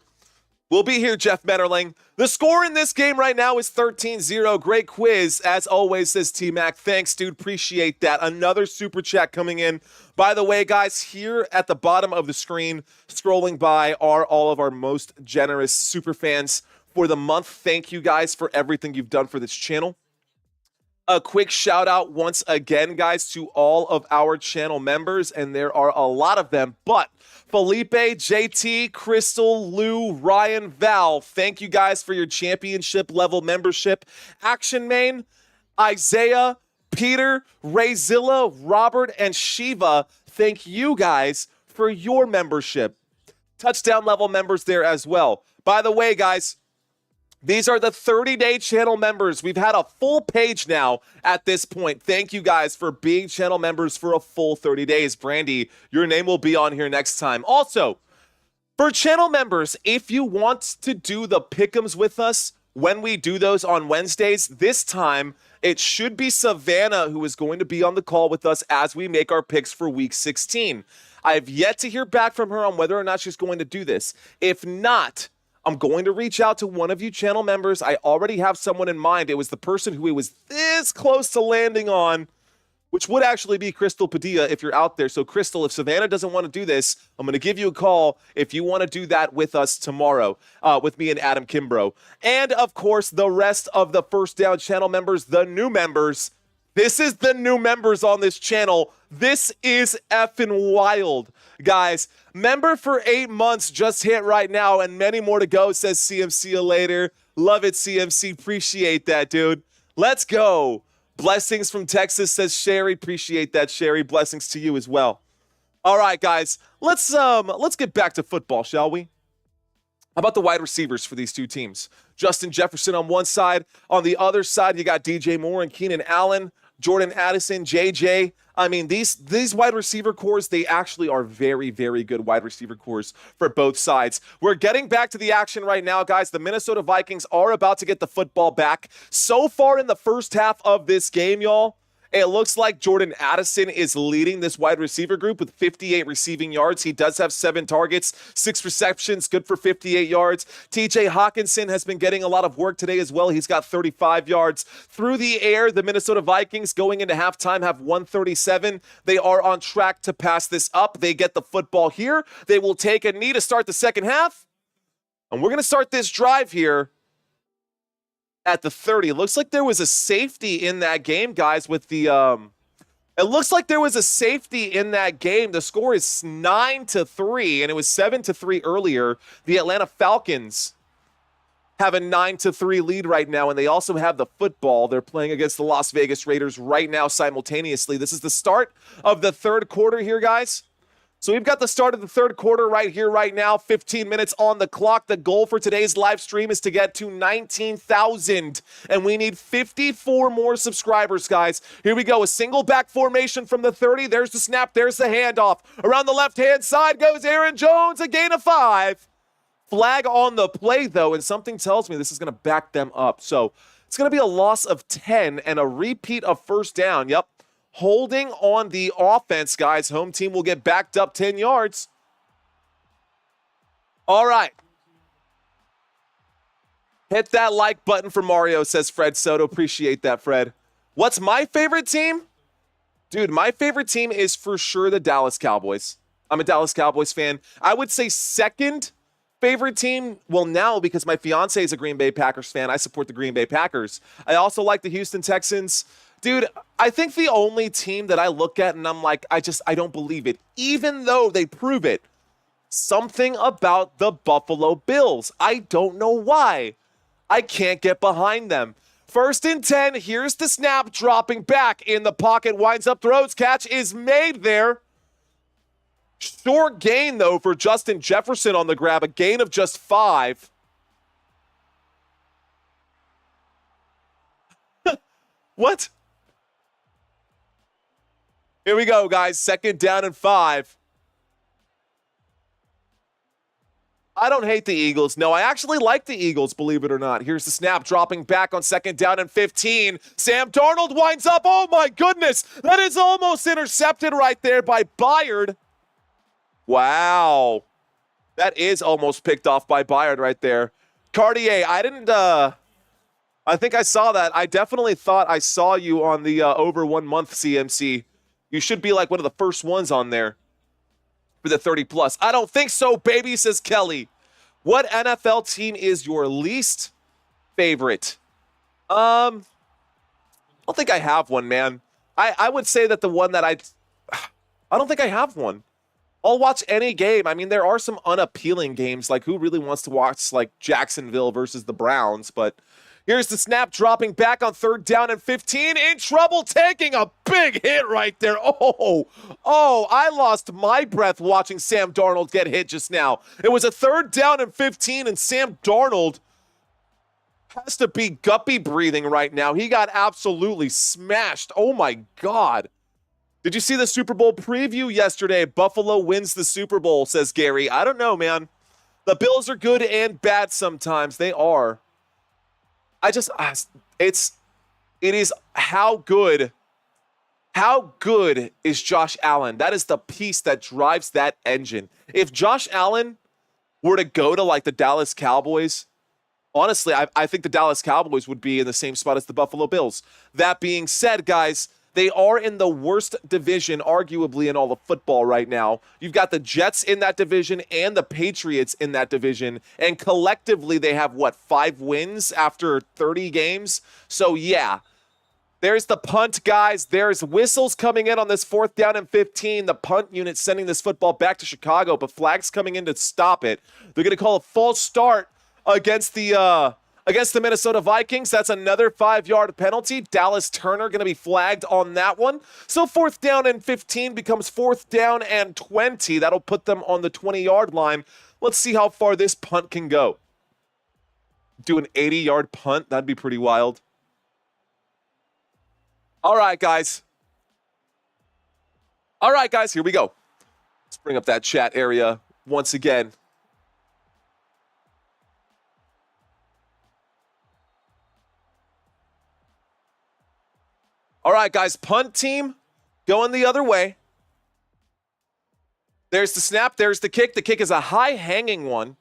We'll be here, Jeff Metterling. The score in this game right now is 13-0. Great quiz, as always, says T-Mac. Thanks, dude. Appreciate that. Another super chat coming in. By the way, guys, here at the bottom of the screen, scrolling by, are all of our most generous super fans for the month. Thank you, guys, for everything you've done for this channel. A quick shout out once again, guys, to all of our channel members, and there are a lot of them, but Felipe, JT, Crystal, Lou, Ryan, Val, thank you guys for your championship level membership. Action Main, Isaiah, Peter, Rayzilla, Robert, and Shiva, thank you guys for your membership. Touchdown level members there as well. By the way, guys, these are the 30-day channel members. We've had a full page now at this point. Thank you guys for being channel members for a full 30 days. Brandy, your name will be on here next time. Also, for channel members, if you want to do the pick'ems with us when we do those on Wednesdays, this time it should be Savannah who is going to be on the call with us as we make our picks for Week 16. I have yet to hear back from her on whether or not she's going to do this. If not, I'm going to reach out to one of you channel members. I already have someone in mind. It was the person who he was this close to landing on, which would actually be Crystal Padilla if you're out there. So, Crystal, if Savannah doesn't want to do this, I'm going to give you a call if you want to do that with us tomorrow, with me and Adam Kimbrough. And, of course, the rest of the First Down channel members, the new members. This is the new members on this channel. This is effing wild, guys. Member for 8 months just hit right now, and many more to go, says CMC later. Love it, CMC. Appreciate that, dude. Let's go. Blessings from Texas, says Sherry. Appreciate that, Sherry. Blessings to you as well. All right, guys. Let's get back to football, shall we? How about the wide receivers for these two teams? Justin Jefferson on one side. On the other side, you got DJ Moore and Keenan Allen, Jordan Addison, JJ. I mean, these wide receiver cores, they actually are very, very good wide receiver cores for both sides. We're getting back to the action right now, guys. The Minnesota Vikings are about to get the football back. So far in the first half of this game, y'all, it looks like Jordan Addison is leading this wide receiver group with 58 receiving yards. He does have 7 targets, 6 receptions, good for 58 yards. TJ Hawkinson has been getting a lot of work today as well. He's got 35 yards. Through the air, the Minnesota Vikings going into halftime have 137. They are on track to pass this up. They get the football here. They will take a knee to start the second half. And we're going to start this drive here at the 30. It looks like there was a safety in that game, guys, with the it looks like there was a safety in that game. The score is 9-3, and it was 7-3 earlier. The Atlanta Falcons have a 9-3 lead right now, and they also have the football. They're playing against the Las Vegas Raiders right now simultaneously. This is the start of the third quarter here, guys. So we've got the start of the third quarter right here, right now. 15 minutes on the clock. The goal for today's live stream is to get to 19,000, and we need 54 more subscribers, guys. Here we go. A single back formation from the 30. There's the snap. There's the handoff. Around the left-hand side goes Aaron Jones, a gain of 5. Flag on the play, though, and something tells me this is going to back them up. So it's going to be a loss of 10 and a repeat of first down. Yep. Holding on the offense, guys. Home team will get backed up 10 yards. All right. Hit that like button for Mario, says Fred Soto. Appreciate that, Fred. What's my favorite team? Dude, my favorite team is for sure the Dallas Cowboys. I'm a Dallas Cowboys fan. I would say second favorite team, well, now because my fiance is a Green Bay Packers fan, I support the Green Bay Packers. I also like the Houston Texans. Dude, I think the only team that I look at and I'm like, I don't believe it, even though they prove it, something about the Buffalo Bills. I don't know why. I can't get behind them. 1st and 10, here's the snap, dropping back in the pocket, winds up, throws, catch is made there. Short gain, though, for Justin Jefferson on the grab, a gain of just 5. What? Here we go, guys. 2nd down and 5. I don't hate the Eagles. No, I actually like the Eagles, believe it or not. Here's the snap, dropping back on 2nd down and 15. Sam Darnold winds up. Oh, my goodness. That is almost intercepted right there by Byard. Wow. That is almost picked off by Byard right there. Cartier, I think I saw that. I definitely thought I saw you on the over 1 month CMC. You should be like one of the first ones on there for the 30 plus. I don't think so, baby, says Kelly. What NFL team is your least favorite? I don't think I have one, man. I would say that the one that I don't think I have one. I'll watch any game. I mean, there are some unappealing games. Like, who really wants to watch, like, Jacksonville versus the Browns? But here's the snap, dropping back on 3rd down and 15. In trouble, taking a big hit right there. Oh, I lost my breath watching Sam Darnold get hit just now. It was a 3rd down and 15, and Sam Darnold has to be guppy breathing right now. He got absolutely smashed. Oh, my God. Did you see the Super Bowl preview yesterday? Buffalo wins the Super Bowl, says Gary. I don't know, man. The Bills are good and bad sometimes. They are. It is how good is Josh Allen? That is the piece that drives that engine. If Josh Allen were to go to like the Dallas Cowboys, honestly, I think the Dallas Cowboys would be in the same spot as the Buffalo Bills. That being said, guys, they are in the worst division, arguably, in all of football right now. You've got the Jets in that division and the Patriots in that division. And collectively, they have, 5 wins after 30 games? So, yeah. There's the punt, guys. There's whistles coming in on this 4th down and 15. The punt unit sending this football back to Chicago, but flags coming in to stop it. They're going to call a false start against the Minnesota Vikings. That's another 5-yard penalty. Dallas Turner going to be flagged on that one. So 4th down and 15 becomes 4th down and 20. That'll put them on the 20-yard line. Let's see how far this punt can go. Do an 80-yard punt. That'd be pretty wild. All right, guys. Here we go. Let's bring up that chat area once again. All right, guys, punt team going the other way. There's the snap. There's the kick. The kick is a high-hanging one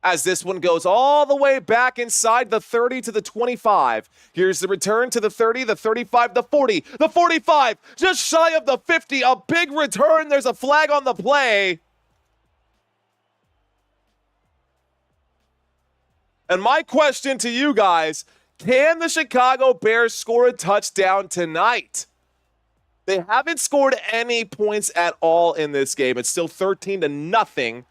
as this one goes all the way back inside the 30 to the 25. Here's the return to the 30, the 35, the 40, the 45, just shy of the 50. A big return. There's a flag on the play. And my question to you guys, can the Chicago Bears score a touchdown tonight? They haven't scored any points at all in this game. It's still 13-0.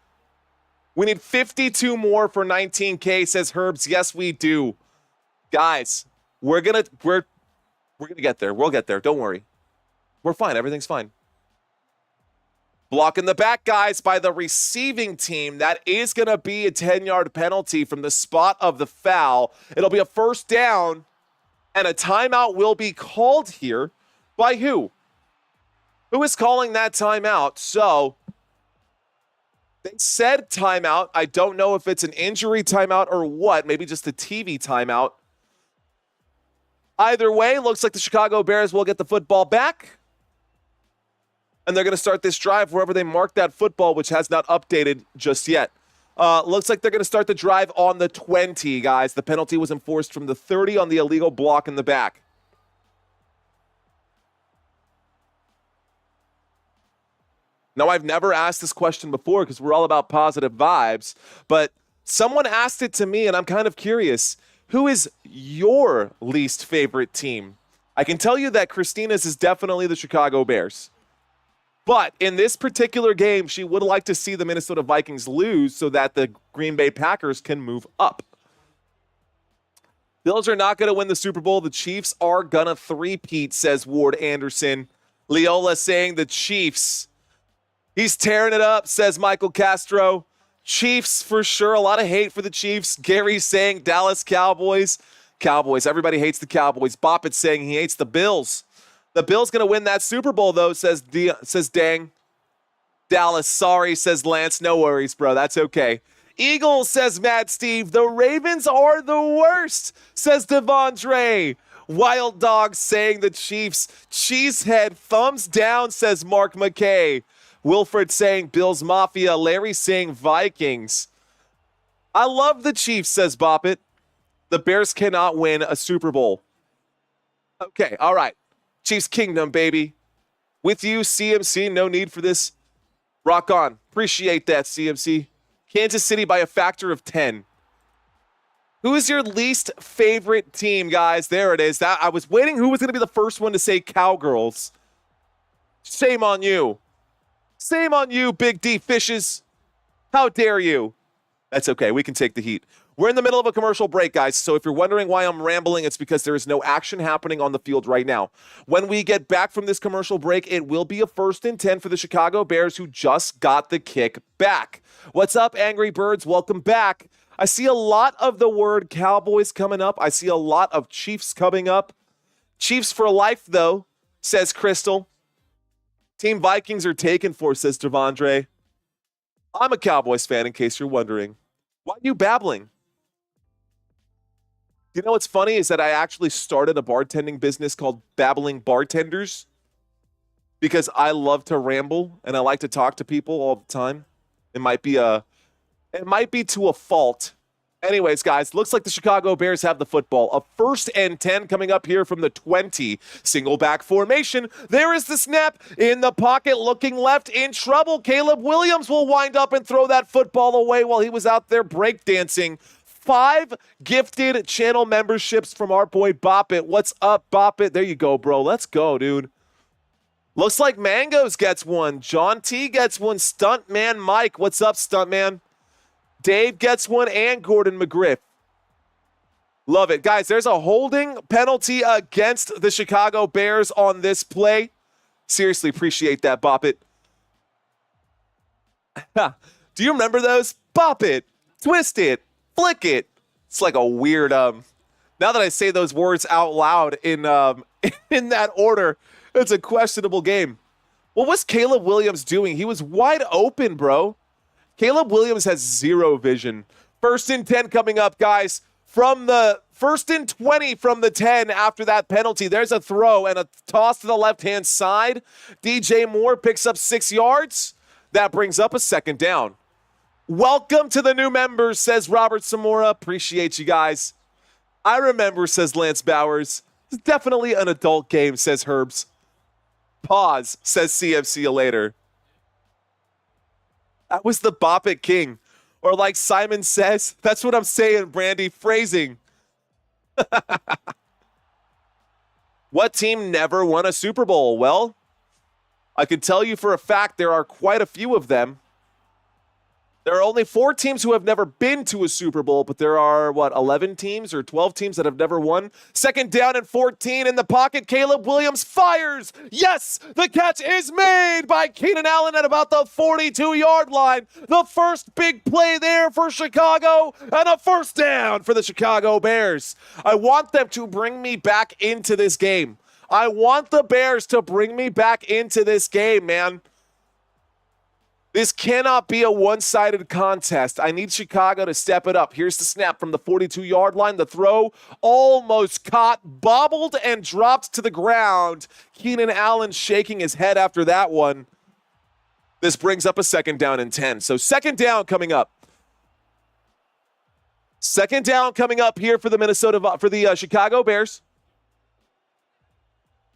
We need 52 more for 19K, says Herbs. Yes, we do. Guys, we're gonna get there. We'll get there. Don't worry. We're fine. Everything's fine. Block in the back, guys, by the receiving team. That is going to be a 10-yard penalty from the spot of the foul. It'll be a 1st down, and a timeout will be called here. By who? Who is calling that timeout? So, they said timeout. I don't know if it's an injury timeout or what. Maybe just a TV timeout. Either way, looks like the Chicago Bears will get the football back. And they're going to start this drive wherever they mark that football, which has not updated just yet. Looks like they're going to start the drive on the 20, guys. The penalty was enforced from the 30 on the illegal block in the back. Now, I've never asked this question before because we're all about positive vibes, but Someone asked it to me, and I'm kind of curious. Who is your least favorite team? I can tell you that Christina's is definitely the Chicago Bears. But in this particular game, she would like to see the Minnesota Vikings lose so that the Green Bay Packers can move up. Bills are not going to win the Super Bowl. The Chiefs are going to three-peat, says Ward Anderson. Leola saying the Chiefs. He's tearing it up, says Michael Castro. Chiefs for sure. A lot of hate for the Chiefs. Gary's saying Dallas Cowboys. Cowboys. Everybody hates the Cowboys. Boppett's saying he hates the Bills. The Bills going to win that Super Bowl, though, says Dang. Dallas, sorry, says Lance. No worries, bro. That's okay. Eagles, says Mad Steve. The Ravens are the worst, says Devondre. Wild Dog saying the Chiefs. Cheesehead, thumbs down, says Mark McKay. Wilfred saying Bills Mafia. Larry saying Vikings. I love the Chiefs, says Boppet. The Bears cannot win a Super Bowl. Okay, all right. Chiefs Kingdom, baby. With you, CMC. No need for this. Rock on. Appreciate that, CMC. Kansas City by a factor of 10. Who is your least favorite team, guys? There it is. I was waiting who was going to be the first one to say Cowgirls. Shame on you. Shame on you, Big D Fishes. How dare you? That's okay. We can take the heat. We're in the middle of a commercial break, guys, so if you're wondering why I'm rambling, it's because there is no action happening on the field right now. When we get back from this commercial break, it will be a 1st and 10 for the Chicago Bears, who just got the kick back. What's up, Angry Birds? Welcome back. I see a lot of the word Cowboys coming up. I see a lot of Chiefs coming up. Chiefs for life, though, says Crystal. Team Vikings are taken for, says Devondre. I'm a Cowboys fan, in case you're wondering. Why are you babbling? You know what's funny is that I actually started a bartending business called Babbling Bartenders because I love to ramble and I like to talk to people all the time. It might be to a fault. Anyways, guys, looks like the Chicago Bears have the football. A 1st and 10 coming up here from the 20. Single back formation. There is the snap in the pocket, looking left, in trouble. Caleb Williams will wind up and throw that football away while he was out there breakdancing. 5 gifted channel memberships from our boy Boppet. What's up, Boppet? There you go, bro. Let's go, dude. Looks like Mangoes gets one. John T gets one. Stuntman Mike. What's up, Stuntman? Dave gets one, and Gordon McGriff. Love it. Guys, there's a holding penalty against the Chicago Bears on this play. Seriously, appreciate that, Boppet. Do you remember those? Bop it, twist it, flick it. It's like a weird, now that I say those words out loud in that order, it's a questionable game. What was Caleb Williams doing? He was wide open, bro. Caleb Williams has zero vision. 1st and 10 coming up, guys. From the 1st and 20 from the 10 after that penalty. There's a throw and a toss to the left-hand side. DJ Moore picks up 6 yards. That brings up a 2nd down. Welcome to the new members, says Robert Zamora. Appreciate you guys. I remember, says Lance Bowers. It's definitely an adult game, says Herbs. Pause, says CFC you later. That was the Bop It King. Or like Simon says, that's what I'm saying, Brandy. Phrasing. What team never won a Super Bowl? Well, I can tell you for a fact there are quite a few of them. There are only 4 teams who have never been to a Super Bowl, but there are, 11 teams or 12 teams that have never won? 2nd down and 14 in the pocket. Caleb Williams fires. Yes, the catch is made by Keenan Allen at about the 42-yard line. The first big play there for Chicago, and a 1st down for the Chicago Bears. I want them to bring me back into this game. I want the Bears to bring me back into this game, man. This cannot be a one-sided contest. I need Chicago to step it up. Here's the snap from the 42-yard line. The throw almost caught, bobbled, and dropped to the ground. Keenan Allen shaking his head after that one. This brings up a 2nd down and 10. So 2nd down coming up. 2nd down coming up here for the Chicago Bears.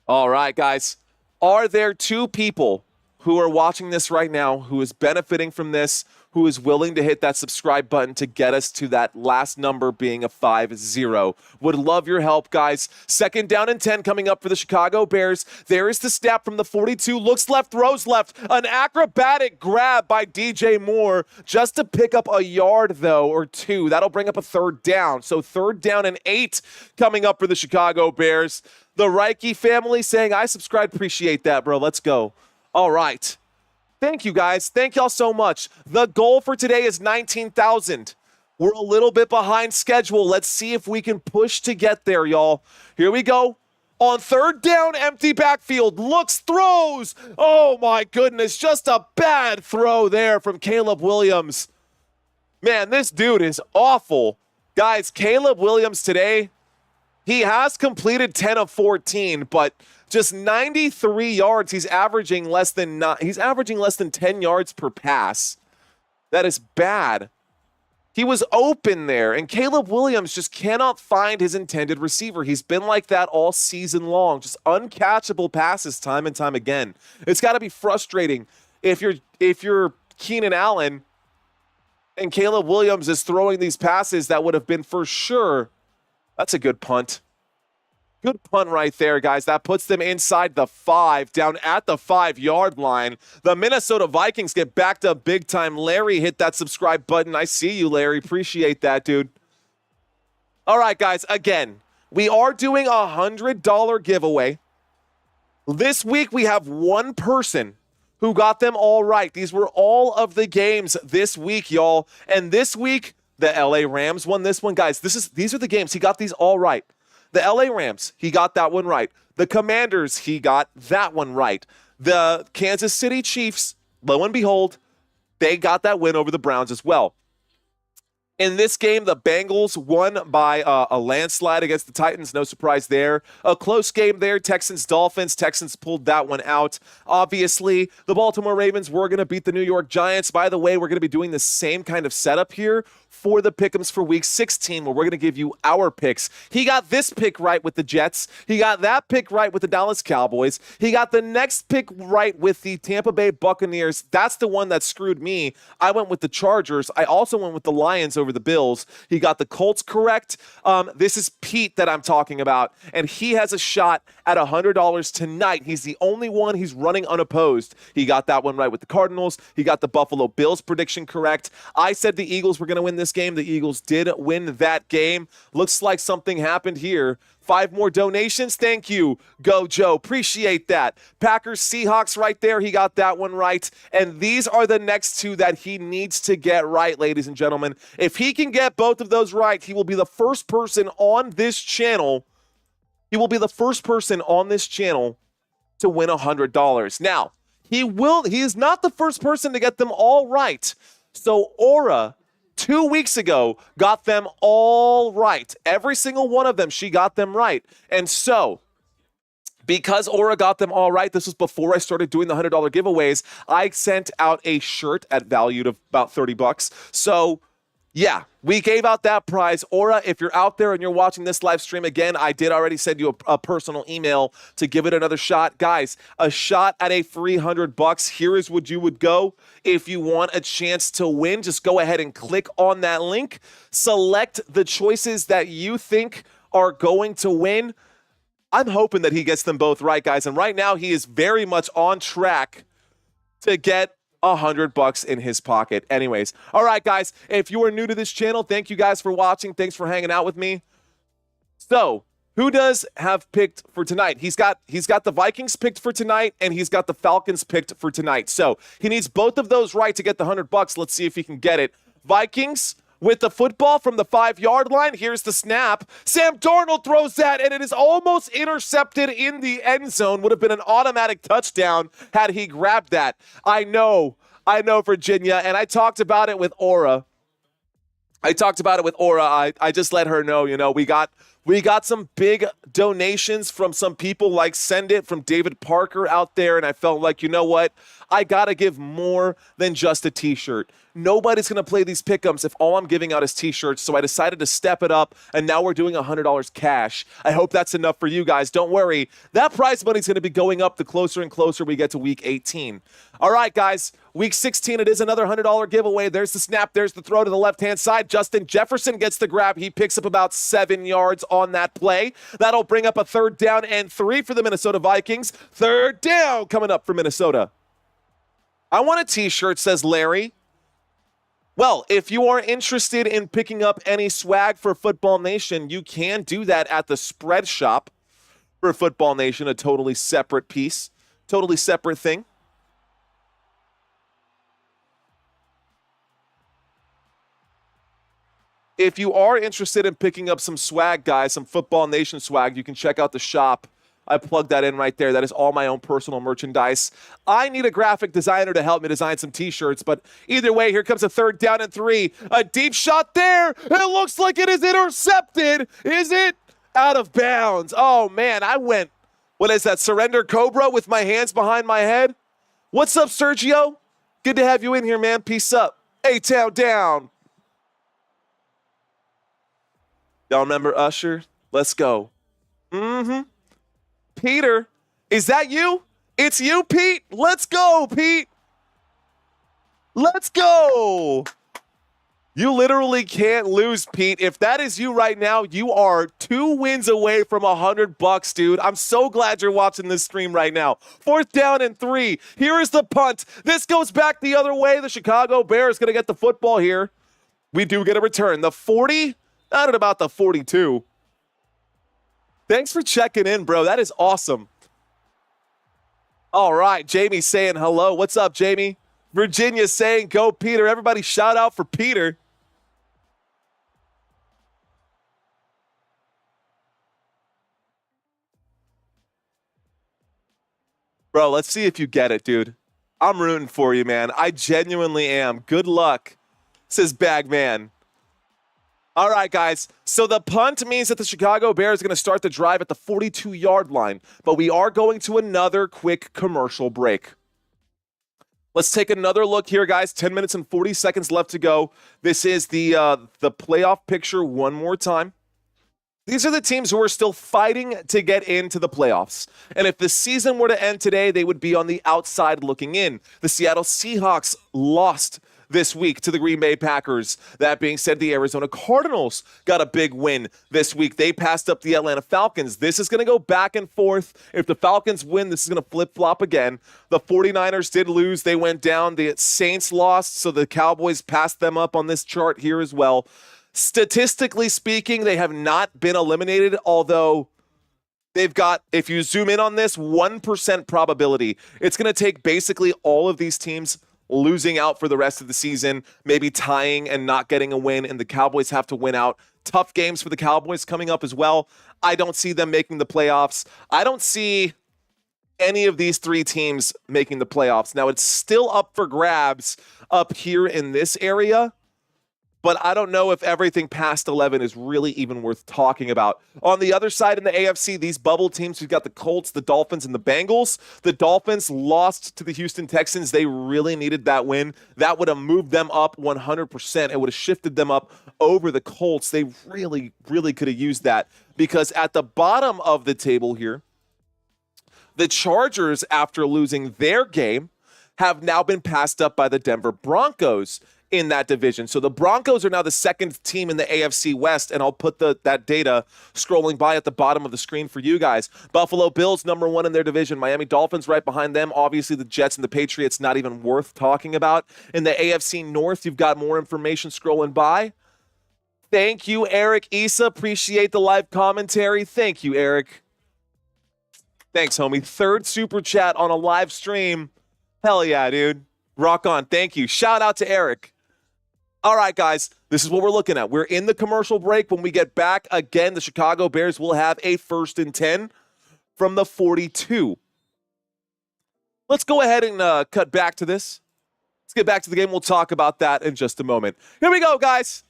All right, guys. Are there 2 people who are watching this right now, who is benefiting from this, who is willing to hit that subscribe button to get us to that last number being a 5-0. Would love your help, guys. 2nd down and 10 coming up for the Chicago Bears. There is the snap from the 42. Looks left, throws left. An acrobatic grab by DJ Moore just to pick up a yard, though, or 2. That'll bring up a 3rd down. So 3rd down and 8 coming up for the Chicago Bears. The Reiki family saying, I subscribe. Appreciate that, bro. Let's go. All right. Thank you, guys. Thank y'all so much. The goal for today is 19,000. We're a little bit behind schedule. Let's see if we can push to get there, y'all. Here we go. On 3rd down, empty backfield. Looks, throws. Oh, my goodness. Just a bad throw there from Caleb Williams. Man, this dude is awful. Guys, Caleb Williams today, he has completed 10 of 14, but just 93 yards. He's averaging less than 10 yards per pass. That is bad. He was open there, and Caleb Williams just cannot find his intended receiver. He's been like that all season long, just uncatchable passes time and time again. It's got to be frustrating if you're Keenan Allen and Caleb Williams is throwing these passes that would have been for sure. That's a good punt. Good punt right there, guys. That puts them inside the 5, down at the 5-yard line. The Minnesota Vikings get backed up big time. Larry hit that subscribe button. I see you, Larry. Appreciate that, dude. All right, guys. Again, we are doing a $100 giveaway. This week, we have one person who got them all right. These were all of the games this week, y'all. And this week, the LA Rams won this one. Guys, these are the games. He got these all right. The LA Rams, he got that one right. The Commanders, he got that one right. The Kansas City Chiefs, lo and behold, they got that win over the Browns as well. In this game, the Bengals won by a landslide against the Titans. No surprise there. A close game there. Texans-Dolphins. Texans pulled that one out. Obviously, the Baltimore Ravens were going to beat the New York Giants. By the way, we're going to be doing the same kind of setup here for the pick'ems for Week 16, where we're going to give you our picks. He got this pick right with the Jets. He got that pick right with the Dallas Cowboys. He got the next pick right with the Tampa Bay Buccaneers. That's the one that screwed me. I went with the Chargers. I also went with the Lions over the Bills. He got the Colts correct. This is Pete that I'm talking about, and he has a shot at $100 tonight. He's the only one. He's running unopposed. He got that one right with the Cardinals. He got the Buffalo Bills prediction correct. I said the Eagles were going to win this game. The Eagles did win that game. Looks like something happened here. 5 more donations. Thank you, Go Joe. Appreciate that. Packers, Seahawks right there. He got that one right. And these are the next 2 that he needs to get right, ladies and gentlemen. If he can get both of those right, he will be the first person on this channel. He will be the first person on this channel to win $100. Now, he is not the first person to get them all right. So Aura, 2 weeks ago, got them all right. Every single one of them, she got them right. And so, because Aura got them all right, this was before I started doing the $100 giveaways, I sent out a shirt at valued of about $30. So, yeah, we gave out that prize. Aura, if you're out there and you're watching this live stream again, I did already send you a personal email to give it another shot. Guys, a shot at a free $100. Here is what you would go. If you want a chance to win, just go ahead and click on that link. Select the choices that you think are going to win. I'm hoping that he gets them both right, guys. And right now, he is very much on track to get $100 in his pocket. Anyways, all right, guys, if you are new to this channel, thank you guys for watching. Thanks for hanging out with me. So, who does have picked for tonight? He's got the Vikings picked for tonight, and he's got the Falcons picked for tonight. So, he needs both of those right to get the $100. Let's see if he can get it. Vikings with the football from the 5-yard line. Here's the snap. Sam Darnold throws that, and it is almost intercepted in the end zone. Would have been an automatic touchdown had he grabbed that. I know, Virginia, and I talked about it with Aura. I just let her know, we got We got some big donations from some people like Send It from David Parker out there, and I felt like, you know what? I got to give more than just a t-shirt. Nobody's going to play these pick'ems if all I'm giving out is t-shirts, so I decided to step it up, and now we're doing $100 cash. I hope that's enough for you guys. Don't worry. That prize money is going to be going up the closer and closer we get to week 18. All right, guys. Week 16, it is another $100 giveaway. There's the snap. There's the throw to the left-hand side. Justin Jefferson gets the grab. He picks up about 7 yards on that play. That'll bring up a 3rd down and 3 for the Minnesota Vikings. 3rd down coming up for Minnesota. I want a t-shirt, says Larry. Well, if you are interested in picking up any swag for Football Nation, you can do that at the spread shop for Football Nation, a totally separate piece, totally separate thing. If you are interested in picking up some swag, guys, some Football Nation swag, you can check out the shop. I plugged that in right there. That is all my own personal merchandise. I need a graphic designer to help me design some t-shirts, but either way, here comes a 3rd down and 3. A deep shot there. It looks like it is intercepted. Is it? Out of bounds. Oh, man, I went, what is that, Surrender Cobra with my hands behind my head? What's up, Sergio? Good to have you in here, man. Peace up. A-Town down. Y'all remember Usher? Let's go. Peter, is that you? It's you, Pete. Let's go, Pete. Let's go. You literally can't lose, Pete. If that is you right now, you are 2 wins away from $100, dude. I'm so glad you're watching this stream right now. 4th down and 3. Here is the punt. This goes back the other way. The Chicago Bears going to get the football here. We do get a return. The 40, not at about the 42. Thanks for checking in, bro. That is awesome. All right, Jamie saying hello. What's up, Jamie? Virginia saying go, Peter. Everybody shout out for Peter. Bro, let's see if you get it, dude. I'm rooting for you, man. I genuinely am. Good luck, says Bagman. All right, guys. So the punt means that the Chicago Bears are going to start the drive at the 42-yard line, but we are going to another quick commercial break. Let's take another look here, guys. 10 minutes and 40 seconds left to go. This is the playoff picture one more time. These are the teams who are still fighting to get into the playoffs. And if the season were to end today, they would be on the outside looking in. The Seattle Seahawks lost this week to the Green Bay Packers. That being said, the Arizona Cardinals got a big win this week. They passed up the Atlanta Falcons. This is going to go back and forth. If the Falcons win, this is going to flip-flop again. The 49ers did lose. They went down. The Saints lost, so the Cowboys passed them up on this chart here as well. Statistically speaking, they have not been eliminated, although they've got, if you zoom in on this, 1% probability. It's going to take basically all of these teams losing out for the rest of the season, maybe tying and not getting a win, and the Cowboys have to win out. Tough games for the Cowboys coming up as well. I don't see them making the playoffs. I don't see any of these 3 teams making the playoffs. Now, it's still up for grabs up here in this area, but I don't know if everything past 11 is really even worth talking about. On the other side in the AFC, these bubble teams, we've got the Colts, the Dolphins, and the Bengals. The Dolphins lost to the Houston Texans. They really needed that win. That would have moved them up 100%. It would have shifted them up over the Colts. They really, really could have used that, because at the bottom of the table here, the Chargers, after losing their game, have now been passed up by the Denver Broncos in that division. So the Broncos are now the 2nd team in the AFC West, and I'll put that data scrolling by at the bottom of the screen for you guys. Buffalo Bills, number 1 in their division. Miami Dolphins right behind them. Obviously, the Jets and the Patriots, not even worth talking about. In the AFC North, you've got more information scrolling by. Thank you, Eric Issa. Appreciate the live commentary. Thank you, Eric. Thanks, homie. 3rd super chat on a live stream. Hell yeah, dude. Rock on. Thank you. Shout out to Eric. All right, guys, this is what we're looking at. We're in the commercial break. When we get back, again, the Chicago Bears will have a 1st and 10 from the 42. Let's go ahead and cut back to this. Let's get back to the game. We'll talk about that in just a moment. Here we go, guys.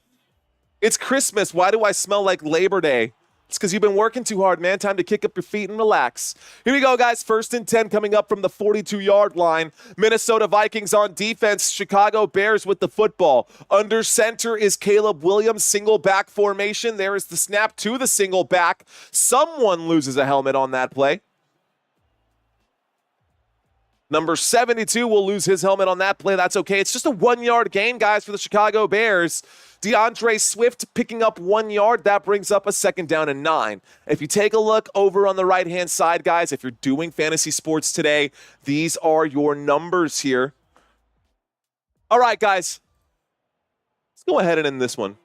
It's Christmas. Why do I smell like Labor Day? It's because you've been working too hard, man. Time to kick up your feet and relax. Here we go, guys. 1st and 10 coming up from the 42-yard line. Minnesota Vikings on defense. Chicago Bears with the football. Under center is Caleb Williams. Single back formation. There is the snap to the single back. Someone loses a helmet on that play. Number 72 will lose his helmet on that play. That's okay. It's just a 1-yard gain, guys, for the Chicago Bears. DeAndre Swift picking up 1 yard. That brings up a 2nd down and 9. If you take a look over on the right-hand side, guys, if you're doing fantasy sports today, these are your numbers here. All right, guys. Let's go ahead and end this one.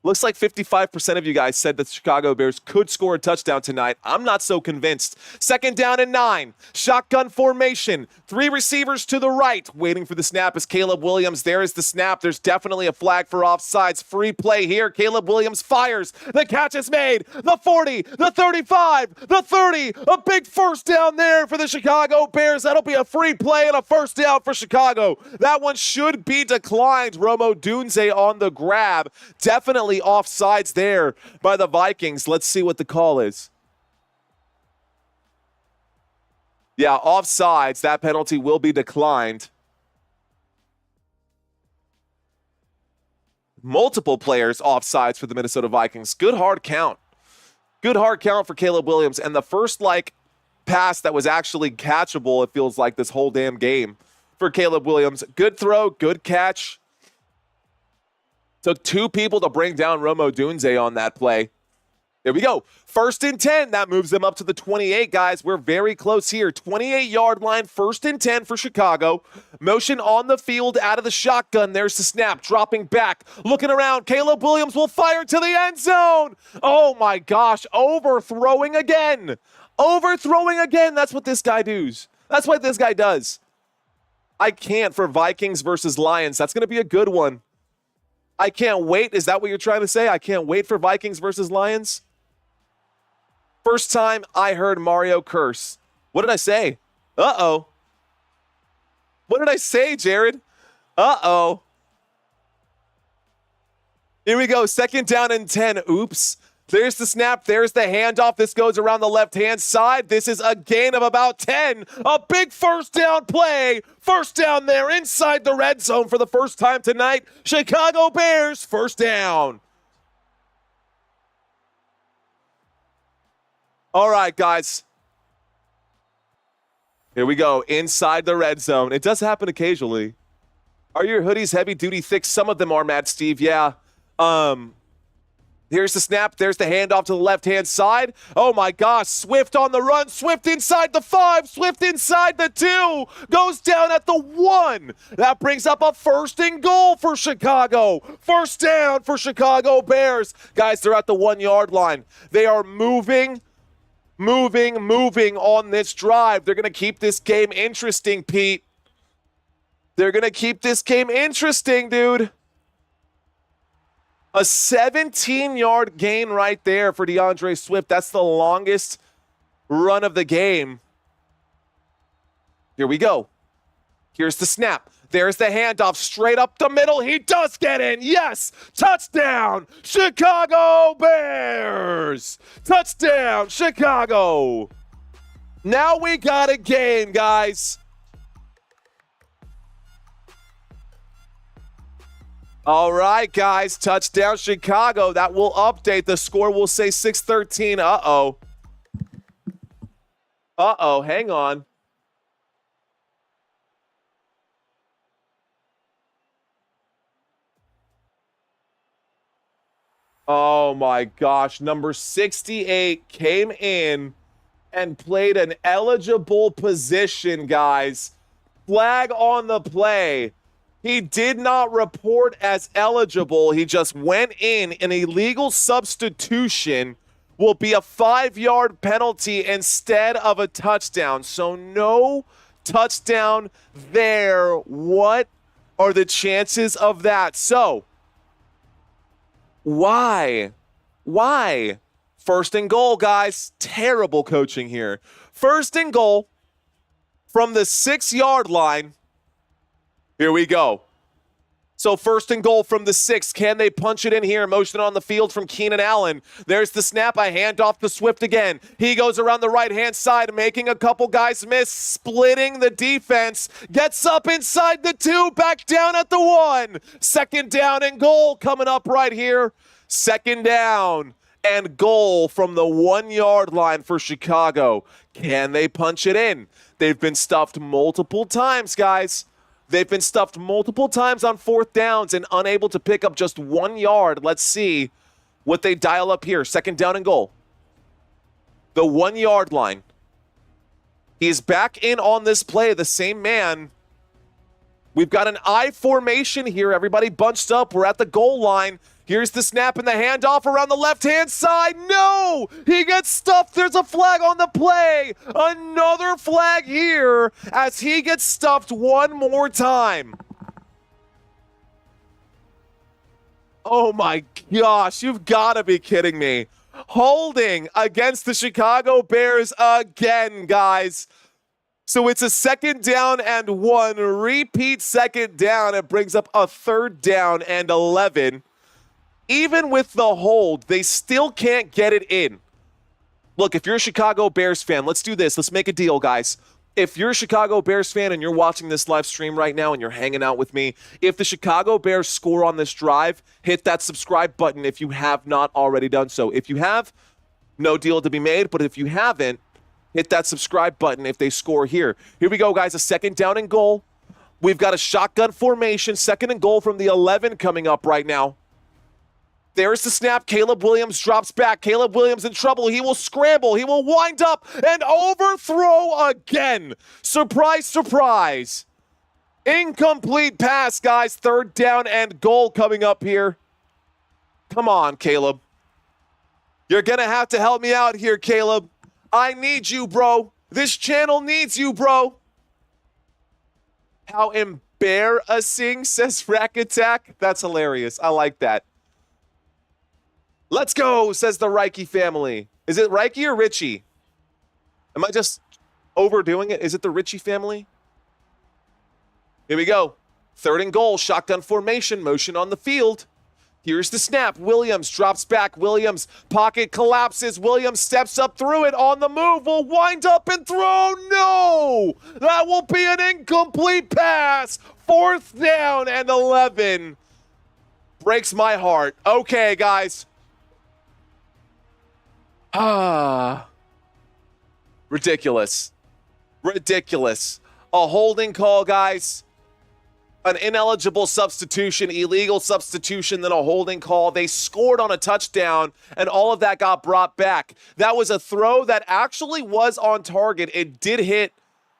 Looks like 55% of you guys said that the Chicago Bears could score a touchdown tonight. I'm not so convinced. 2nd down and 9. Shotgun formation. 3 receivers to the right. Waiting for the snap is Caleb Williams. There is the snap. There's definitely a flag for offsides. Free play here. Caleb Williams fires. The catch is made. The 40, the 35, the 30. A big 1st down there for the Chicago Bears. That'll be a free play and a 1st down for Chicago. That one should be declined. Rome Odunze on the grab. Definitely offsides there by the Vikings. Let's see what the call is. Yeah, offsides. That penalty will be declined. Multiple players offsides for the Minnesota Vikings. Good hard count. Good hard count for Caleb Williams. And the first, pass that was actually catchable, it feels like, this whole damn game for Caleb Williams. Good throw, good catch. Took 2 people to bring down Rome Odunze on that play. There we go. 1st and 10. That moves them up to the 28, guys. We're very close here. 28-yard line, 1st and 10 for Chicago. Motion on the field out of the shotgun. There's the snap. Dropping back. Looking around. Caleb Williams will fire to the end zone. Oh, my gosh. Overthrowing again. Overthrowing again. That's what this guy does. That's what this guy does. I can't for Vikings versus Lions. That's going to be a good one. I can't wait. Is that what you're trying to say? I can't wait for Vikings versus Lions? First time I heard Mario curse. What did I say? Uh-oh. What did I say, Jared? Uh-oh. Here we go. 2nd down and 10. Oops. There's the snap. There's the handoff. This goes around the left-hand side. This is a gain of about 10. A big 1st down play. 1st down there inside the red zone for the first time tonight. Chicago Bears, 1st down. All right, guys. Here we go. Inside the red zone. It does happen occasionally. Are your hoodies heavy-duty thick? Some of them are, Mad Steve. Yeah. Here's the snap. There's the handoff to the left-hand side. Oh, my gosh. Swift on the run. Swift inside the 5. Swift inside the 2. Goes down at the 1. That brings up a 1st and goal for Chicago. 1st down for Chicago Bears. Guys, they're at the 1-yard line. They are moving on this drive. They're going to keep this game interesting, Pete. They're going to keep this game interesting, dude. A 17-yard gain right there for DeAndre Swift. That's the longest run of the game. Here we go. Here's the snap. There's the handoff straight up the middle. He does get in. Yes. Touchdown, Chicago Bears. Touchdown, Chicago. Now we got a game, guys. All right, guys. Touchdown, Chicago. That will update. The score will say 6-13. Uh-oh. Uh-oh. Hang on. Oh, my gosh. Number 68 came in and played an eligible position, guys. Flag on the play. He did not report as eligible. He just went in. An illegal substitution will be a 5-yard penalty instead of a touchdown. So no touchdown there. What are the chances of that? So why? 1st and goal, guys. Terrible coaching here. 1st and goal from the 6-yard line. Here we go. So 1st and goal from the 6. Can they punch it in here? Motion on the field from Keenan Allen. There's the snap. A handoff to Swift again. He goes around the right-hand side, making a couple guys miss, splitting the defense. Gets up inside the 2, back down at the 1. 2nd down and goal coming up right here. 2nd down and goal from the 1-yard line for Chicago. Can they punch it in? They've been stuffed multiple times, guys. They've been stuffed multiple times on 4th downs and unable to pick up just 1 yard. Let's see what they dial up here. 2nd down and goal. The 1-yard line. He's back in on this play, the same man. We've got an I formation here. Everybody bunched up. We're at the goal line. Here's the snap and the handoff around the left-hand side. No! He gets stuffed. There's a flag on the play. Another flag here as he gets stuffed one more time. Oh my gosh, you've got to be kidding me. Holding against the Chicago Bears again, guys. So it's a 2nd down and 1. Repeat 2nd down. It brings up a 3rd down and 11. Even with the hold, they still can't get it in. Look, if you're a Chicago Bears fan, let's do this. Let's make a deal, guys. If you're a Chicago Bears fan and you're watching this live stream right now and you're hanging out with me, if the Chicago Bears score on this drive, hit that subscribe button if you have not already done so. If you have, no deal to be made, but if you haven't, hit that subscribe button if they score here. Here we go, guys. A 2nd down and goal. We've got a shotgun formation. 2nd and goal from the 11 coming up right now. There's the snap. Caleb Williams drops back. Caleb Williams in trouble. He will scramble. He will wind up and overthrow again. Surprise, surprise. Incomplete pass, guys. 3rd down and goal coming up here. Come on, Caleb. You're going to have to help me out here, Caleb. I need you, bro. This channel needs you, bro. How embarrassing, says Rack Attack. That's hilarious. I like that. Let's go, says the Reiki family. Is it Reiki or Richie? Am I just overdoing it? Is it the Richie family? Here we go. 3rd and goal, shotgun formation, motion on the field. Here's the snap. Williams drops back. Williams, pocket collapses. Williams steps up through it on the move. Will wind up and throw. No! That will be an incomplete pass. 4th down and 11. Breaks my heart. Okay, guys. Ridiculous. Ridiculous. A holding call, guys. An ineligible substitution, illegal substitution, then a holding call. They scored on a touchdown, and all of that got brought back. That was a throw that actually was on target. It did hit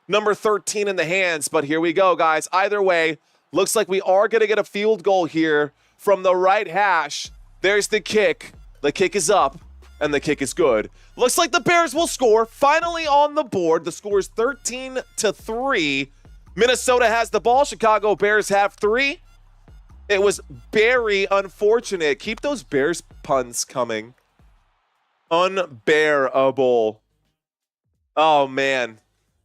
number 13 in the hands, but here we go, guys. Either way, looks like we are going to get a field goal here from the right hash. There's the kick. The kick is up. And the kick is good. Looks like the Bears will score. Finally on the board. The score is 13-3. Minnesota has the ball. Chicago Bears have 3. It was very unfortunate. Keep those Bears puns coming. Unbearable. Oh, man.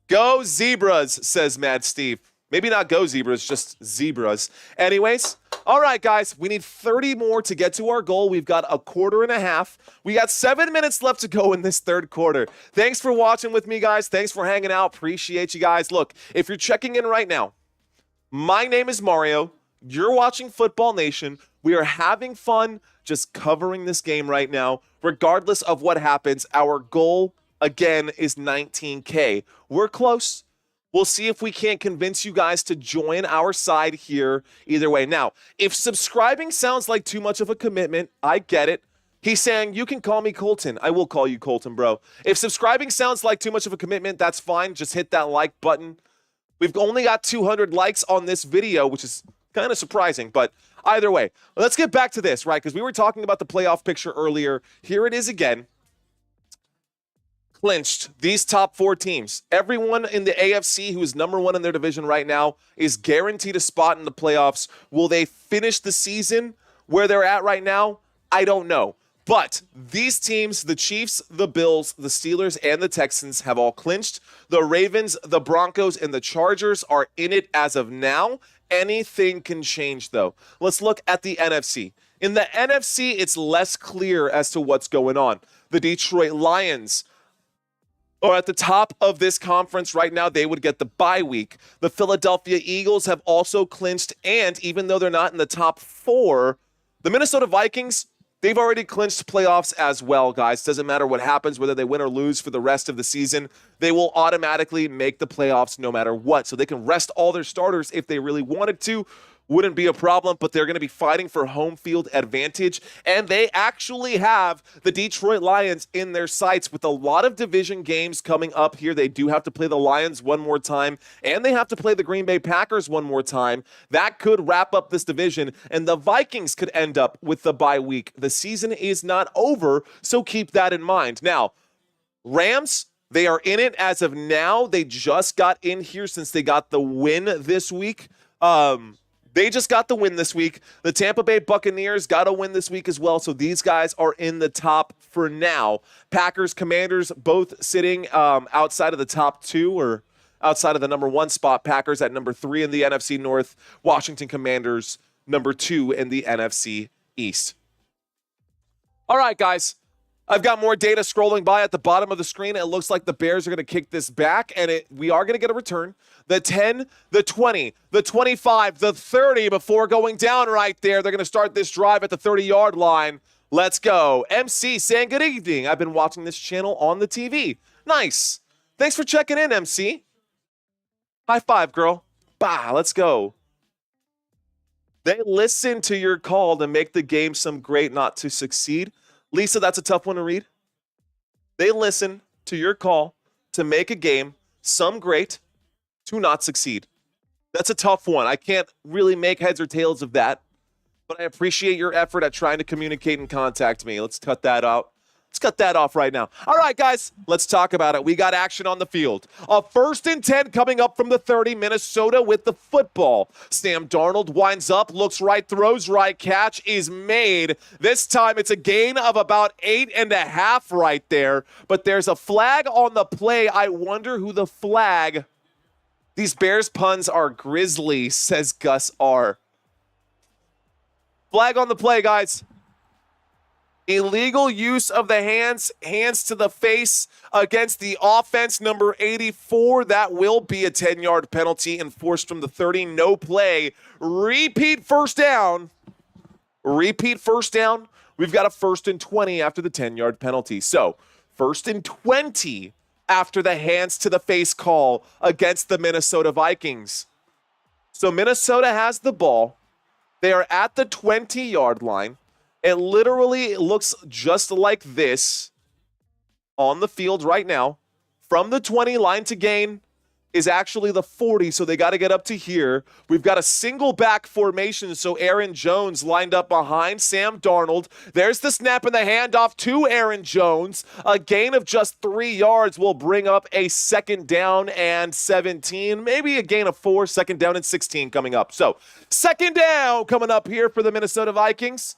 Go Zebras, says Mad Steve. Maybe not go Zebras, just Zebras. Anyways, all right, guys, we need 30 more to get to our goal. We've got a quarter and a half. We got 7 minutes left to go in this 3rd quarter. Thanks for watching with me, guys. Thanks for hanging out. Appreciate you guys. Look, if you're checking in right now, my name is Mario. You're watching Football Nation. We are having fun just covering this game right now. Regardless of what happens, our goal, again, is 19K. We're close. We'll see if we can't convince you guys to join our side here either way. Now, if subscribing sounds like too much of a commitment, I get it. He's saying, you can call me Colton. I will call you Colton, bro. If subscribing sounds like too much of a commitment, that's fine. Just hit that like button. We've only got 200 likes on this video, which is kind of surprising. But either way, let's get back to this, right? Because we were talking about the playoff picture earlier. Here it is again. Clinched, these top 4 teams. Everyone in the AFC who is number 1 in their division right now is guaranteed a spot in the playoffs. Will they finish the season where they're at right now? I don't know. But these teams, the Chiefs, the Bills, the Steelers, and the Texans have all clinched. The Ravens, the Broncos, and the Chargers are in it as of now. Anything can change, though. Let's look at the NFC. In the NFC, it's less clear as to what's going on. The Detroit Lions are at the top of this conference right now. They would get the bye week. The Philadelphia Eagles have also clinched, and even though they're not in the top 4, the Minnesota Vikings, they've already clinched playoffs as well, guys. Doesn't matter what happens, whether they win or lose for the rest of the season. They will automatically make the playoffs no matter what. So they can rest all their starters if they really wanted to. Wouldn't be a problem, but they're going to be fighting for home field advantage. And they actually have the Detroit Lions in their sights with a lot of division games coming up here. They do have to play the Lions one more time, and they have to play the Green Bay Packers one more time. That could wrap up this division, and the Vikings could end up with the bye week. The season is not over, so keep that in mind. Now, Rams, they are in it as of now. They just got in here since they got the win this week. They just got the win this week. The Tampa Bay Buccaneers got a win this week as well, so these guys are in the top for now. Packers, Commanders, both sitting outside of the top 2 or outside of the number 1 spot. Packers at number 3 in the NFC North. Washington Commanders, number 2 in the NFC East. All right, guys. I've got more data scrolling by at the bottom of the screen. It looks like the Bears are going to kick this back, and we are going to get a return. The 10, the 20, the 25, the 30 before going down right there. They're going to start this drive at the 30-yard line. Let's go. MC saying good evening. I've been watching this channel on the TV. Nice. Thanks for checking in, MC. High five, girl. Bah, let's go. They listen to your call to make the game some great not to succeed. Lisa, that's a tough one to read. They listen to your call to make a game some great to not succeed. That's a tough one. I can't really make heads or tails of that, but I appreciate your effort at trying to communicate and contact me. Let's cut that out. Let's cut that off right now. All right, guys, let's talk about it. We got action on the field. A 1st and 10 coming up from the 30, Minnesota with the football. Sam Darnold winds up, looks right, throws right, catch is made. This time it's a gain of about 8.5 right there, but there's a flag on the play. I wonder who the flag. These Bears puns are grisly, says Gus R. Flag on the play, guys. Illegal use of the hands to the face against the offense, number 84. That will be a 10-yard penalty enforced from the 30. No play. Repeat first down. Repeat first down. We've got a 1st and 20 after the 10-yard penalty. So 1st and 20 after the hands to the face call against the Minnesota Vikings. So Minnesota has the ball. They are at the 20-yard line. It literally looks just like this on the field right now. From the 20, line to gain is actually the 40, so they got to get up to here. We've got a single back formation, so Aaron Jones lined up behind Sam Darnold. There's the snap and the handoff to Aaron Jones. A gain of just 3 yards will bring up a 2nd down and 17, maybe a gain of 4, 2nd down and 16 coming up. So 2nd down coming up here for the Minnesota Vikings.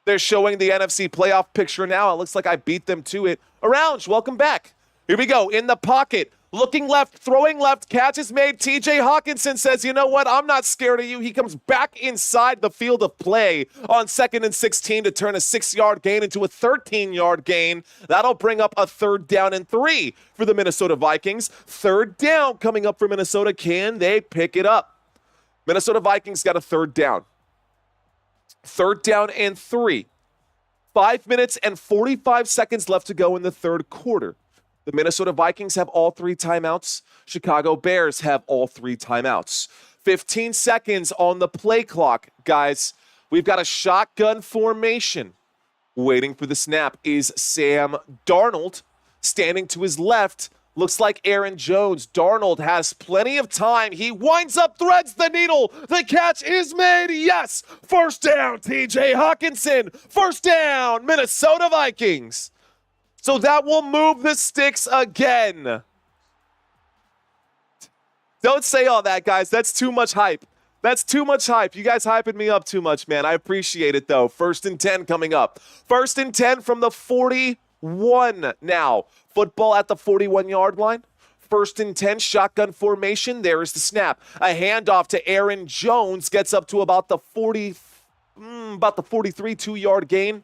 They're showing the NFC playoff picture now. It looks like I beat them to it. Orange, welcome back. Here we go. In the pocket. Looking left, throwing left, catch is made. TJ Hawkinson says, you know what? I'm not scared of you. He comes back inside the field of play on 2nd and 16 to turn a 6-yard gain into a 13-yard gain. That'll bring up a 3rd down and 3 for the Minnesota Vikings. 3rd down coming up for Minnesota. Can they pick it up? Minnesota Vikings got a 3rd down. 3rd down and 3. 5 minutes and 45 seconds left to go in the 3rd quarter. The Minnesota Vikings have all 3 timeouts. Chicago Bears have all 3 timeouts. 15 seconds on the play clock. Guys, we've got a shotgun formation. Waiting for the snap is Sam Darnold. Standing to his left, looks like Aaron Jones. Darnold has plenty of time. He winds up, threads the needle. The catch is made. Yes. 1st down, TJ Hawkinson. 1st down, Minnesota Vikings. So that will move the sticks again. Don't say all that, guys. That's too much hype. That's too much hype. You guys hyping me up too much, man. I appreciate it, though. 1st and 10 coming up. 1st and 10 from the 41 now. Football at the 41-yard line. 1st and 10, shotgun formation. There is the snap. A handoff to Aaron Jones. Gets up to about the 43 2-yard gain.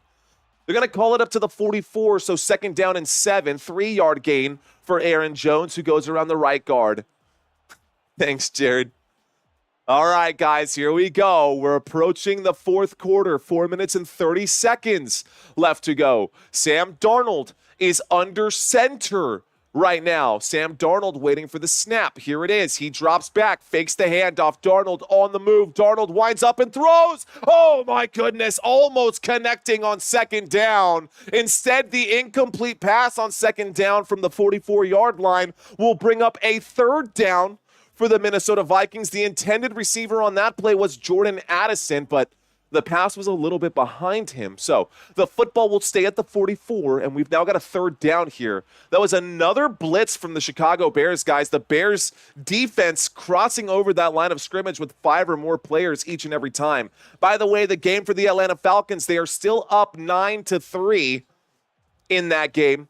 They're going to call it up to the 44, so 2nd down and 7. 3-yard gain for Aaron Jones, who goes around the right guard. Thanks, Jared. All right, guys, here we go. We're approaching the 4th quarter. 4 minutes and 30 seconds left to go. Sam Darnold is under center right now. Sam Darnold waiting for the snap. Here it is. He drops back, fakes the handoff. Darnold on the move. Darnold winds up and throws. Oh, my goodness. Almost connecting on 2nd down. Instead, the incomplete pass on 2nd down from the 44-yard line will bring up a 3rd down for the Minnesota Vikings. The intended receiver on that play was Jordan Addison, but the pass was a little bit behind him. So the football will stay at the 44, and we've now got a 3rd down here. That was another blitz from the Chicago Bears, guys. The Bears defense crossing over that line of scrimmage with 5 or more players each and every time. By the way, the game for the Atlanta Falcons, they are still up 9-3 in that game.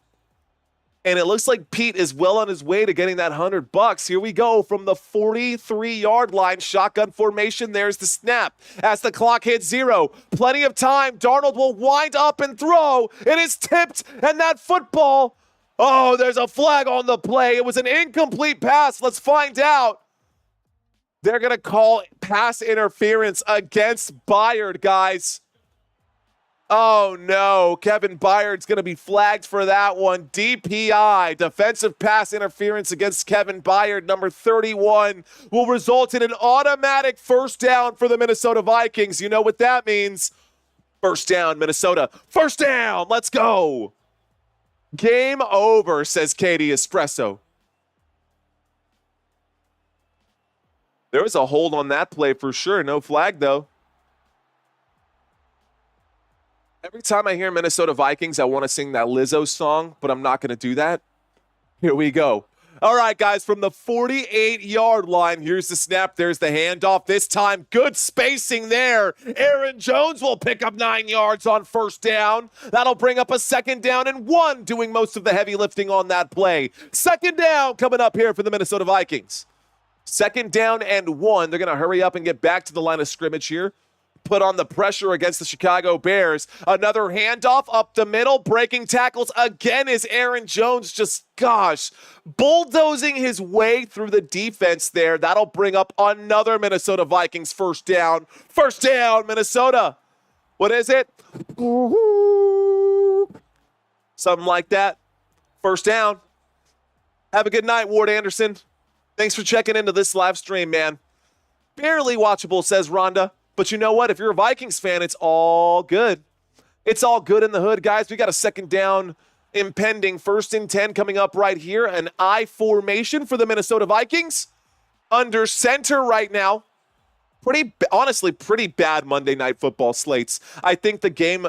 And it looks like Pete is well on his way to getting that $100. Here we go from the 43-yard line. Shotgun formation. There's the snap. As the clock hits 0, plenty of time. Darnold will wind up and throw. It is tipped, and that football. Oh, there's a flag on the play. It was an incomplete pass. Let's find out. They're going to call pass interference against Byard, guys. Oh, no. Kevin Byard's going to be flagged for that one. DPI, defensive pass interference against Kevin Byard, number 31, will result in an automatic 1st down for the Minnesota Vikings. You know what that means. 1st down, Minnesota. 1st down. Let's go. Game over, says Katie Espresso. There was a hold on that play for sure. No flag, though. Every time I hear Minnesota Vikings, I want to sing that Lizzo song, but I'm not going to do that. Here we go. All right, guys, from the 48-yard line, here's the snap. There's the handoff. This time, good spacing there. Aaron Jones will pick up 9 yards on 1st down. That'll bring up a 2nd down and 1, doing most of the heavy lifting on that play. 2nd down coming up here for the Minnesota Vikings. 2nd down and 1. They're going to hurry up and get back to the line of scrimmage here. Put on the pressure against the Chicago Bears. Another handoff up the middle. Breaking tackles again is Aaron Jones. Just, gosh, bulldozing his way through the defense there. That'll bring up another Minnesota Vikings 1st down. 1st down, Minnesota. What is it? Something like that. 1st down. Have a good night, Ward Anderson. Thanks for checking into this live stream, man. Barely watchable, says Rhonda. But you know what? If you're a Vikings fan, it's all good. It's all good in the hood, guys. We got a 2nd down impending. 1st and 10 coming up right here. An I formation for the Minnesota Vikings. Under center right now. Honestly, pretty bad Monday Night Football slates. I think the game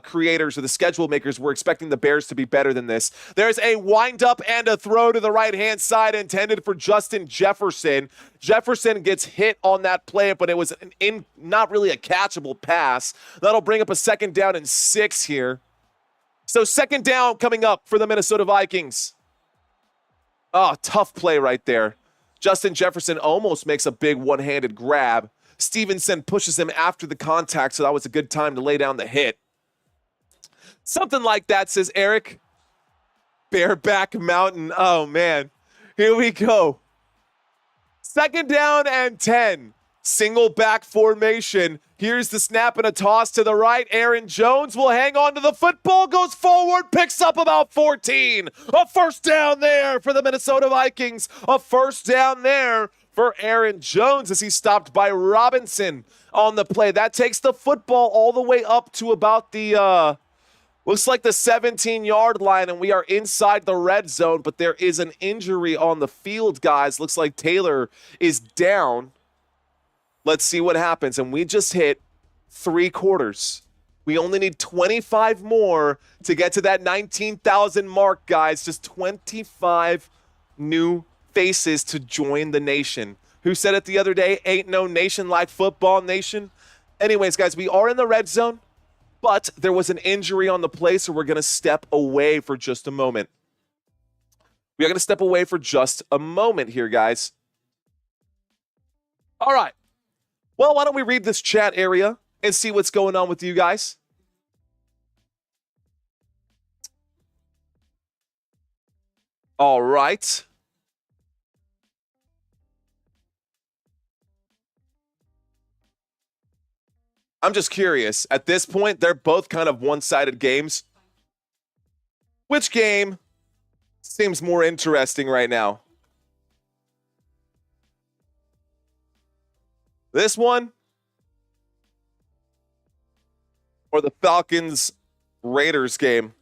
creators or the schedule makers were expecting the Bears to be better than this. There's a windup and a throw to the right-hand side intended for Justin Jefferson. Jefferson gets hit on that play, but it was not really a catchable pass. That'll bring up a 2nd down and 6 here. So 2nd down coming up for the Minnesota Vikings. Oh, tough play right there. Justin Jefferson almost makes a big one-handed grab. Stevenson pushes him after the contact, so that was a good time to lay down the hit. Something like that, says Eric. Bareback Mountain. Oh, man. Here we go. 2nd down and 10. Single back formation. Here's the snap and a toss to the right. Aaron Jones will hang on to the football, goes forward, picks up about 14. A 1st down there for the Minnesota Vikings. A 1st down there for Aaron Jones as he stopped by Robinson on the play. That takes the football all the way up to about the, looks like the 17-yard line, and we are inside the red zone, but there is an injury on the field, guys. Looks like Taylor is down. Let's see what happens. And we just hit 3 quarters. We only need 25 more to get to that 19,000 mark, guys. Just 25 new faces to join the nation. Who said it the other day? Ain't no nation like football nation. Anyways, guys, we are in the red zone, but there was an injury on the play, so we're going to step away for just a moment. We are going to step away for just a moment here, guys. All right. Well, why don't we read this chat area and see what's going on with you guys? All right. I'm just curious. At this point, they're both kind of one-sided games. Which game seems more interesting right now? This one? Or the Falcons-Raiders game?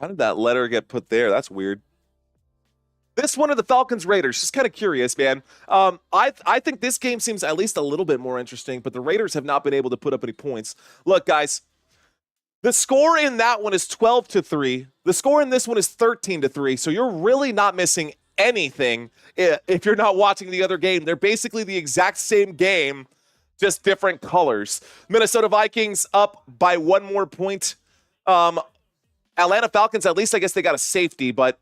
How did that letter get put there? That's weird. This one or the Falcons-Raiders? Just kind of curious, man. I think this game seems at least a little bit more interesting, but the Raiders have not been able to put up any points. Look, guys, the score in that one is 12-3. The score in this one is 13-3, so you're really not missing anything if you're not watching the other game. They're basically the exact same game, just different colors. Minnesota Vikings up by one more point. Atlanta Falcons, at least I guess they got a safety, but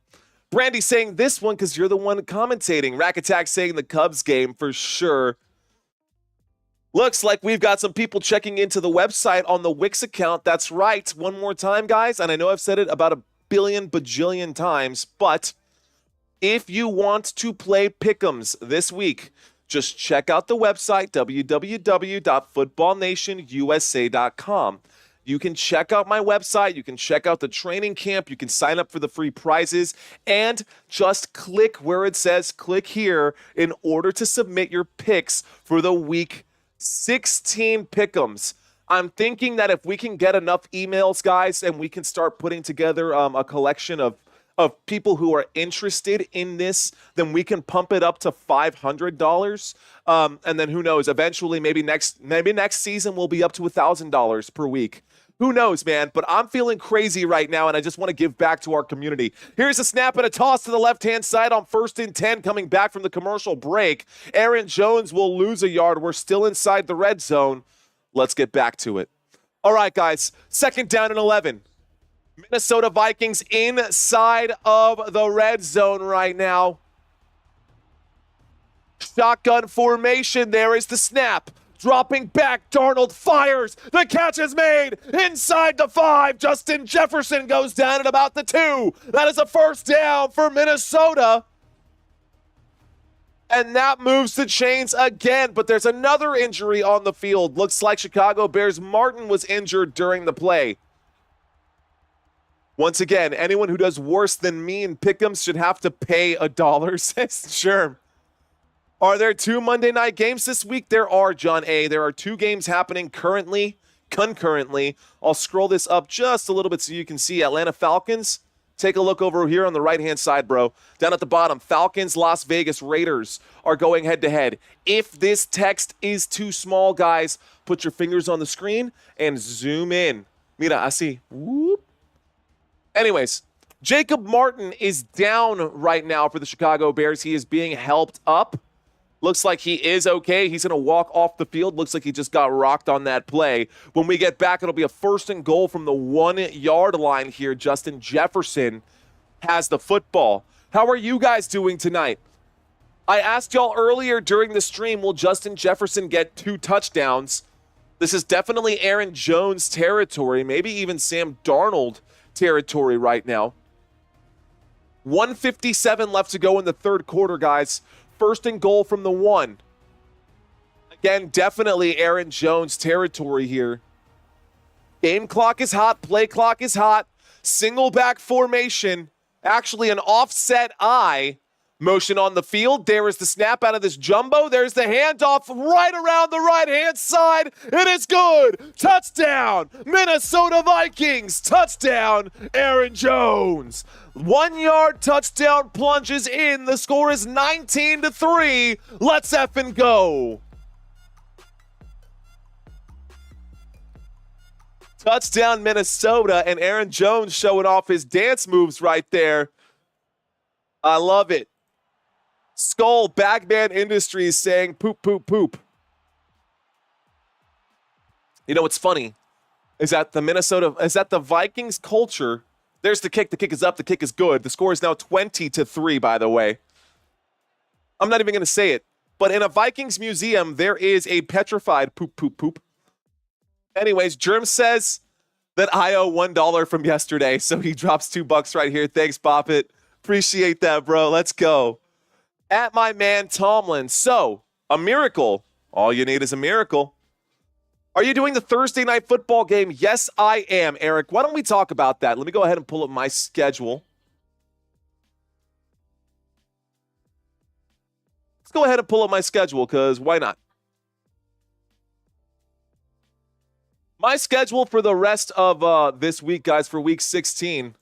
Brandy saying this one because you're the one commentating. Rack Attack saying the Cubs game for sure. Looks like we've got some people checking into the website on the Wix account. That's right. One more time, guys. And I know I've said it about a billion bajillion times, but if you want to play Pick'ems this week, just check out the website, www.footballnationusa.com. You can check out my website. You can check out the training camp. You can sign up for the free prizes and just click where it says click here in order to submit your picks for the week 16 Pick'ems. I'm thinking that if we can get enough emails, guys, and we can start putting together a collection of people who are interested in this, then we can pump it up to $500. And then who knows, eventually maybe next season we'll be up to $1,000 per week. Who knows, man? But I'm feeling crazy right now, and I just want to give back to our community. Here's a snap and a toss to the left-hand side on 1st and 10 coming back from the commercial break. Aaron Jones will lose a yard. We're still inside the red zone. Let's get back to it. All right, guys. 2nd down and 11. Minnesota Vikings inside of the red zone right now. Shotgun formation. There is the snap. Dropping back, Darnold fires. The catch is made inside the 5. Justin Jefferson goes down at about the 2. That is a 1st down for Minnesota. And that moves the chains again, but there's another injury on the field. Looks like Chicago Bears Martin was injured during the play. Once again, anyone who does worse than me in Pick'ems should have to pay $1, says Sherm. Are there 2 Monday night games this week? There are, John A. There are 2 games happening concurrently. I'll scroll this up just a little bit so you can see Atlanta Falcons. Take a look over here on the right-hand side, bro. Down at the bottom, Falcons, Las Vegas Raiders are going head-to-head. If this text is too small, guys, put your fingers on the screen and zoom in. Mira, así. Whoop. Anyways, Jacob Martin is down right now for the Chicago Bears. He is being helped up. Looks like he is okay. He's going to walk off the field. Looks like he just got rocked on that play. When we get back, it'll be a 1st and goal from the 1-yard line here. Justin Jefferson has the football. How are you guys doing tonight? I asked y'all earlier during the stream, will Justin Jefferson get 2 touchdowns? This is definitely Aaron Jones territory, maybe even Sam Darnold territory right now. 1:57 left to go in the 3rd quarter, guys. 1st and goal from the 1. Again, definitely Aaron Jones territory here. Game clock is hot. Play clock is hot. Single back formation. Actually, an offset eye motion on the field. There is the snap out of this jumbo. There's the handoff right around the right-hand side. It is good. Touchdown. Minnesota Vikings. Touchdown. Aaron Jones. 1-yard touchdown plunges in. The score is 19-3. Let's effing go. Touchdown Minnesota, and Aaron Jones showing off his dance moves right there. I love it. Skull Bagman Industries saying poop, poop, poop. You know what's funny is that the Vikings culture. There's the kick. The kick is up. The kick is good. The score is now 20-3, by the way. I'm not even going to say it. But in a Vikings museum, there is a petrified poop, poop, poop. Anyways, Germ says that I owe $1 from yesterday, so he drops $2 right here. Thanks, Boppet. Appreciate that, bro. Let's go. At my man Tomlin. So, a miracle. All you need is a miracle. Are you doing the Thursday night football game? Yes, I am, Eric. Why don't we talk about that? Let me go ahead and pull up my schedule. Let's go ahead and pull up my schedule, because why not? My schedule for the rest of this week, guys, for week 16.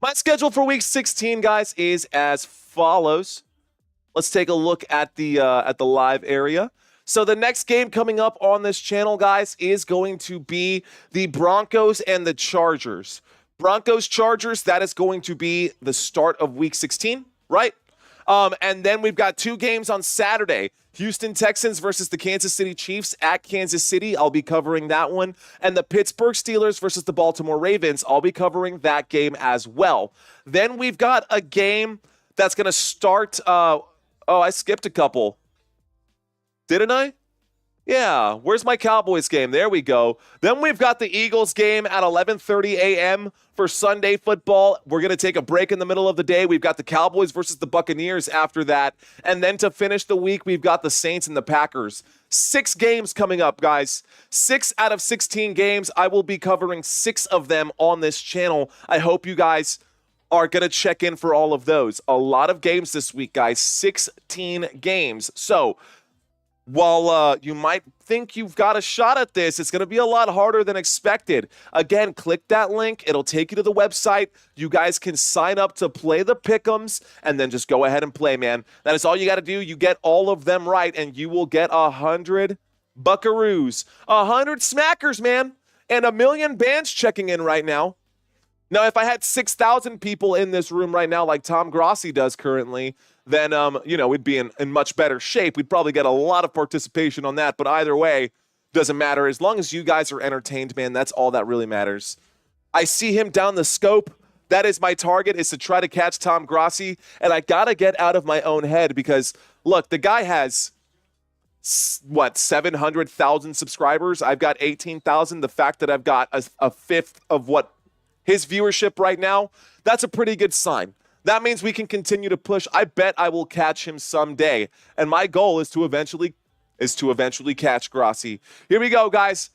My schedule for week 16, guys, is as follows. Let's take a look at the live area. So the next game coming up on this channel, guys, is going to be the Broncos and the Chargers. Broncos-Chargers, that is going to be the start of week 16, right? And then we've got 2 games on Saturday. Houston Texans versus the Kansas City Chiefs at Kansas City. I'll be covering that one. And the Pittsburgh Steelers versus the Baltimore Ravens. I'll be covering that game as well. Then we've got a game that's going to start. I skipped a couple. Didn't I? Yeah. Where's my Cowboys game? There we go. Then we've got the Eagles game at 11:30 a.m. for Sunday football. We're going to take a break in the middle of the day. We've got the Cowboys versus the Buccaneers after that. And then to finish the week, we've got the Saints and the Packers. 6 games coming up, guys. 6 out of 16 games. I will be covering 6 of them on this channel. I hope you guys are going to check in for all of those. A lot of games this week, guys. 16 games. So, while you might think you've got a shot at this, it's going to be a lot harder than expected. Again, click that link. It'll take you to the website. You guys can sign up to play the pick'ems, and then just go ahead and play, man. That is all you got to do. You get all of them right, and you will get 100 buckaroos, 100 smackers, man, and 1 million bands checking in right now. Now, if I had 6,000 people in this room right now, like Tom Grossi does currently, then, we'd be in much better shape. We'd probably get a lot of participation on that. But either way, doesn't matter. As long as you guys are entertained, man, that's all that really matters. I see him down the scope. That is my target, is to try to catch Tom Grossi. And I got to get out of my own head because, look, the guy has, 700,000 subscribers? I've got 18,000. The fact that I've got a fifth of what his viewership right now, that's a pretty good sign. That means we can continue to push. I bet I will catch him someday. And my goal is to eventually catch Grossi. Here we go, guys.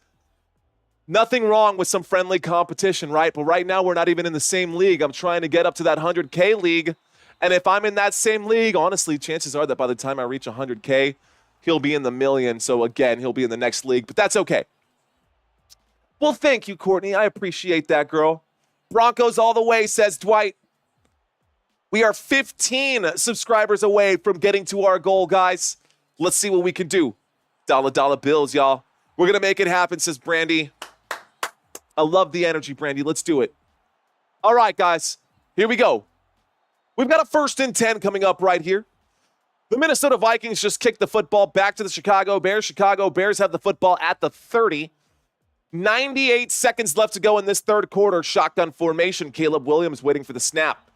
Nothing wrong with some friendly competition, right? But right now, we're not even in the same league. I'm trying to get up to that 100K league. And if I'm in that same league, honestly, chances are that by the time I reach 100K, he'll be in the million. So again, he'll be in the next league. But that's okay. Well, thank you, Courtney. I appreciate that, girl. Broncos all the way, says Dwight. We are 15 subscribers away from getting to our goal, guys. Let's see what we can do. Dollar bills, y'all. We're going to make it happen, says Brandy. I love the energy, Brandy. Let's do it. All right, guys. Here we go. We've got a 1st and 10 coming up right here. The Minnesota Vikings just kicked the football back to the Chicago Bears. Chicago Bears have the football at the 30. 98 seconds left to go in this third quarter. Shotgun formation. Caleb Williams waiting for the snap.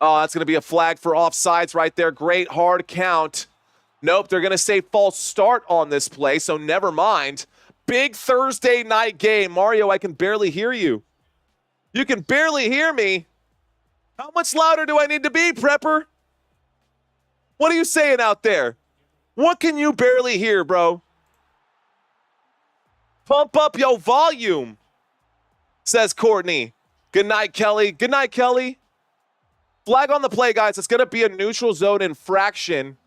Oh, that's going to be a flag for offsides right there. Great hard count. Nope, they're going to say false start on this play, so never mind. Big Thursday night game. Mario, I can barely hear you. You can barely hear me. How much louder do I need to be, Prepper? What are you saying out there? What can you barely hear, bro? Pump up your volume, says Courtney. Good night, Kelly. Good night, Kelly. Flag on the play, guys. It's going to be a neutral zone infraction.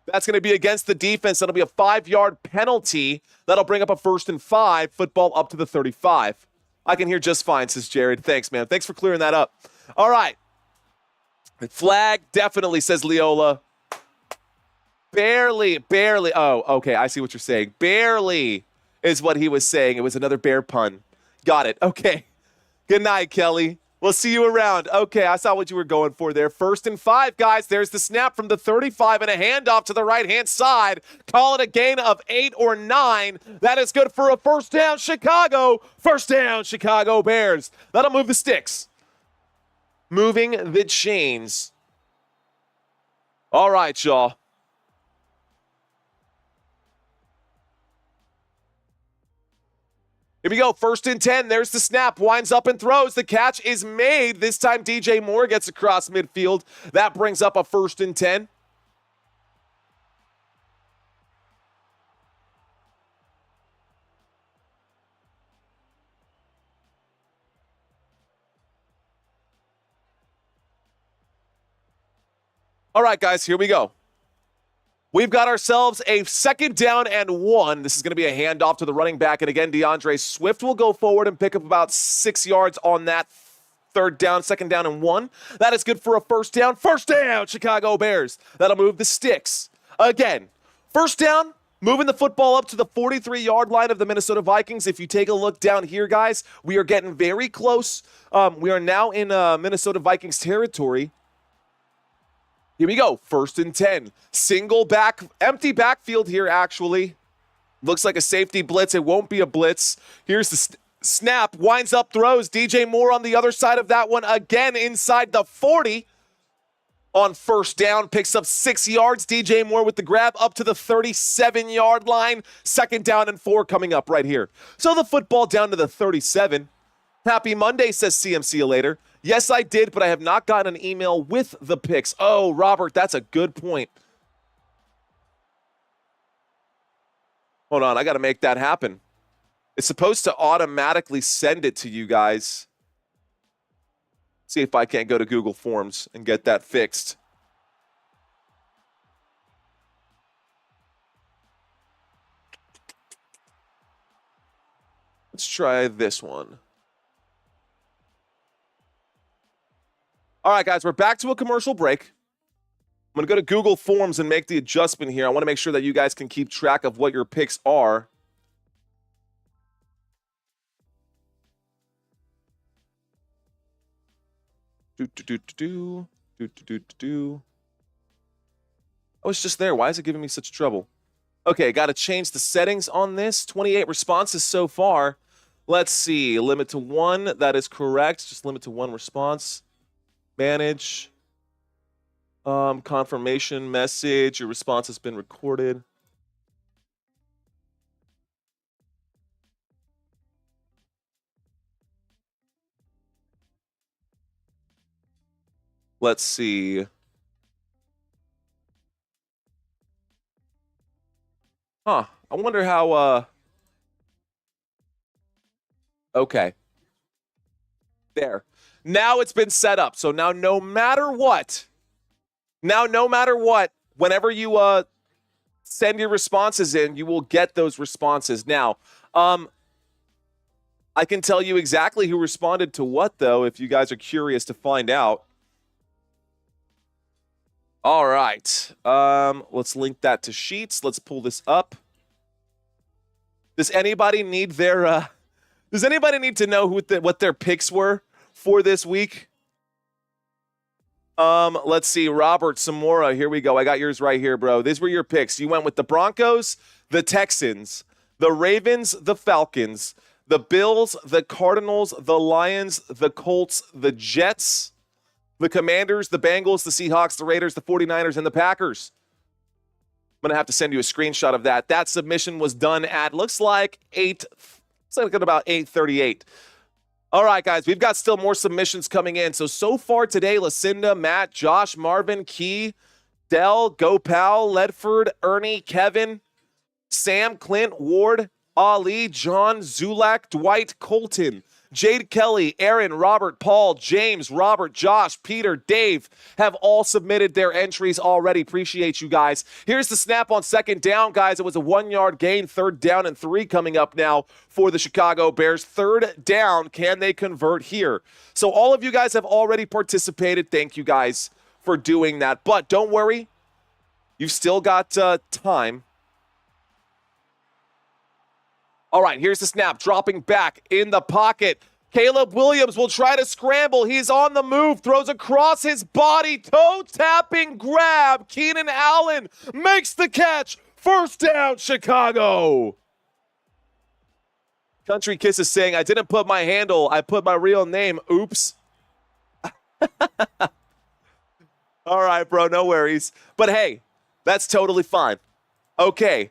That's going to be against the defense. That'll be a 5-yard penalty. That'll bring up a 1st and 5. Football up to the 35. I can hear just fine, says Jared. Thanks, man. Thanks for clearing that up. All right. Flag definitely, says Leola. Barely. Oh, okay. I see what you're saying. Barely is what he was saying. It was another bear pun. Got it. Okay. Good night, Kelly. We'll see you around. Okay, I saw what you were going for there. 1st and 5, guys. There's the snap from the 35 and a handoff to the right-hand side. Call it a gain of 8 or 9. That is good for a first down, Chicago. First down, Chicago Bears. That'll move the sticks. Moving the chains. All right, y'all. Here we go, 1st and 10. There's the snap, winds up and throws. The catch is made. This time DJ Moore gets across midfield. That brings up a 1st and 10. All right, guys, here we go. We've got ourselves a 2nd down and 1. This is going to be a handoff to the running back. And again, DeAndre Swift will go forward and pick up about 6 yards on that 3rd down, 2nd down and 1. That is good for a first down. First down, Chicago Bears. That'll move the sticks. Again, first down, moving the football up to the 43-yard line of the Minnesota Vikings. If you take a look down here, guys, we are getting very close. We are now in Minnesota Vikings territory. Here we go, 1st and 10. Single back, empty backfield here, actually. Looks like a safety blitz. It won't be a blitz. Here's the snap, winds up, throws. DJ Moore on the other side of that one, again inside the 40. On first down, picks up 6 yards. DJ Moore with the grab up to the 37-yard line. 2nd down and 4 coming up right here. So the football down to the 37. Happy Monday, says CM. See you later. Yes, I did, but I have not gotten an email with the picks. Oh, Robert, that's a good point. Hold on, I got to make that happen. It's supposed to automatically send it to you guys. See if I can't go to Google Forms and get that fixed. Let's try this one. All right, guys, we're back to a commercial break. I'm going to go to Google Forms and make the adjustment here. I want to make sure that you guys can keep track of what your picks are. I was just there. Why is it giving me such trouble? Okay, got to change the settings on this. 28 responses so far. Let's see. Limit to 1. That is correct. Just limit to 1 response. Manage. Confirmation message. Your response has been recorded. Let's see. Huh. I wonder how, okay. There. Now it's been set up. So now no matter what, whenever you send your responses in, you will get those responses. Now, I can tell you exactly who responded to what, though, if you guys are curious to find out. All right. Let's link that to Sheets. Let's pull this up. Does anybody need their does anybody need to know what their picks were for this week? Let's see. Robert Samora, here we go. I got yours right here, bro. These were your picks. You went with the Broncos, the Texans, the Ravens, the Falcons, the Bills, the Cardinals, the Lions, the Colts, the Jets, the Commanders, the Bengals, the Seahawks, the Raiders, the 49ers, and the Packers. I'm going to have to send you a screenshot of that. That submission was done at, looks like about 8:38. All right, guys, we've got still more submissions coming in. So far today, Lucinda, Matt, Josh, Marvin, Key, Dell, Gopal, Ledford, Ernie, Kevin, Sam, Clint, Ward, Ali, John, Zulak, Dwight, Colton, Jade Kelly, Aaron, Robert, Paul, James, Robert, Josh, Peter, Dave have all submitted their entries already. Appreciate you guys. Here's the snap on second down, guys. It was a 1-yard gain, 3rd down and 3 coming up now for the Chicago Bears. 3rd down, can they convert here? So all of you guys have already participated. Thank you guys for doing that. But don't worry, you've still got time. All right, here's the snap, dropping back in the pocket. Caleb Williams will try to scramble. He's on the move, throws across his body, toe-tapping grab. Keenan Allen makes the catch. First down, Chicago. Country Kiss is saying, I didn't put my handle. I put my real name. Oops. All right, bro, no worries. But hey, that's totally fine. Okay,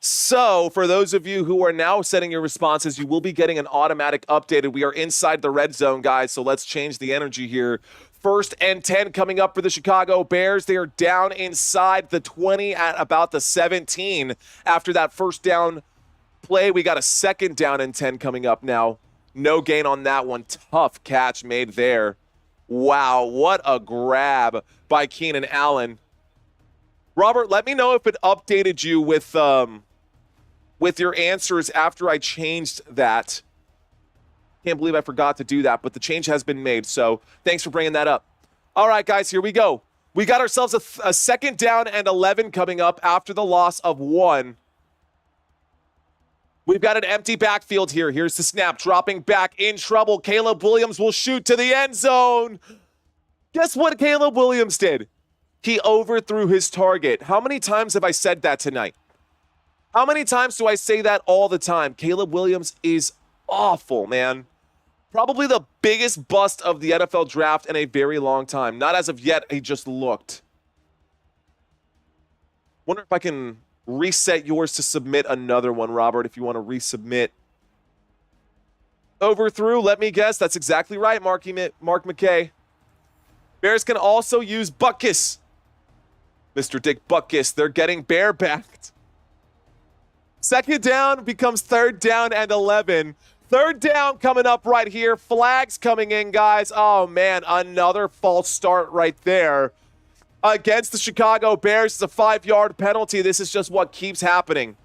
so for those of you who are now setting your responses, you will be getting an automatic updated. We are inside the red zone, guys, so let's change the energy here. 1st and 10 coming up for the Chicago Bears. They are down inside the 20 at about the 17. After that first down play, we got a 2nd down and 10 coming up now. No gain on that one. Tough catch made there. Wow, what a grab by Keenan Allen. Robert, let me know if it updated you with your answers after I changed that. Can't believe I forgot to do that, but the change has been made, so thanks for bringing that up. All right, guys, here we go. We got ourselves a 2nd down and 11 coming up after the loss of 1. We've got an empty backfield here. Here's the snap, dropping back in trouble. Caleb Williams will shoot to the end zone. Guess what Caleb Williams did? He overthrew his target. How many times have I said that tonight? How many times do I say that all the time? Caleb Williams is awful, man. Probably the biggest bust of the NFL draft in a very long time. Not as of yet, he just looked. Wonder if I can reset yours to submit another one, Robert, if you want to resubmit. Overthrew, let me guess. That's exactly right, Mark McKay. Bears can also use Butkus. Mr. Dick Butkus, they're getting bear-backed. 2nd down becomes 3rd down and 11. 3rd down coming up right here. Flags coming in, guys. Oh, man, another false start right there. Against the Chicago Bears, it's a 5-yard penalty. This is just what keeps happening.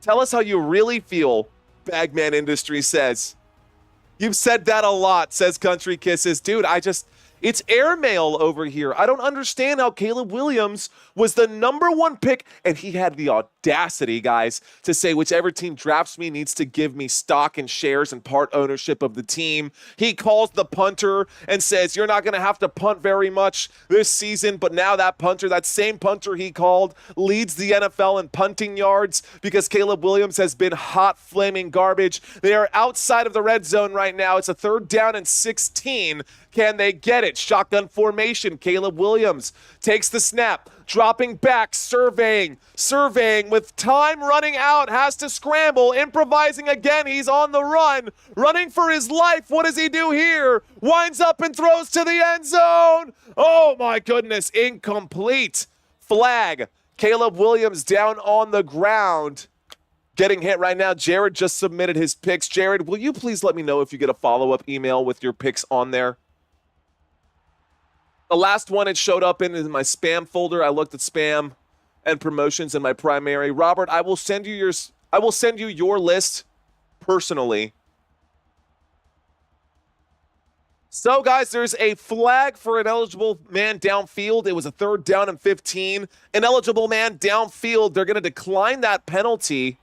Tell us how you really feel, Bagman Industries says. You've said that a lot, says Country Kisses. Dude, it's airmail over here. I don't understand how Caleb Williams was the #1 pick, and he had the audacity, guys, to say whichever team drafts me needs to give me stock and shares and part ownership of the team. He calls the punter and says, you're not going to have to punt very much this season, but now that punter, that same punter he called, leads the NFL in punting yards because Caleb Williams has been hot, flaming garbage. They are outside of the red zone right now. It's a 3rd down and 16. Can they get it? Shotgun formation. Caleb Williams takes the snap, dropping back, surveying with time running out, has to scramble, improvising again. He's on the run, running for his life. What does he do here? Winds up and throws to the end zone. Oh my goodness, incomplete. Flag. Caleb Williams down on the ground. Getting hit right now. Jared just submitted his picks. Jared, will you please let me know if you get a follow-up email with your picks on there? The last one it showed up in my spam folder. I looked at spam and promotions in my primary. Robert, I will send you your list personally. So, guys, there's a flag for an eligible man downfield. It was a 3rd down and 15. An eligible man downfield. They're going to decline that penalty.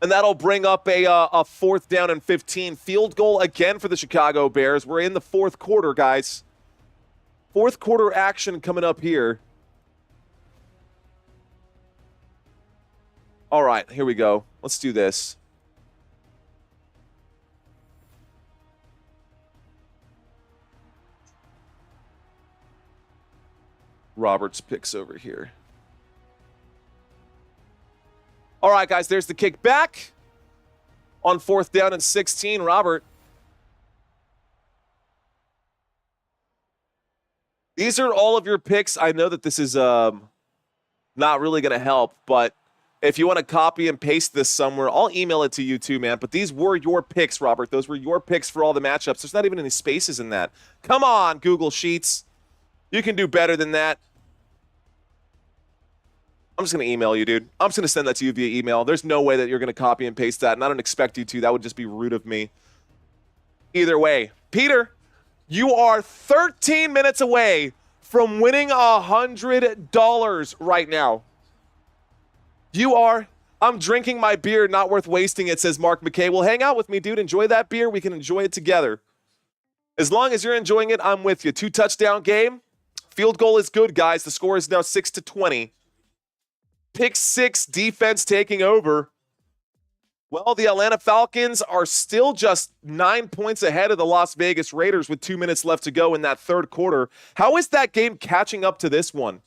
And that'll bring up a 4th down and 15 field goal again for the Chicago Bears. We're in the 4th quarter, guys. 4th quarter action coming up here. All right, here we go. Let's do this. Robert's picks over here. All right, guys, there's the kick back on 4th down and 16. Robert. These are all of your picks. I know that this is not really going to help, but if you want to copy and paste this somewhere, I'll email it to you too, man. But these were your picks, Robert. Those were your picks for all the matchups. There's not even any spaces in that. Come on, Google Sheets. You can do better than that. I'm just going to email you, dude. I'm just going to send that to you via email. There's no way that you're going to copy and paste that, and I don't expect you to. That would just be rude of me. Either way. Peter, you are 13 minutes away from winning $100 right now. You are I'm drinking my beer, not worth wasting it, says Mark McKay. Well, hang out with me, dude. Enjoy that beer. We can enjoy it together. As long as you're enjoying it, I'm with you. 2-touchdown game. Field goal is good, guys. The score is now 6-20. Pick six, defense taking over. Well, the Atlanta Falcons are still just 9 points ahead of the Las Vegas Raiders with 2 minutes left to go in that third quarter. How is that game catching up to this one?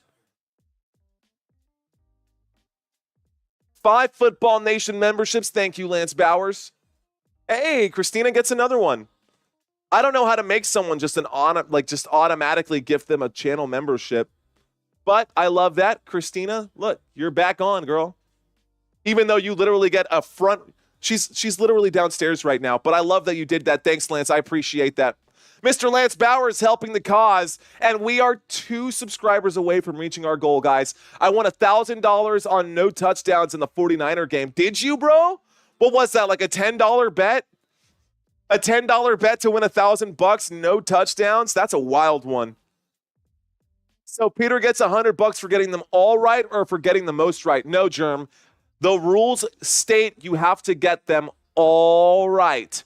5 Football Nation memberships. Thank you, Lance Bowers. Hey, Christina gets another one. I don't know how to make someone just automatically gift them a channel membership. But I love that. Christina, look, you're back on, girl. Even though you literally get a front, she's literally downstairs right now. But I love that you did that. Thanks, Lance. I appreciate that. Mr. Lance Bowers helping the cause, and we are 2 subscribers away from reaching our goal, guys. I won $1,000 on no touchdowns in the 49er game. Did you, bro? What was that, like a $10 bet? A $10 bet to win $1,000, no touchdowns? That's a wild one. So Peter gets $100 for getting them all right or for getting the most right? No, Germ. The rules state you have to get them all right.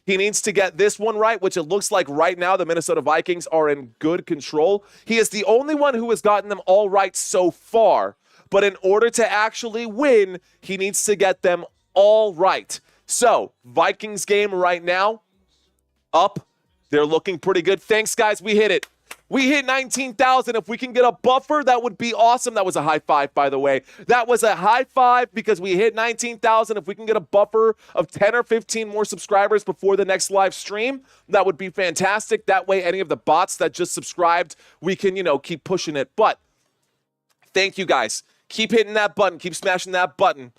He needs to get this one right, which it looks like right now the Minnesota Vikings are in good control. He is the only one who has gotten them all right so far. But in order to actually win, he needs to get them all right. So, Vikings game right now, up. They're looking pretty good. Thanks, guys. We hit it. We hit 19,000. If we can get a buffer, that would be awesome. That was a high five, by the way. That was a high five because we hit 19,000. If we can get a buffer of 10 or 15 more subscribers before the next live stream, that would be fantastic. That way, any of the bots that just subscribed, we can, keep pushing it. But thank you, guys. Keep hitting that button. Keep smashing that button.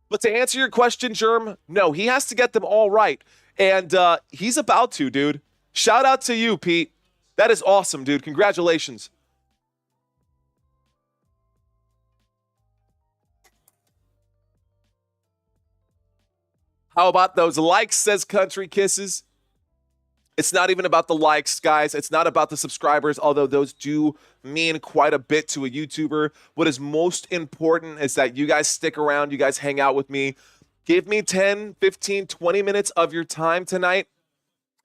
But to answer your question, Germ, no, he has to get them all right. And he's about to, dude. Shout out to you, Pete. That is awesome, dude. Congratulations. How about those likes, says Country Kisses. It's not even about the likes, guys. It's not about the subscribers, although those do mean quite a bit to a YouTuber. What is most important is that you guys stick around, you guys hang out with me. Give me 10, 15, 20 minutes of your time tonight.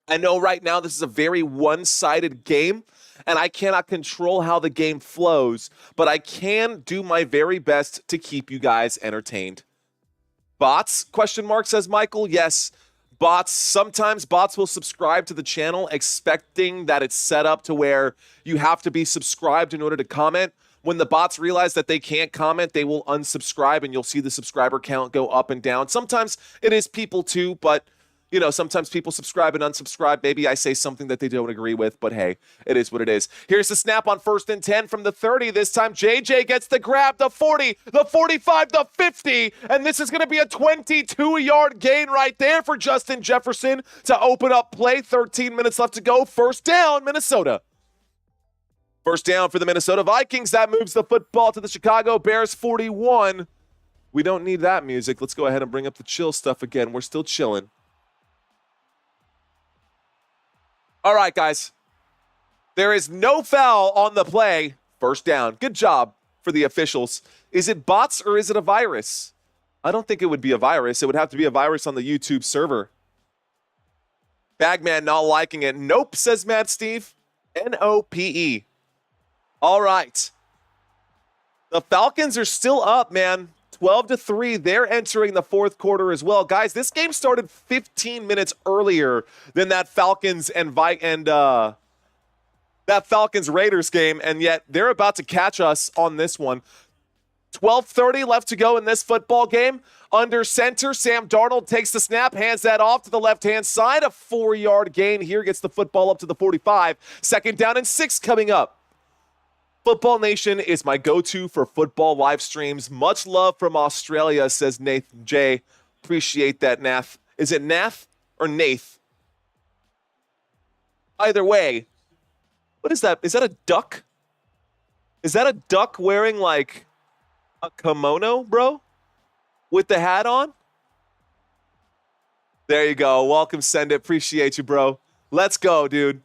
I know right now this is a very one-sided game, and I cannot control how the game flows, but I can do my very best to keep you guys entertained. Bots, question mark, says Michael. Yes, bots. Sometimes bots will subscribe to the channel expecting that it's set up to where you have to be subscribed in order to comment. When the bots realize that they can't comment, they will unsubscribe, and you'll see the subscriber count go up and down. Sometimes it is people too, but sometimes people subscribe and unsubscribe. Maybe I say something that they don't agree with, but hey, it is what it is. Here's the snap on 1st and 10 from the 30. This time, JJ gets the grab, the 40, the 45, the 50, and this is going to be a 22-yard gain right there for Justin Jefferson to open up play. 13 minutes left to go. First down, Minnesota. First down for the Minnesota Vikings. That moves the football to the Chicago Bears 41. We don't need that music. Let's go ahead and bring up the chill stuff again. We're still chilling. All right, guys. There is no foul on the play. First down. Good job for the officials. Is it bots or is it a virus? I don't think it would be a virus. It would have to be a virus on the YouTube server. Bagman not liking it. Nope, says Mad Steve. N-O-P-E. All right. The Falcons are still up, man. 12-3. They're entering the fourth quarter as well. Guys, this game started 15 minutes earlier than that Falcons that Falcons Raiders game, and yet they're about to catch us on this one. 12:30 left to go in this football game. Under center, Sam Darnold takes the snap, hands that off to the left-hand side. A 4-yard gain here, gets the football up to the 45. Second down and 6 coming up. Football Nation is my go-to for football live streams. Much love from Australia, says Nathan J. Appreciate that, Nath. Is it Nath or Nath? Either way, what is that? Is that a duck? Is that a duck wearing like a kimono, bro? With the hat on? There you go. Welcome, Send It. Appreciate you, bro. Let's go, dude.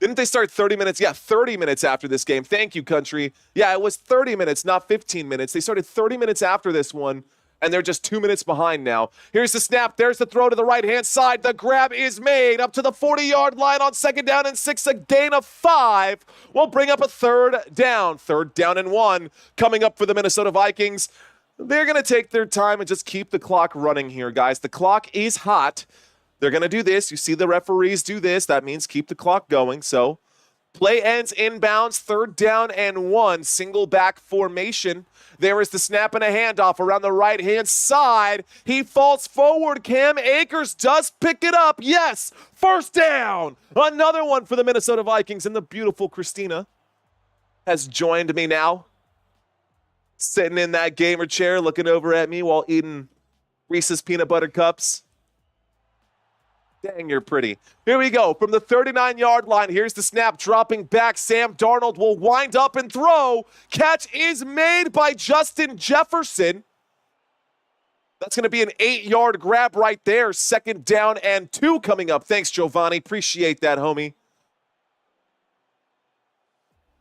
Didn't they start 30 minutes? Yeah, 30 minutes after this game. Thank you, country. Yeah, it was 30 minutes, not 15 minutes. They started 30 minutes after this one. and they're just 2 minutes behind now. Here's the snap. There's the throw to the right-hand side. The grab is made up to the 40-yard line on 2nd down and 6, a gain of 5. We'll bring up a 3rd down. 3rd down and 1 coming up for the Minnesota Vikings. They're going to take their time and just keep the clock running here, guys. The clock is hot. They're going to do this. You see the referees do this. That means keep the clock going. So play ends inbounds, 3rd down and 1, single back formation. There is the snap and a handoff around the right-hand side. He falls forward. Cam Akers does pick it up. Yes, 1st down. Another one for the Minnesota Vikings, and the beautiful Christina has joined me now, sitting in that gamer chair looking over at me while eating Reese's peanut butter cups. Dang, you're pretty. Here we go. From the 39-yard line, here's the snap. Dropping back, Sam Darnold will wind up and throw. Catch is made by Justin Jefferson. That's going to be an 8-yard grab right there. 2nd down and 2 coming up. Thanks, Giovanni. Appreciate that, homie.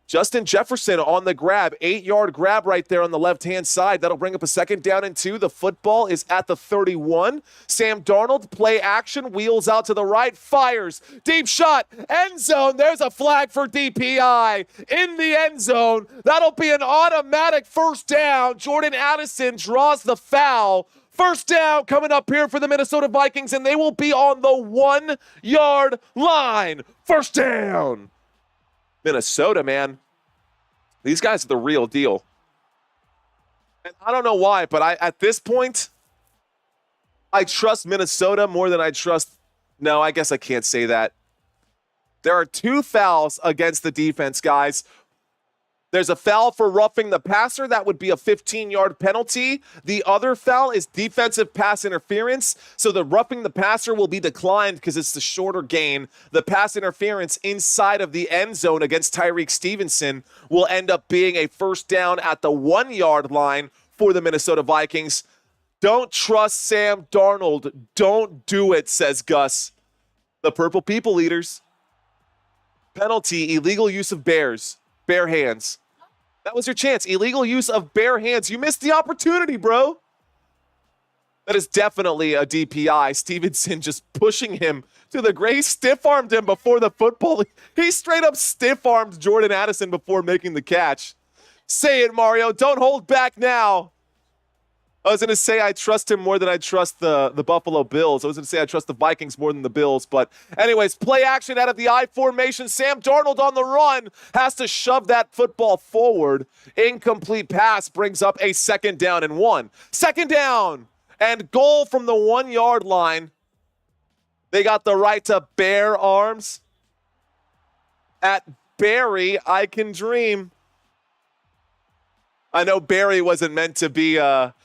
Justin Jefferson on the grab, 8-yard grab right there on the left-hand side. That'll bring up a 2nd down and 2. The football is at the 31. Sam Darnold, play action, wheels out to the right, fires. Deep shot, end zone. There's a flag for DPI in the end zone. That'll be an automatic 1st down. Jordan Addison draws the foul. 1st down coming up here for the Minnesota Vikings, and they will be on the 1-yard line. 1st down. Minnesota, man. These guys are the real deal. And I don't know why, but at this point, I trust Minnesota more than I trust... No, I guess I can't say that. There are 2 fouls against the defense, guys. There's a foul for roughing the passer. That would be a 15-yard penalty. The other foul is defensive pass interference. So the roughing the passer will be declined because it's the shorter gain. The pass interference inside of the end zone against Tyreek Stevenson will end up being a 1st down at the 1-yard line for the Minnesota Vikings. Don't trust Sam Darnold. Don't do it, says Gus. The Purple People Eaters. Penalty, illegal use of bare hands. That was your chance. Illegal use of bare hands. You missed the opportunity, bro. That is definitely a DPI. Stevenson just pushing him to the gray. He stiff-armed him before the football. He straight up stiff-armed Jordan Addison before making the catch. Say it, Mario. Don't hold back now. I was going to say I trust him more than I trust the Buffalo Bills. I was going to say I trust the Vikings more than the Bills. But anyways, play action out of the I formation. Sam Darnold on the run has to shove that football forward. Incomplete pass brings up a 2nd down and 1. 2nd down and goal from the 1-yard line. They got the right to bare arms. At Barry, I can dream. I know Barry wasn't meant to be... that.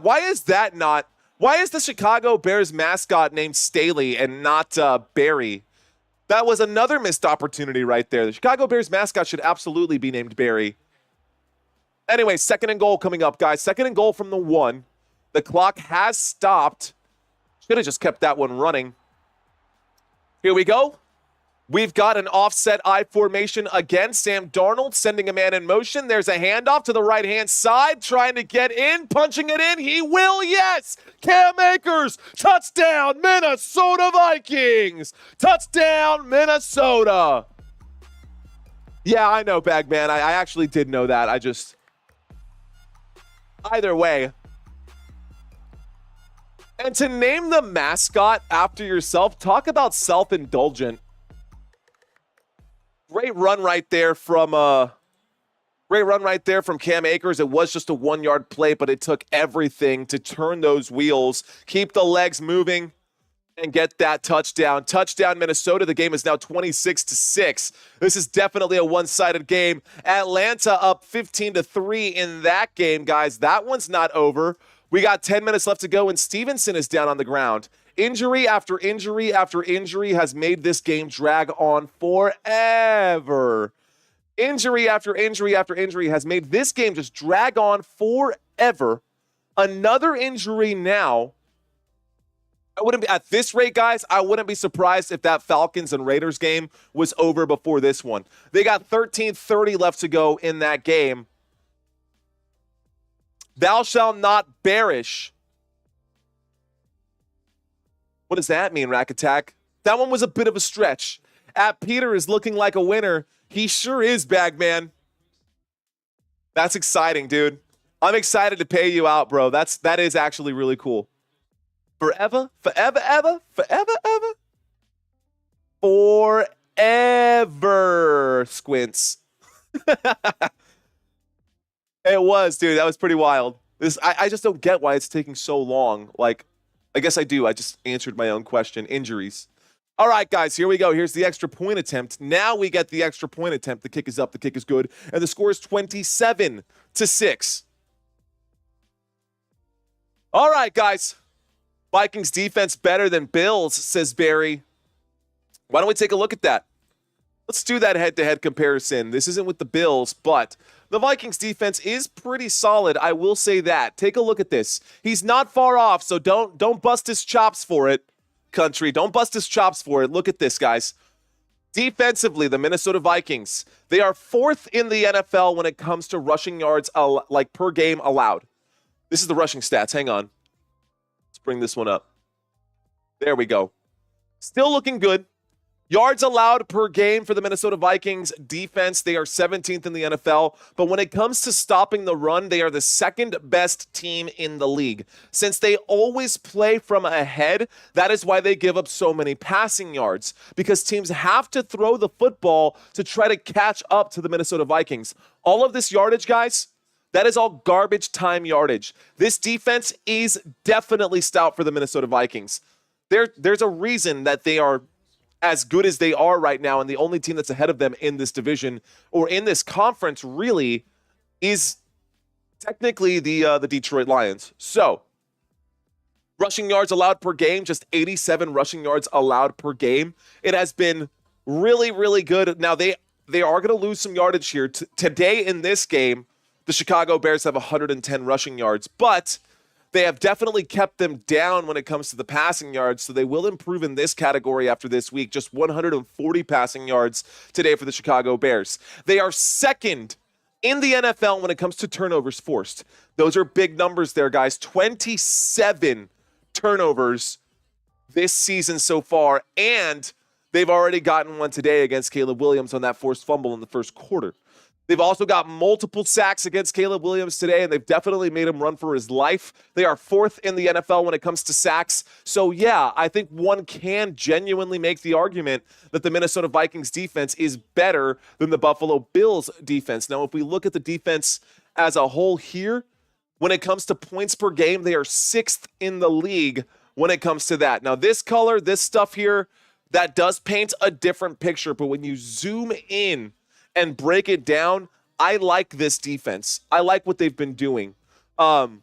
Why is the Chicago Bears mascot named Staley and not Barry? That was another missed opportunity right there. The Chicago Bears mascot should absolutely be named Barry. Anyway, 2nd and goal coming up, guys. 2nd and goal from the 1. The clock has stopped. Should have just kept that one running. Here we go. We've got an offset I formation again. Sam Darnold sending a man in motion. There's a handoff to the right-hand side, trying to get in, punching it in. He will, yes! Cam Akers, touchdown, Minnesota Vikings! Touchdown, Minnesota! Yeah, I know, Bagman. I actually did know that. Either way. And to name the mascot after yourself, talk about self-indulgent. Great run right there from Cam Akers. It was just a 1-yard play, but it took everything to turn those wheels, keep the legs moving, and get that touchdown. Touchdown, Minnesota. The game is now 26-6. This is definitely a one-sided game. Atlanta up 15-3 in that game, guys. That one's not over. We got 10 minutes left to go, and Stevenson is down on the ground. Injury after injury after injury has made this game drag on forever. Injury after injury after injury has made this game just drag on forever. Another injury now. I wouldn't be at this rate, guys. I wouldn't be surprised if that Falcons and Raiders game was over before this one. They got 13:30 left to go in that game. Thou shalt not bearish What does that mean, Rack Attack? That one was a bit of a stretch. At Peter is looking like a winner. He sure is, Bagman. That's exciting, dude. I'm excited to pay you out, bro. That is actually really cool. Forever, forever, ever, forever, ever. Forever, Squints. It was, dude. That was pretty wild. I just don't get why it's taking so long. Like, I guess I do. I just answered my own question. Injuries. All right, guys, here we go. Here's the extra point attempt. Now we get the extra point attempt. The kick is up. The kick is good. And the score is 27-6. All right, guys. Vikings defense better than Bills, says Barry. Why don't we take a look at that? Let's do that head-to-head comparison. This isn't with the Bills, but the Vikings defense is pretty solid. I will say that. Take a look at this. He's not far off, so don't bust his chops for it, country. Don't bust his chops for it. Look at this, guys. Defensively, the Minnesota Vikings, they are 4th in the NFL when it comes to rushing yards like per game allowed. This is the rushing stats. Hang on. Let's bring this one up. There we go. Still looking good. Yards allowed per game for the Minnesota Vikings defense, they are 17th in the NFL. But when it comes to stopping the run, they are the 2nd best team in the league. Since they always play from ahead, that is why they give up so many passing yards. Because teams have to throw the football to try to catch up to the Minnesota Vikings. All of this yardage, guys, that is all garbage time yardage. This defense is definitely stout for the Minnesota Vikings. There's a reason that they are as good as they are right now, and the only team that's ahead of them in this division or in this conference really is technically the Detroit Lions. So, rushing yards allowed per game, just 87 rushing yards allowed per game. It has been really, really good. Now, they are going to lose some yardage here. Today in this game, the Chicago Bears have 110 rushing yards, but they have definitely kept them down when it comes to the passing yards, so they will improve in this category after this week. Just 140 passing yards today for the Chicago Bears. They are 2nd in the NFL when it comes to turnovers forced. Those are big numbers there, guys. 27 turnovers this season so far, and they've already gotten one today against Caleb Williams on that forced fumble in the first quarter. They've also got multiple sacks against Caleb Williams today, and they've definitely made him run for his life. They are 4th in the NFL when it comes to sacks. So, yeah, I think one can genuinely make the argument that the Minnesota Vikings defense is better than the Buffalo Bills defense. Now, if we look at the defense as a whole here, when it comes to points per game, they are 6th in the league when it comes to that. Now, this color, this stuff here, that does paint a different picture, but when you zoom in and break it down, I like this defense. I like what they've been doing. So,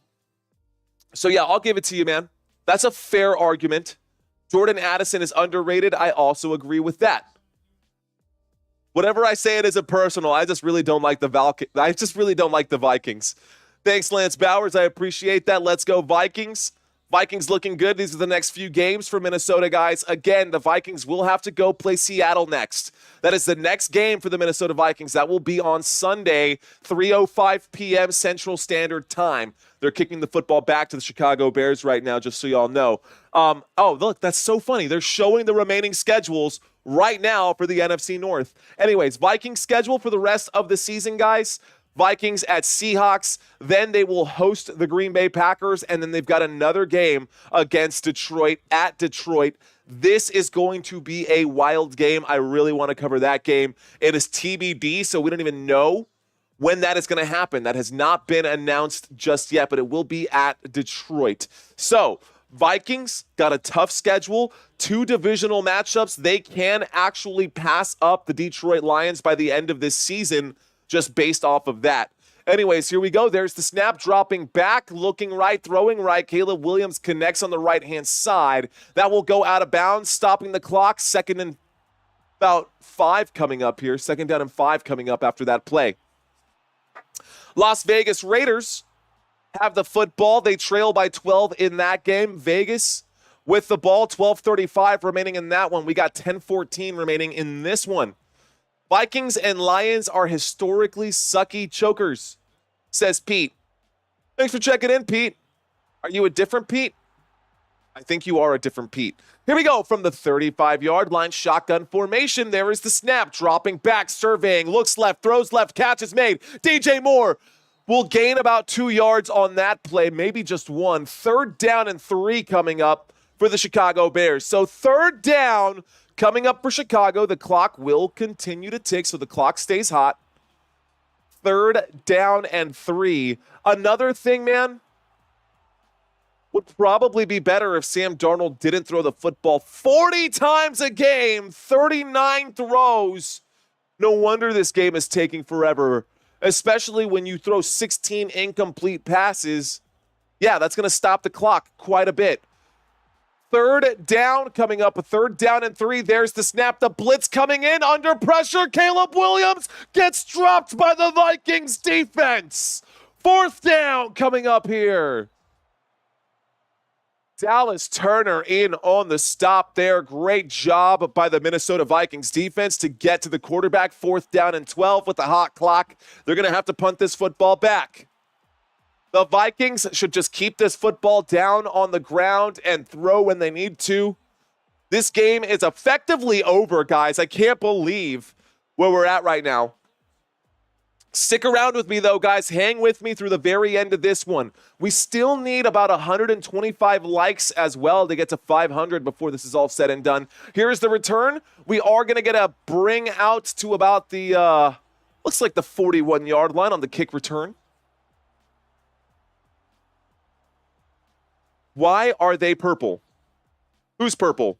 yeah, I'll give it to you, man. That's a fair argument. Jordan Addison is underrated. I also agree with that. Whatever I say, it isn't personal. I just really don't like the Vikings. Thanks, Lance Bowers. I appreciate that. Let's go, Vikings. Vikings looking good. These are the next few games for Minnesota, guys. Again, the Vikings will have to go play Seattle next. That is the next game for the Minnesota Vikings. That will be on Sunday, 3:05 p.m. Central Standard Time. They're kicking the football back to the Chicago Bears right now, just so y'all know. Oh, look, that's so funny. They're showing the remaining schedules right now for the NFC North. Anyways, Vikings schedule for the rest of the season, guys. Vikings at Seahawks, then they will host the Green Bay Packers, and then they've got another game against Detroit at Detroit. This is going to be a wild game. I really want to cover that game. It is TBD, so we don't even know when that is going to happen. That has not been announced just yet, but it will be at Detroit. So, Vikings got a tough schedule, 2 divisional matchups. They can actually pass up the Detroit Lions by the end of this season, just based off of that. Anyways, here we go. There's the snap, dropping back, looking right, throwing right. Caleb Williams connects on the right-hand side. That will go out of bounds, stopping the clock. 2nd and about 5 coming up here. 2nd down and 5 coming up after that play. Las Vegas Raiders have the football. They trail by 12 in that game. Vegas with the ball, 12:35 remaining in that one. We got 10:14 remaining in this one. Vikings and Lions are historically sucky chokers, says Pete. Thanks for checking in, Pete. Are you a different Pete? I think you are a different Pete. Here we go from the 35-yard line, shotgun formation. There is the snap, dropping back, surveying, looks left, throws left, catch is made. DJ Moore will gain about 2 yards on that play, maybe just 1. 3rd down and 3 coming up for the Chicago Bears. So 3rd down coming up for Chicago. The clock will continue to tick, so the clock stays hot. 3rd down and 3. Another thing, man, would probably be better if Sam Darnold didn't throw the football 40 times a game, 39 throws. No wonder this game is taking forever, especially when you throw 16 incomplete passes. Yeah, that's going to stop the clock quite a bit. 3rd down coming up, a 3rd down and 3. There's the snap, the blitz coming in under pressure. Caleb Williams gets dropped by the Vikings defense. 4th down coming up here. Dallas Turner in on the stop there. Great job by the Minnesota Vikings defense to get to the quarterback. 4th down and 12 with the hot clock. They're going to have to punt this football back. The Vikings should just keep this football down on the ground and throw when they need to. This game is effectively over, guys. I can't believe where we're at right now. Stick around with me, though, guys. Hang with me through the very end of this one. We still need about 125 likes as well to get to 500 before this is all said and done. Here's the return. We are going to get a bring out to about the, looks like the 41-yard line on the kick return. Why are they purple? Who's purple?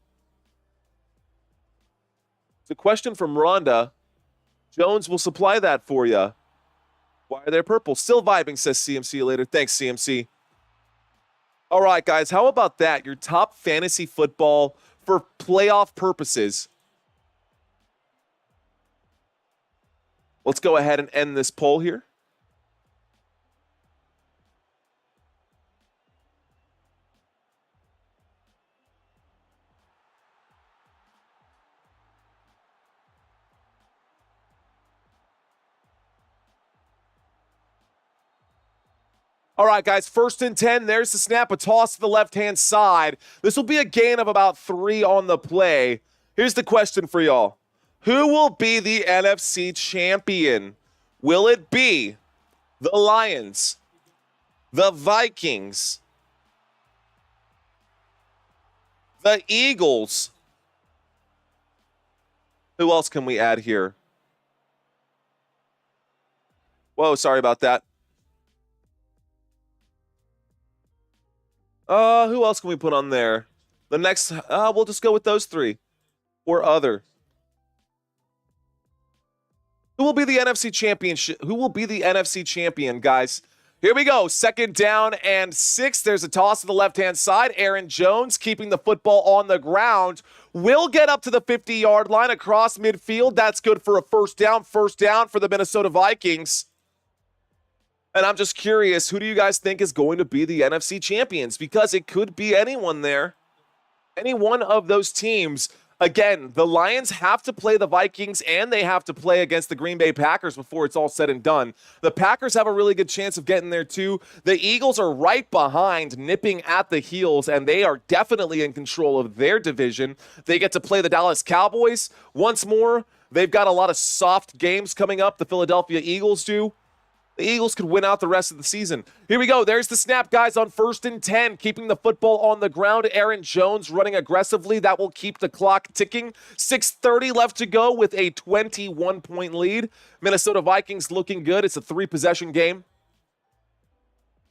It's a question from Rhonda. Jones will supply that for you. Why are they purple? Still vibing, says CMC later. Thanks, CMC. All right, guys, how about that? Your top fantasy football for playoff purposes. Let's go ahead and end this poll here. All right, guys, 1st and 10. There's the snap, a toss to the left-hand side. This will be a gain of about 3 on the play. Here's the question for y'all. Who will be the NFC champion? Will it be the Lions, the Vikings, the Eagles? Who else can we add here? Whoa, sorry about that. Who else can we put on there? The next, we'll just go with those 3 or other. Who will be the NFC championship? Who will be the NFC champion, guys? Here we go. 2nd down and 6. There's a toss to the left-hand side. Aaron Jones keeping the football on the ground. Will get up to the 50-yard line across midfield. That's good for a 1st down. 1st down for the Minnesota Vikings. And I'm just curious, who do you guys think is going to be the NFC champions? Because it could be anyone there. Any one of those teams. Again, the Lions have to play the Vikings and they have to play against the Green Bay Packers before it's all said and done. The Packers have a really good chance of getting there too. The Eagles are right behind, nipping at the heels, and they are definitely in control of their division. They get to play the Dallas Cowboys once more. They've got a lot of soft games coming up. The Philadelphia Eagles do. The Eagles could win out the rest of the season. Here we go. There's the snap, guys, on 1st and 10. Keeping the football on the ground. Aaron Jones running aggressively. That will keep the clock ticking. 6:30 left to go with a 21-point lead. Minnesota Vikings looking good. It's a 3-possession game.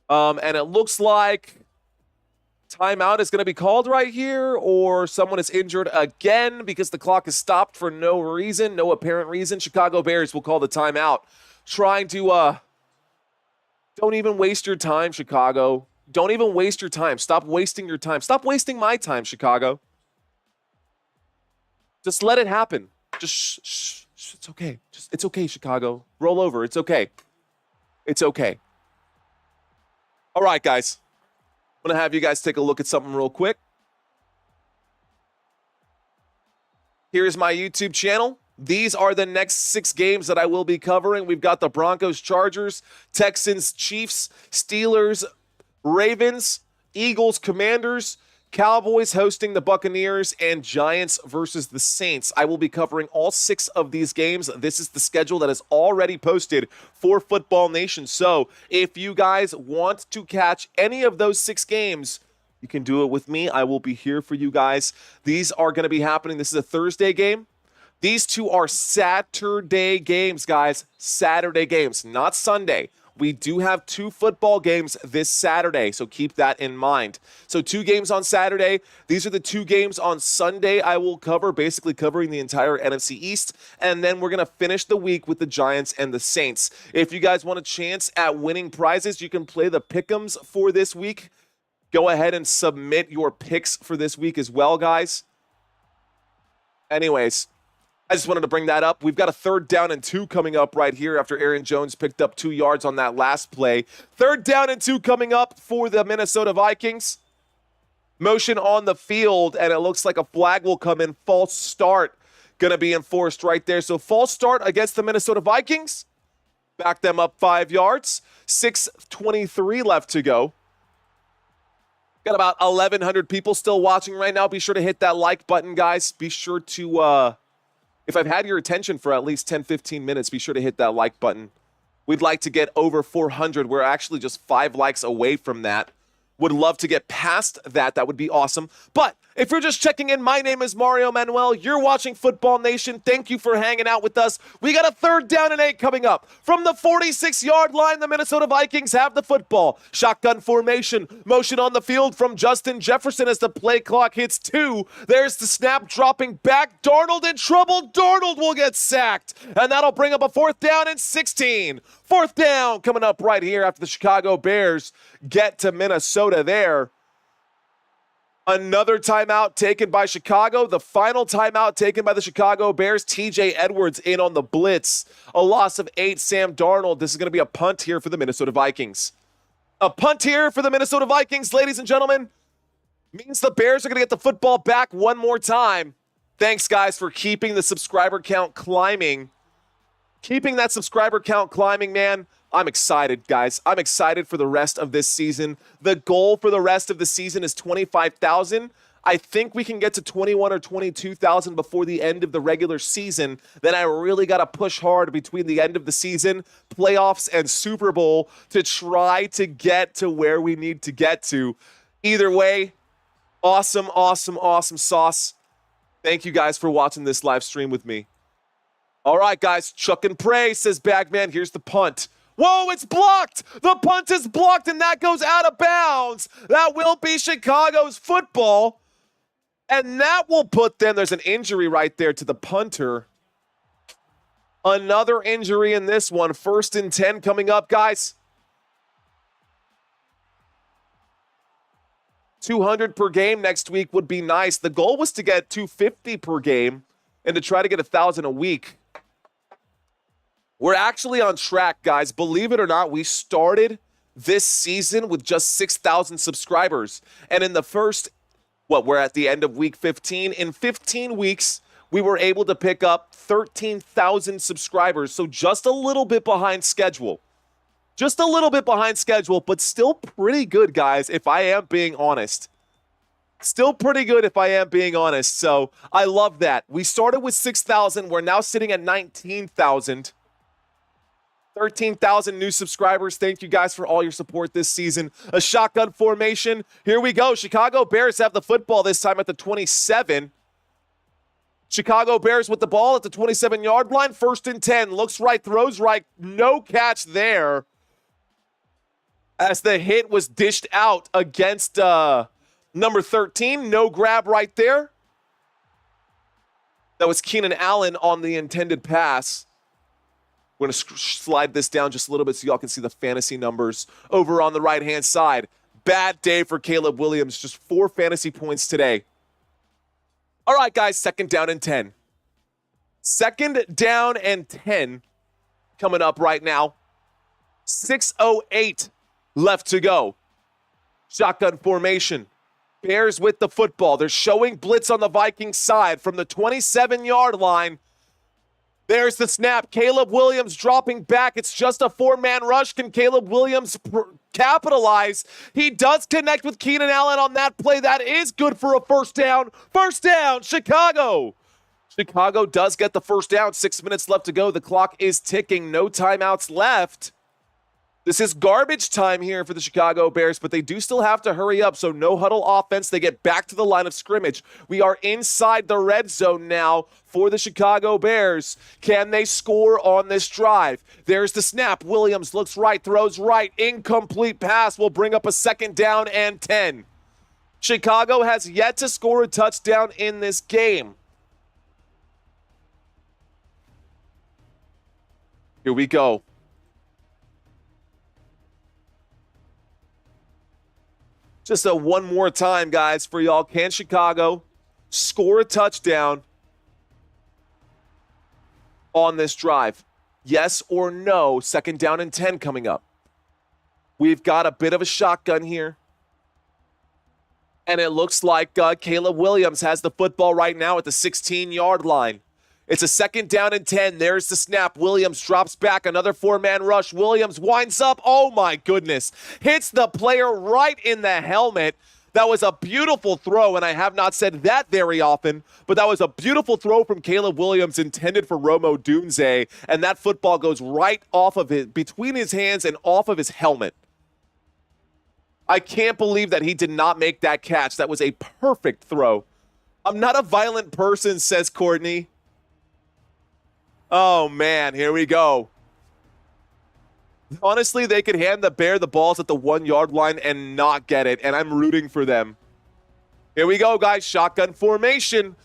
And it looks like timeout is going to be called right here, or someone is injured again because the clock is stopped for no reason, no apparent reason. Chicago Bears will call the timeout. Trying to... Don't even waste your time, Chicago. Don't even waste your time. Stop wasting your time. Stop wasting my time, Chicago. Just let it happen. Just shh. It's okay. It's okay, Chicago. Roll over. It's okay. It's okay. All right, guys. I'm going to have you guys take a look at something real quick. Here's my YouTube channel. These are the next 6 games that I will be covering. We've got the Broncos, Chargers, Texans, Chiefs, Steelers, Ravens, Eagles, Commanders, Cowboys hosting the Buccaneers, and Giants versus the Saints. I will be covering all 6 of these games. This is the schedule that is already posted for Football Nation. So if you guys want to catch any of those 6 games, you can do it with me. I will be here for you guys. These are going to be happening. This is a Thursday game. These 2 are Saturday games, guys. Saturday games, not Sunday. We do have 2 football games this Saturday, so keep that in mind. So 2 games on Saturday. These are the 2 games on Sunday I will cover, basically covering the entire NFC East. And then we're going to finish the week with the Giants and the Saints. If you guys want a chance at winning prizes, you can play the pick'ems for this week. Go ahead and submit your picks for this week as well, guys. Anyways, I just wanted to bring that up. We've got a 3rd down and 2 coming up right here after Aaron Jones picked up 2 yards on that last play. 3rd down and 2 coming up for the Minnesota Vikings. Motion on the field, and it looks like a flag will come in. False start going to be enforced right there. So false start against the Minnesota Vikings. Back them up 5 yards. 6:23 left to go. Got about 1,100 people still watching right now. Be sure to hit that like button, guys. Be sure to... If I've had your attention for at least 10, 15 minutes, be sure to hit that like button. We'd like to get over 400. We're actually just 5 likes away from that. Would love to get past that. That would be awesome. But if you're just checking in, my name is Mario Manuel. You're watching Football Nation. Thank you for hanging out with us. We got a 3rd down and 8 coming up. From the 46-yard line, the Minnesota Vikings have the football. Shotgun formation. Motion on the field from Justin Jefferson as the play clock hits 2. There's the snap dropping back. Darnold in trouble. Darnold will get sacked. And that'll bring up a 4th down and 16. 4th down coming up right here after the Chicago Bears get to Minnesota there. Another timeout taken by Chicago. The final timeout taken by the Chicago Bears. TJ Edwards in on the blitz. A loss of 8. Sam Darnold. This is going to be a punt here for the Minnesota Vikings. A punt here for the Minnesota Vikings, ladies and gentlemen. Means the Bears are going to get the football back one more time. Thanks, guys, for keeping the subscriber count climbing. Keeping that subscriber count climbing, man. I'm excited, guys. I'm excited for the rest of this season. The goal for the rest of the season is 25,000. I think we can get to 21 or 22,000 before the end of the regular season. Then I really got to push hard between the end of the season, playoffs, and Super Bowl to try to get to where we need to get to. Either way, awesome, awesome, awesome sauce. Thank you guys for watching this live stream with me. All right, guys, chuck and pray, says Bagman. Here's the punt. Whoa, it's blocked. The punt is blocked, and that goes out of bounds. That will be Chicago's football. And that will put them, there's an injury right there to the punter. Another injury in this one. 1st and 10 coming up, guys. 200 per game next week would be nice. The goal was to get 250 per game and to try to get 1,000 a week. We're actually on track, guys. Believe it or not, we started this season with just 6,000 subscribers. And in the first, we're at the end of week 15. In 15 weeks, we were able to pick up 13,000 subscribers. So just a little bit behind schedule. Just a little bit behind schedule, but still pretty good, guys, if I am being honest. Still pretty good if I am being honest. So I love that. We started with 6,000. We're now sitting at 19,000. 13,000 new subscribers. Thank you guys for all your support this season. A shotgun formation. Here we go. Chicago Bears have the football this time at the 27. Chicago Bears with the ball at the 27-yard line. 1st and 10. Looks right, throws right. No catch there. As the hit was dished out against number 13. No grab right there. That was Keenan Allen on the intended pass. We're going to slide this down just a little bit so y'all can see the fantasy numbers over on the right-hand side. Bad day for Caleb Williams. Just 4 fantasy points today. All right, guys, 2nd down and 10. 2nd down and 10 coming up right now. 6:08 left to go. Shotgun formation. Bears with the football. They're showing blitz on the Vikings side from the 27-yard line. There's the snap. Caleb Williams dropping back. It's just a 4-man rush. Can Caleb Williams capitalize? He does connect with Keenan Allen on that play. That is good for a first down. First down, Chicago. Chicago does get the first down. 6 minutes left to go. The clock is ticking. No timeouts left. This is garbage time here for the Chicago Bears, but they do still have to hurry up, so no huddle offense. They get back to the line of scrimmage. We are inside the red zone now for the Chicago Bears. Can they score on this drive? There's the snap. Williams looks right, throws right. Incomplete pass will bring up a second down and 10. Chicago has yet to score a touchdown in this game. Here we go. Just one more time, guys, for y'all. Can Chicago score a touchdown on this drive? Yes or no? Second down and 10 coming up. We've got a bit of a shotgun here. And it looks like Caleb Williams has the football right now at the 16-yard line. It's a second down and 10. There's the snap. Williams drops back. Another 4-man rush. Williams winds up. Oh, my goodness. Hits the player right in the helmet. That was a beautiful throw, and I have not said that very often, but that was a beautiful throw from Caleb Williams intended for Rome Odunze, and that football goes right off of between his hands and off of his helmet. I can't believe that he did not make that catch. That was a perfect throw. I'm not a violent person, says Courtney. Oh, man, here we go. Honestly, they could hand the Bear the balls at the 1-yard line and not get it, and I'm rooting for them. Here we go, guys. Shotgun formation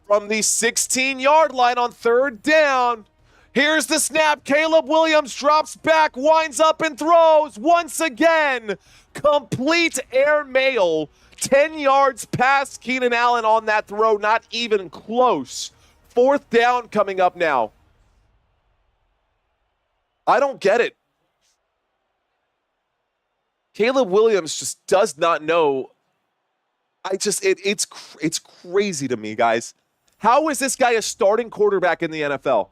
from the 16-yard line on third down. Here's the snap. Caleb Williams drops back, winds up and throws once again. Complete air mail. 10 yards past Keenan Allen on that throw, not even close. Fourth down coming up now. I don't get it. Caleb Williams just does not know. It's crazy to me, guys. How is this guy a starting quarterback in the NFL?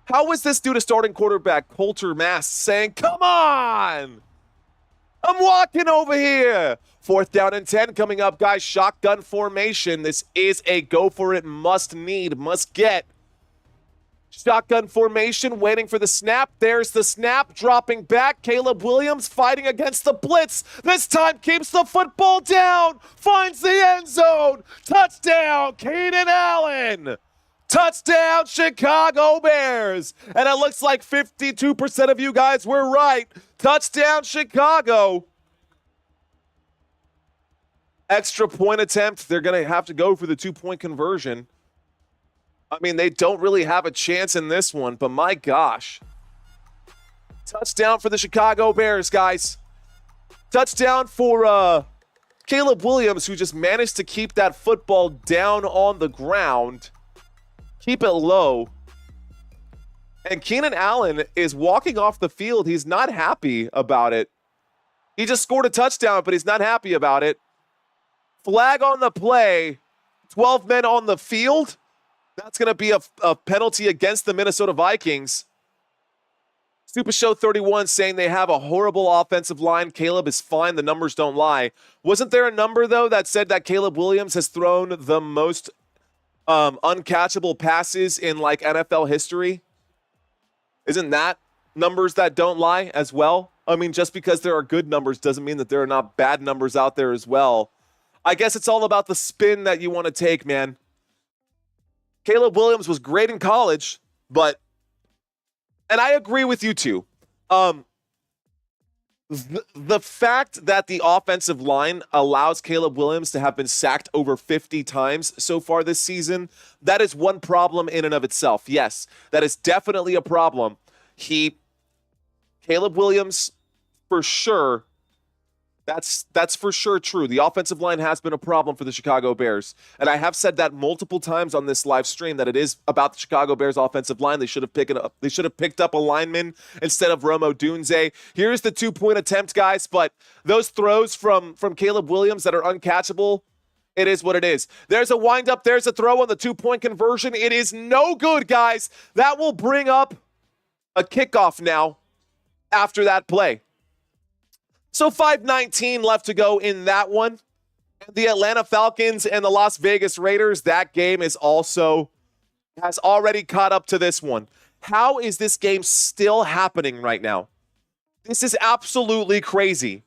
How is this dude a starting quarterback? Coulter Mass saying, come on! I'm walking over here. Fourth down and 10 coming up, guys. Shotgun formation. This is a go for it, must get. Shotgun formation, waiting for the snap. There's the snap, dropping back. Caleb Williams fighting against the blitz. This time keeps the football down. Finds the end zone. Touchdown, Keenan Allen. Touchdown, Chicago Bears. And it looks like 52% of you guys were right. Touchdown, Chicago. Extra point attempt. They're going to have to go for the 2-point conversion. I mean, they don't really have a chance in this one, but my gosh. Touchdown for the Chicago Bears, guys. Touchdown for Caleb Williams, who just managed to keep that football down on the ground. Keep it low. And Keenan Allen is walking off the field. He's not happy about it. He just scored a touchdown, but he's not happy about it. Flag on the play. 12 men on the field. That's going to be a penalty against the Minnesota Vikings. Super Show 31 saying they have a horrible offensive line. Caleb is fine. The numbers don't lie. Wasn't there a number, though, that said that Caleb Williams has thrown the most uncatchable passes in, like, NFL history? Isn't that numbers that don't lie as well? I mean, just because there are good numbers doesn't mean that there are not bad numbers out there as well. I guess it's all about the spin that you want to take, man. Caleb Williams was great in college, but, and I agree with you too. The fact that the offensive line allows Caleb Williams to have been sacked over 50 times so far this season, that is one problem in and of itself. Yes, that is definitely a problem. Caleb Williams, for sure, that's for sure true. The offensive line has been a problem for the Chicago Bears. And I have said that multiple times on this live stream that it is about the Chicago Bears offensive line. They should have picked up a lineman instead of Rome Odunze. Here's the 2-point attempt, guys, but those throws from Caleb Williams that are uncatchable It is what it is. There's a windup. There's a throw on the 2-point conversion. It is no good, guys. That will bring up a kickoff now after that play. So 5:19 left to go in that one. The Atlanta Falcons and the Las Vegas Raiders, that game has already caught up to this one. How is this game still happening right now? This is absolutely crazy.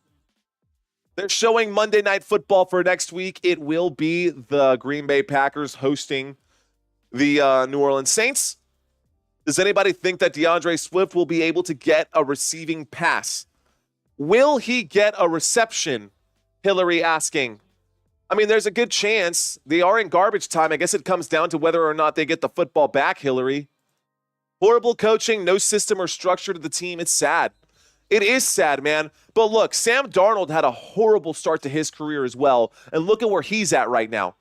They're showing Monday Night Football for next week. It will be the Green Bay Packers hosting the New Orleans Saints. Does anybody think that DeAndre Swift will be able to get a receiving pass? Will he get a reception? Hillary asking. I mean, there's a good chance. They are in garbage time. I guess it comes down to whether or not they get the football back, Hillary. Horrible coaching, no system or structure to the team. It's sad. It is sad, man. But look, Sam Darnold had a horrible start to his career as well. And look at where he's at right now.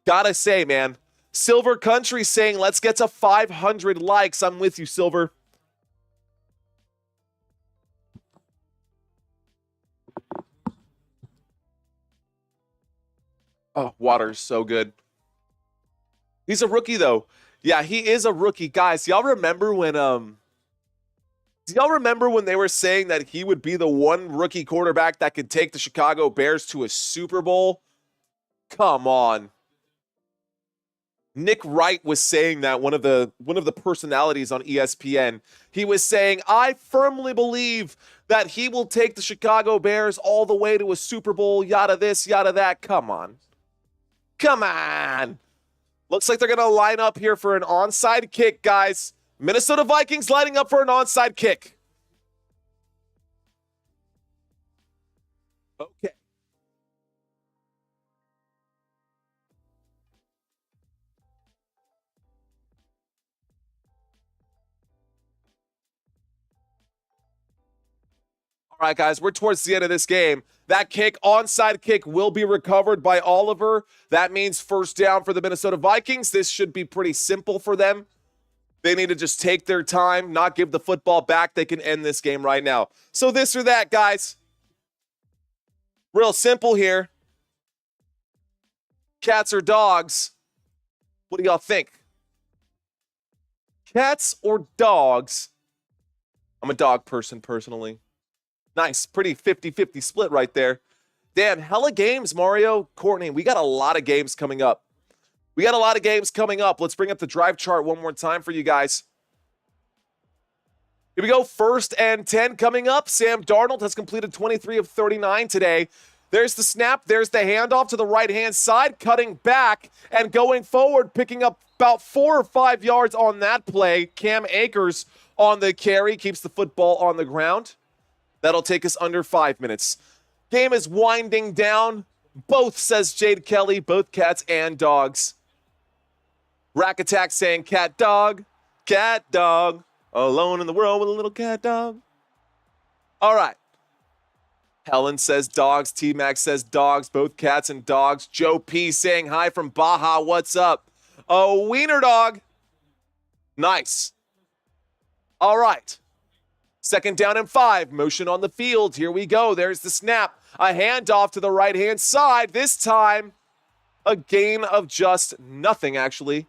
Gotta say, man. Silver Country saying, let's get to 500 likes. I'm with you, Silver. Oh, water's so good. He's a rookie, though. Yeah, he is a rookie. Guys, y'all remember when do y'all remember when they were saying that he would be the one rookie quarterback that could take the Chicago Bears to a Super Bowl? Come on. Nick Wright was saying that, one of the personalities on ESPN. He was saying, I firmly believe that he will take the Chicago Bears all the way to a Super Bowl, yada this, yada that. Come on. Come on. Looks like they're going to line up here for an onside kick, guys. Minnesota Vikings lining up for an onside kick. Okay. All right, guys, we're towards the end of this game. That kick, onside kick, will be recovered by Oliver. That means first down for the Minnesota Vikings. This should be pretty simple for them. They need to just take their time, not give the football back. They can end this game right now. So this or that, guys. Real simple here. Cats or dogs? What do y'all think? Cats or dogs? I'm a dog person, personally. Nice, pretty 50-50 split right there. Damn, hella games, Mario. Courtney, we got a lot of games coming up. Let's bring up the drive chart one more time for you guys. Here we go. 1st and 10 coming up. Sam Darnold has completed 23 of 39 today. There's the snap. There's the handoff to the right-hand side, cutting back and going forward, picking up about 4 or 5 yards on that play. Cam Akers on the carry, keeps the football on the ground. That'll take us under 5 minutes. Game is winding down. Both, says Jade Kelly, both cats and dogs. Rack Attack saying cat dog, alone in the world with a little cat dog. All right. Helen says dogs, T-Mac says dogs, both cats and dogs. Joe P saying hi from Baja, what's up? Oh, wiener dog. Nice. All right. 2nd down and 5, motion on the field. Here we go. There's the snap. A handoff to the right-hand side. This time, a gain of just nothing, actually.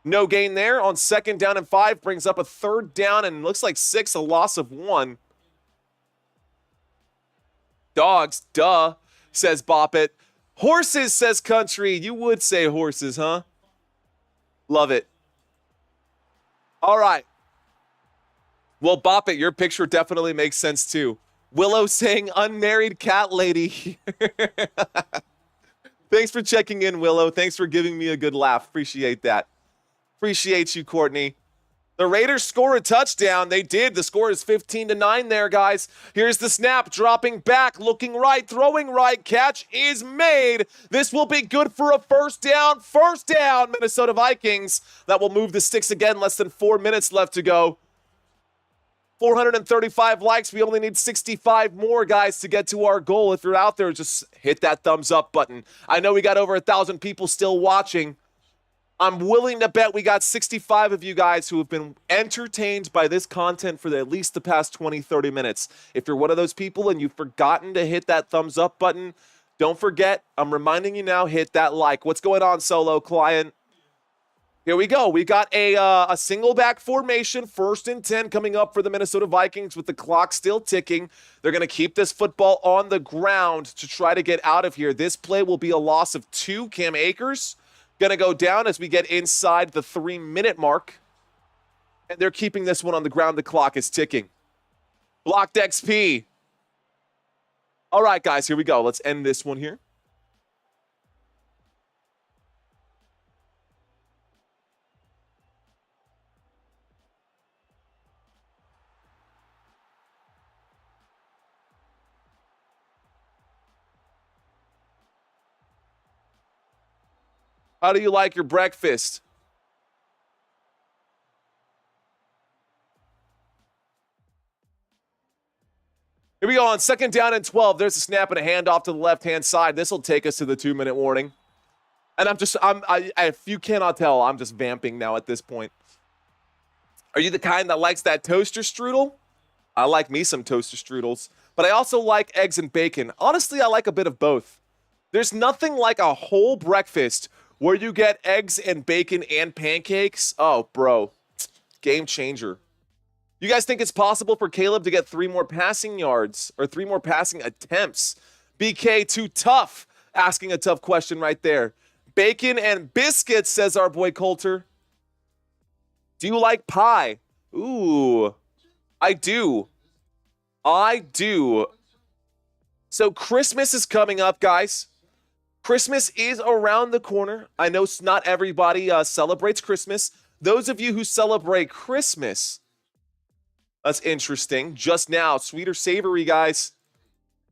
No gain there on 2nd down and 5. Brings up a 3rd down and looks like 6, a loss of 1. Dogs, duh, says Bop It. Horses, says Country. You would say horses, huh? Love it. All right. Well, Bop It, your picture definitely makes sense too. Willow saying unmarried cat lady. Thanks for checking in, Willow. Thanks for giving me a good laugh. Appreciate that. Appreciate you, Courtney. The Raiders score a touchdown. They did. The score is 15-9 there, guys. Here's the snap. Dropping back, looking right, throwing right. Catch is made. This will be good for a first down. First down, Minnesota Vikings. That will move the sticks again. Less than 4 minutes left to go. 435 likes. We only need 65 more, guys, to get to our goal. If you're out there, just hit that thumbs up button. I know we got over 1,000 people still watching. I'm willing to bet we got 65 of you guys who have been entertained by this content for at least the past 20, 30 minutes. If you're one of those people and you've forgotten to hit that thumbs up button, Don't forget, I'm reminding you now, hit that like. What's going on, solo client? Here we go. We got a single back formation, 1st and 10 coming up for the Minnesota Vikings with the clock still ticking. They're going to keep this football on the ground to try to get out of here. This play will be a loss of 2. Cam Akers going to go down as we get inside the 3-minute mark. And they're keeping this one on the ground. The clock is ticking. Blocked XP. All right, guys, here we go. Let's end this one here. How do you like your breakfast? Here we go on 2nd down and 12. There's a snap and a handoff to the left-hand side. This will take us to the 2-minute warning. And if you cannot tell, I'm just vamping now at this point. Are you the kind that likes that toaster strudel? I like me some toaster strudels, but I also like eggs and bacon. Honestly, I like a bit of both. There's nothing like a whole breakfast where you get eggs and bacon and pancakes. Oh, bro, game changer. You guys think it's possible for Caleb to get 3 more passing yards or 3 more passing attempts? BK, too tough. Asking a tough question right there. Bacon and biscuits, says our boy Coulter. Do you like pie? Ooh, I do. I do. So Christmas is coming up, guys. Christmas is around the corner. I know not everybody celebrates Christmas. Those of you who celebrate Christmas, that's interesting. Just now, sweet or savory, guys.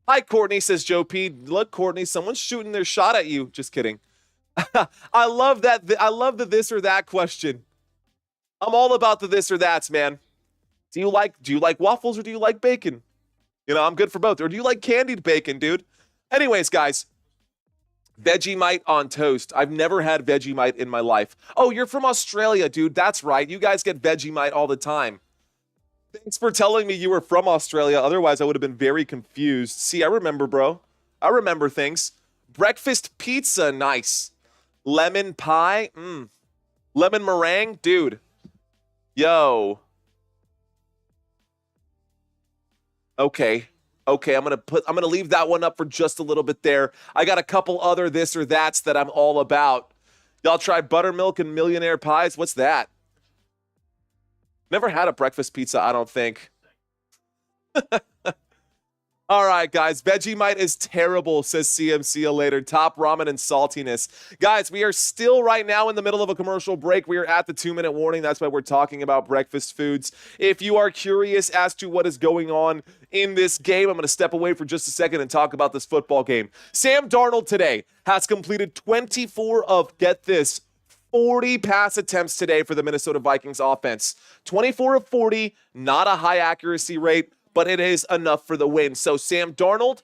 Hi, Courtney, says Joe P. Look, Courtney, someone's shooting their shot at you. Just kidding. I love that. I love the this or that question. I'm all about the this or that's, man. Do you like waffles or do you like bacon? You know, I'm good for both. Or do you like candied bacon, dude? Anyways, guys, Vegemite on toast. I've never had Vegemite in my life. Oh, you're from Australia, dude. That's right. You guys get Vegemite all the time. Thanks for telling me you were from Australia. Otherwise, I would have been very confused. See, I remember, bro. I remember things. Breakfast pizza, nice. Lemon pie, lemon meringue, dude. Yo. Okay, I'm gonna leave that one up for just a little bit there. I got a couple other this or that's that I'm all about. Y'all try buttermilk and millionaire pies? What's that? Never had a breakfast pizza, I don't think. All right, guys. Vegemite is terrible, says CMC later. Top ramen and saltiness. Guys, we are still right now in the middle of a commercial break. We are at the 2-minute warning. That's why we're talking about breakfast foods. If you are curious as to what is going on in this game, I'm going to step away for just a second and talk about this football game. Sam Darnold today has completed 24 of, get this, 40 pass attempts today for the Minnesota Vikings offense. 24 of 40, not a high accuracy rate, but it is enough for the win. So Sam Darnold,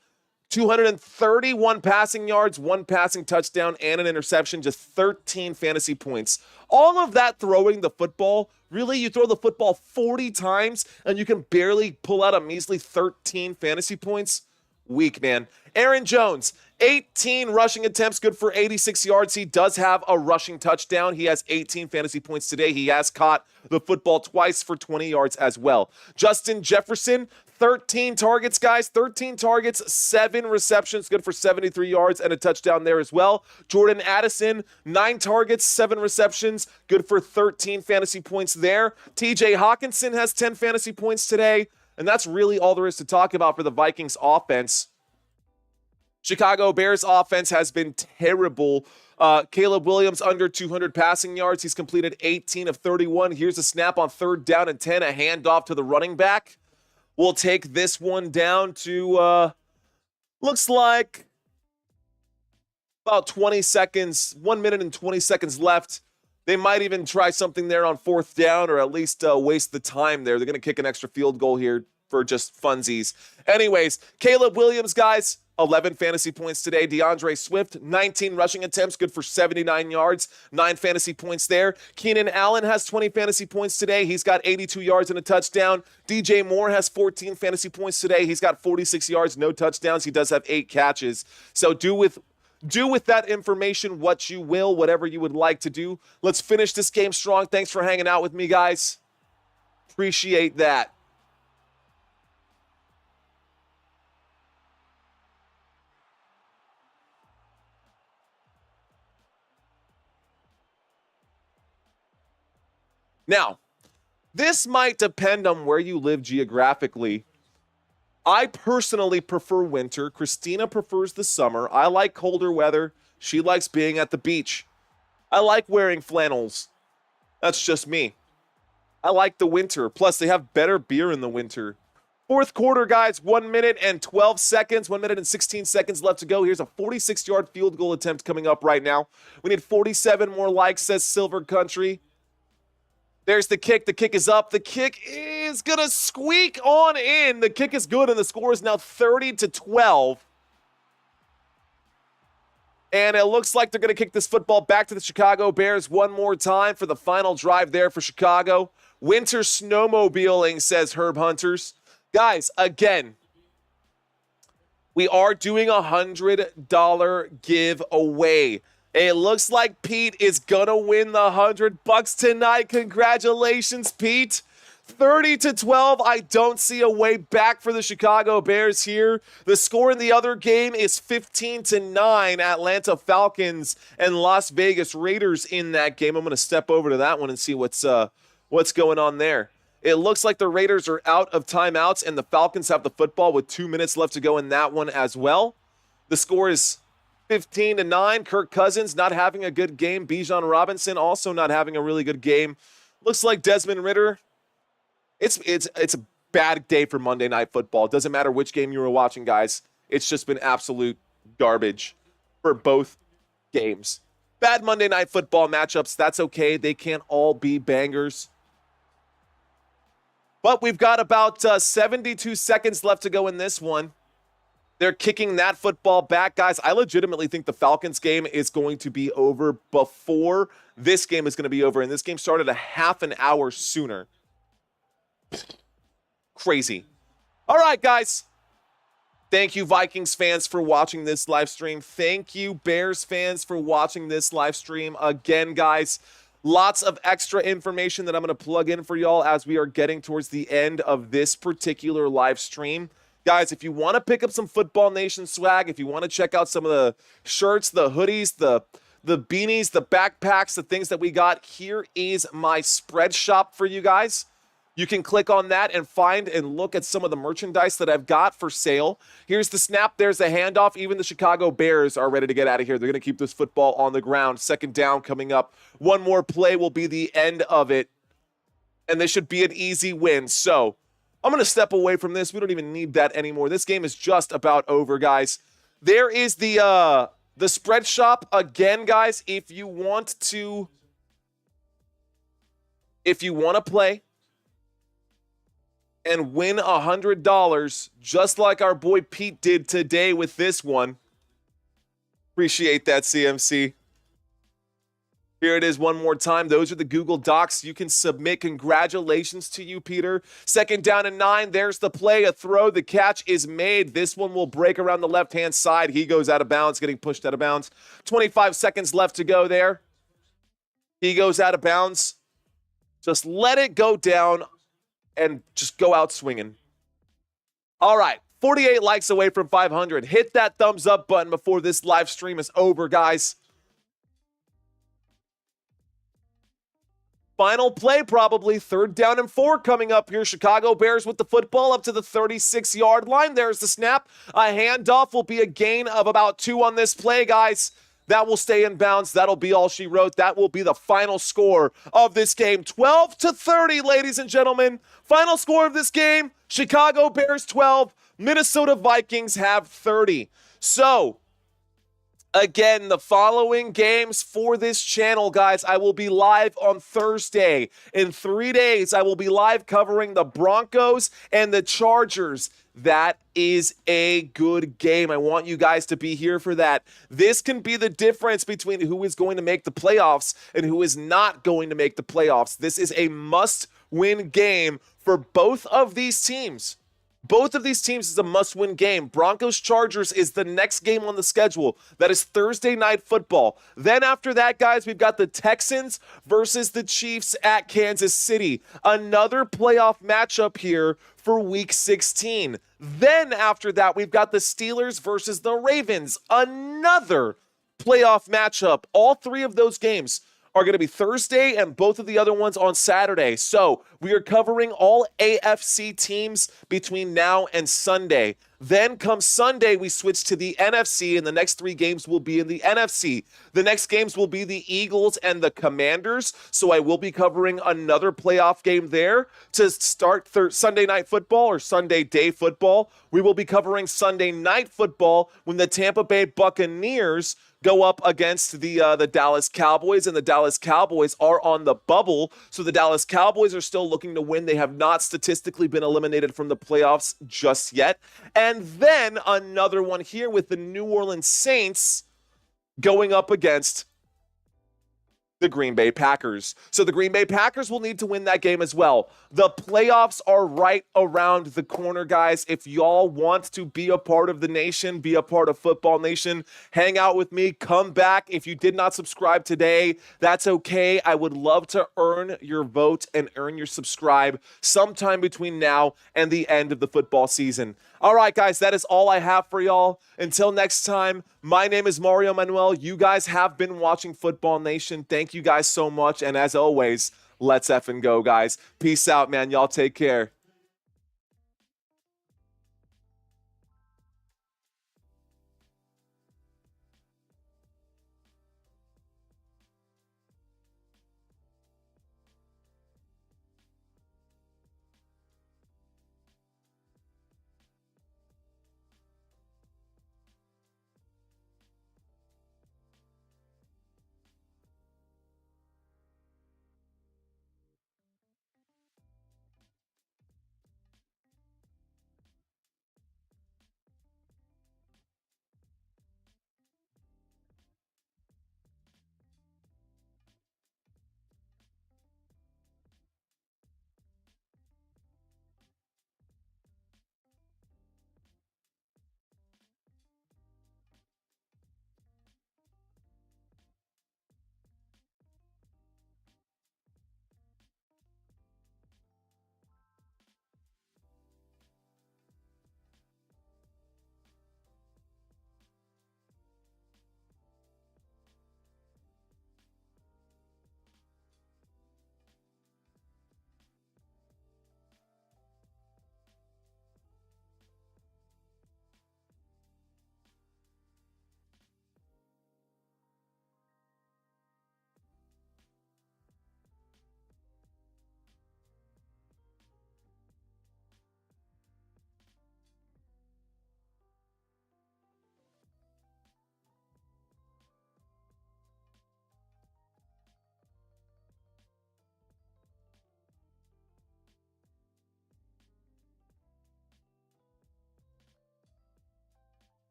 231 passing yards, 1 passing touchdown, and an interception, just 13 fantasy points. All of that throwing the football. Really, you throw the football 40 times, and you can barely pull out a measly 13 fantasy points? Weak, man. Aaron Jones, 18 rushing attempts, good for 86 yards. He does have a rushing touchdown. He has 18 fantasy points today. He has caught the football twice for 20 yards as well. Justin Jefferson, 13 targets, guys. 13 targets, 7 receptions, good for 73 yards and a touchdown there as well. Jordan Addison, 9 targets, 7 receptions, good for 13 fantasy points there. TJ Hawkinson has 10 fantasy points today. And that's really all there is to talk about for the Vikings offense. Chicago Bears offense has been terrible. Caleb Williams under 200 passing yards. He's completed 18 of 31. Here's a snap on 3rd down and 10, a handoff to the running back. We'll take this one down to, looks like about 20 seconds, 1 minute and 20 seconds left. They might even try something there on 4th down or at least waste the time there. They're going to kick an extra field goal here for just funsies. Anyways, Caleb Williams, guys, 11 fantasy points today. DeAndre Swift, 19 rushing attempts, good for 79 yards, 9 fantasy points there. Keenan Allen has 20 fantasy points today. He's got 82 yards and a touchdown. DJ Moore has 14 fantasy points today. He's got 46 yards, no touchdowns. He does have 8 catches. So do with that information what you will, whatever you would like to do. Let's finish this game strong. Thanks for hanging out with me, guys. Appreciate that. Now, this might depend on where you live geographically. I personally prefer winter. Christina prefers the summer. I like colder weather. She likes being at the beach. I like wearing flannels. That's just me. I like the winter. Plus, they have better beer in the winter. Fourth quarter, guys, 1 minute and 12 seconds, 1 minute and 16 seconds left to go. Here's a 46-yard field goal attempt coming up right now. We need 47 more likes, says Silver Country. There's the kick. The kick is up. The kick is going to squeak on in. The kick is good, and the score is now 30-12. And it looks like they're going to kick this football back to the Chicago Bears one more time for the final drive there for Chicago. Winter snowmobiling, says Herb Hunters. Guys, again, we are doing a $100 giveaway. It looks like Pete is gonna win the $100 tonight. Congratulations, Pete. 30-12. I don't see a way back for the Chicago Bears here. The score in the other game is 15-9. Atlanta Falcons and Las Vegas Raiders in that game. I'm gonna step over to that one and see what's going on there. It looks like the Raiders are out of timeouts and the Falcons have the football with 2 minutes left to go in that one as well. The score is 15-9. Kirk Cousins not having a good game. Bijan Robinson also not having a really good game. Looks like Desmond Ridder. It's a bad day for Monday Night Football. It doesn't matter which game you were watching, guys. It's just been absolute garbage for both games. Bad Monday Night Football matchups. That's okay. They can't all be bangers. But we've got about 72 seconds left to go in this one. They're kicking that football back. Guys, I legitimately think the Falcons game is going to be over before this game is going to be over. And this game started a half an hour sooner. Crazy. All right, guys. Thank you, Vikings fans, for watching this live stream. Thank you, Bears fans, for watching this live stream. Again, guys, lots of extra information that I'm going to plug in for y'all as we are getting towards the end of this particular live stream. Guys, if you want to pick up some Football Nation swag, if you want to check out some of the shirts, the hoodies, the beanies, the backpacks, the things that we got, here is my spread shop for you guys. You can click on that and find and look at some of the merchandise that I've got for sale. Here's the snap. There's the handoff. Even the Chicago Bears are ready to get out of here. They're going to keep this football on the ground. Second down coming up. One more play will be the end of it. And this should be an easy win. So I'm going to step away from this. We don't even need that anymore. This game is just about over, guys. There is the spread shop again, guys. If you want to play and win $100, just like our boy Pete did today with this one. Appreciate that, CMC. Here it is one more time. Those are the Google Docs you can submit. Congratulations to you, Peter. Second down and 9. There's the play, a throw. The catch is made. This one will break around the left-hand side. He goes out of bounds, getting pushed out of bounds. 25 seconds left to go there. He goes out of bounds. Just let it go down and just go out swinging. All right, 48 likes away from 500. Hit that thumbs up button before this live stream is over, guys. Final play, probably. Third down and 4 coming up here. Chicago Bears with the football up to the 36-yard line. There's the snap. A handoff will be a gain of about 2 on this play, guys. That will stay in bounds. That'll be all she wrote. That will be the final score of this game. 12-30, ladies and gentlemen. Final score of this game, Chicago Bears 12, Minnesota Vikings have 30. So, Again, the following games for this channel, guys, I will be live on Thursday. In 3 days, I will be live covering the Broncos and the Chargers. That is a good game. I want you guys to be here for that. This can be the difference between who is going to make the playoffs and who is not going to make the playoffs. This is a must-win game for both of these teams. Both of these teams is a must-win game. Broncos-Chargers is the next game on the schedule. That is Thursday Night Football. Then after that, guys, we've got the Texans versus the Chiefs at Kansas City. Another playoff matchup here for Week 16. Then after that, we've got the Steelers versus the Ravens. Another playoff matchup. All three of those games are going to be Thursday and both of the other ones on Saturday. So we are covering all AFC teams between now and Sunday. Then come Sunday, we switch to the NFC, and the next three games will be in the NFC. The next games will be the Eagles and the Commanders, so I will be covering another playoff game there to start Sunday Night Football or Sunday Day Football. We will be covering Sunday Night Football when the Tampa Bay Buccaneers go up against the Dallas Cowboys, and the Dallas Cowboys are on the bubble, so the Dallas Cowboys are still looking to win. They have not statistically been eliminated from the playoffs just yet. And then another one here with the New Orleans Saints going up against the Green Bay Packers. So the Green Bay Packers will need to win that game as well. The playoffs are right around the corner, guys. If y'all want to be a part of the nation, be a part of Football Nation, hang out with me, come back. If you did not subscribe today, that's okay. I would love to earn your vote and earn your subscribe sometime between now and the end of the football season. All right, guys, that is all I have for y'all. Until next time, my name is Mario Manuel. You guys have been watching Football Nation. Thank you guys so much. And as always, let's effing go, guys. Peace out, man. Y'all take care.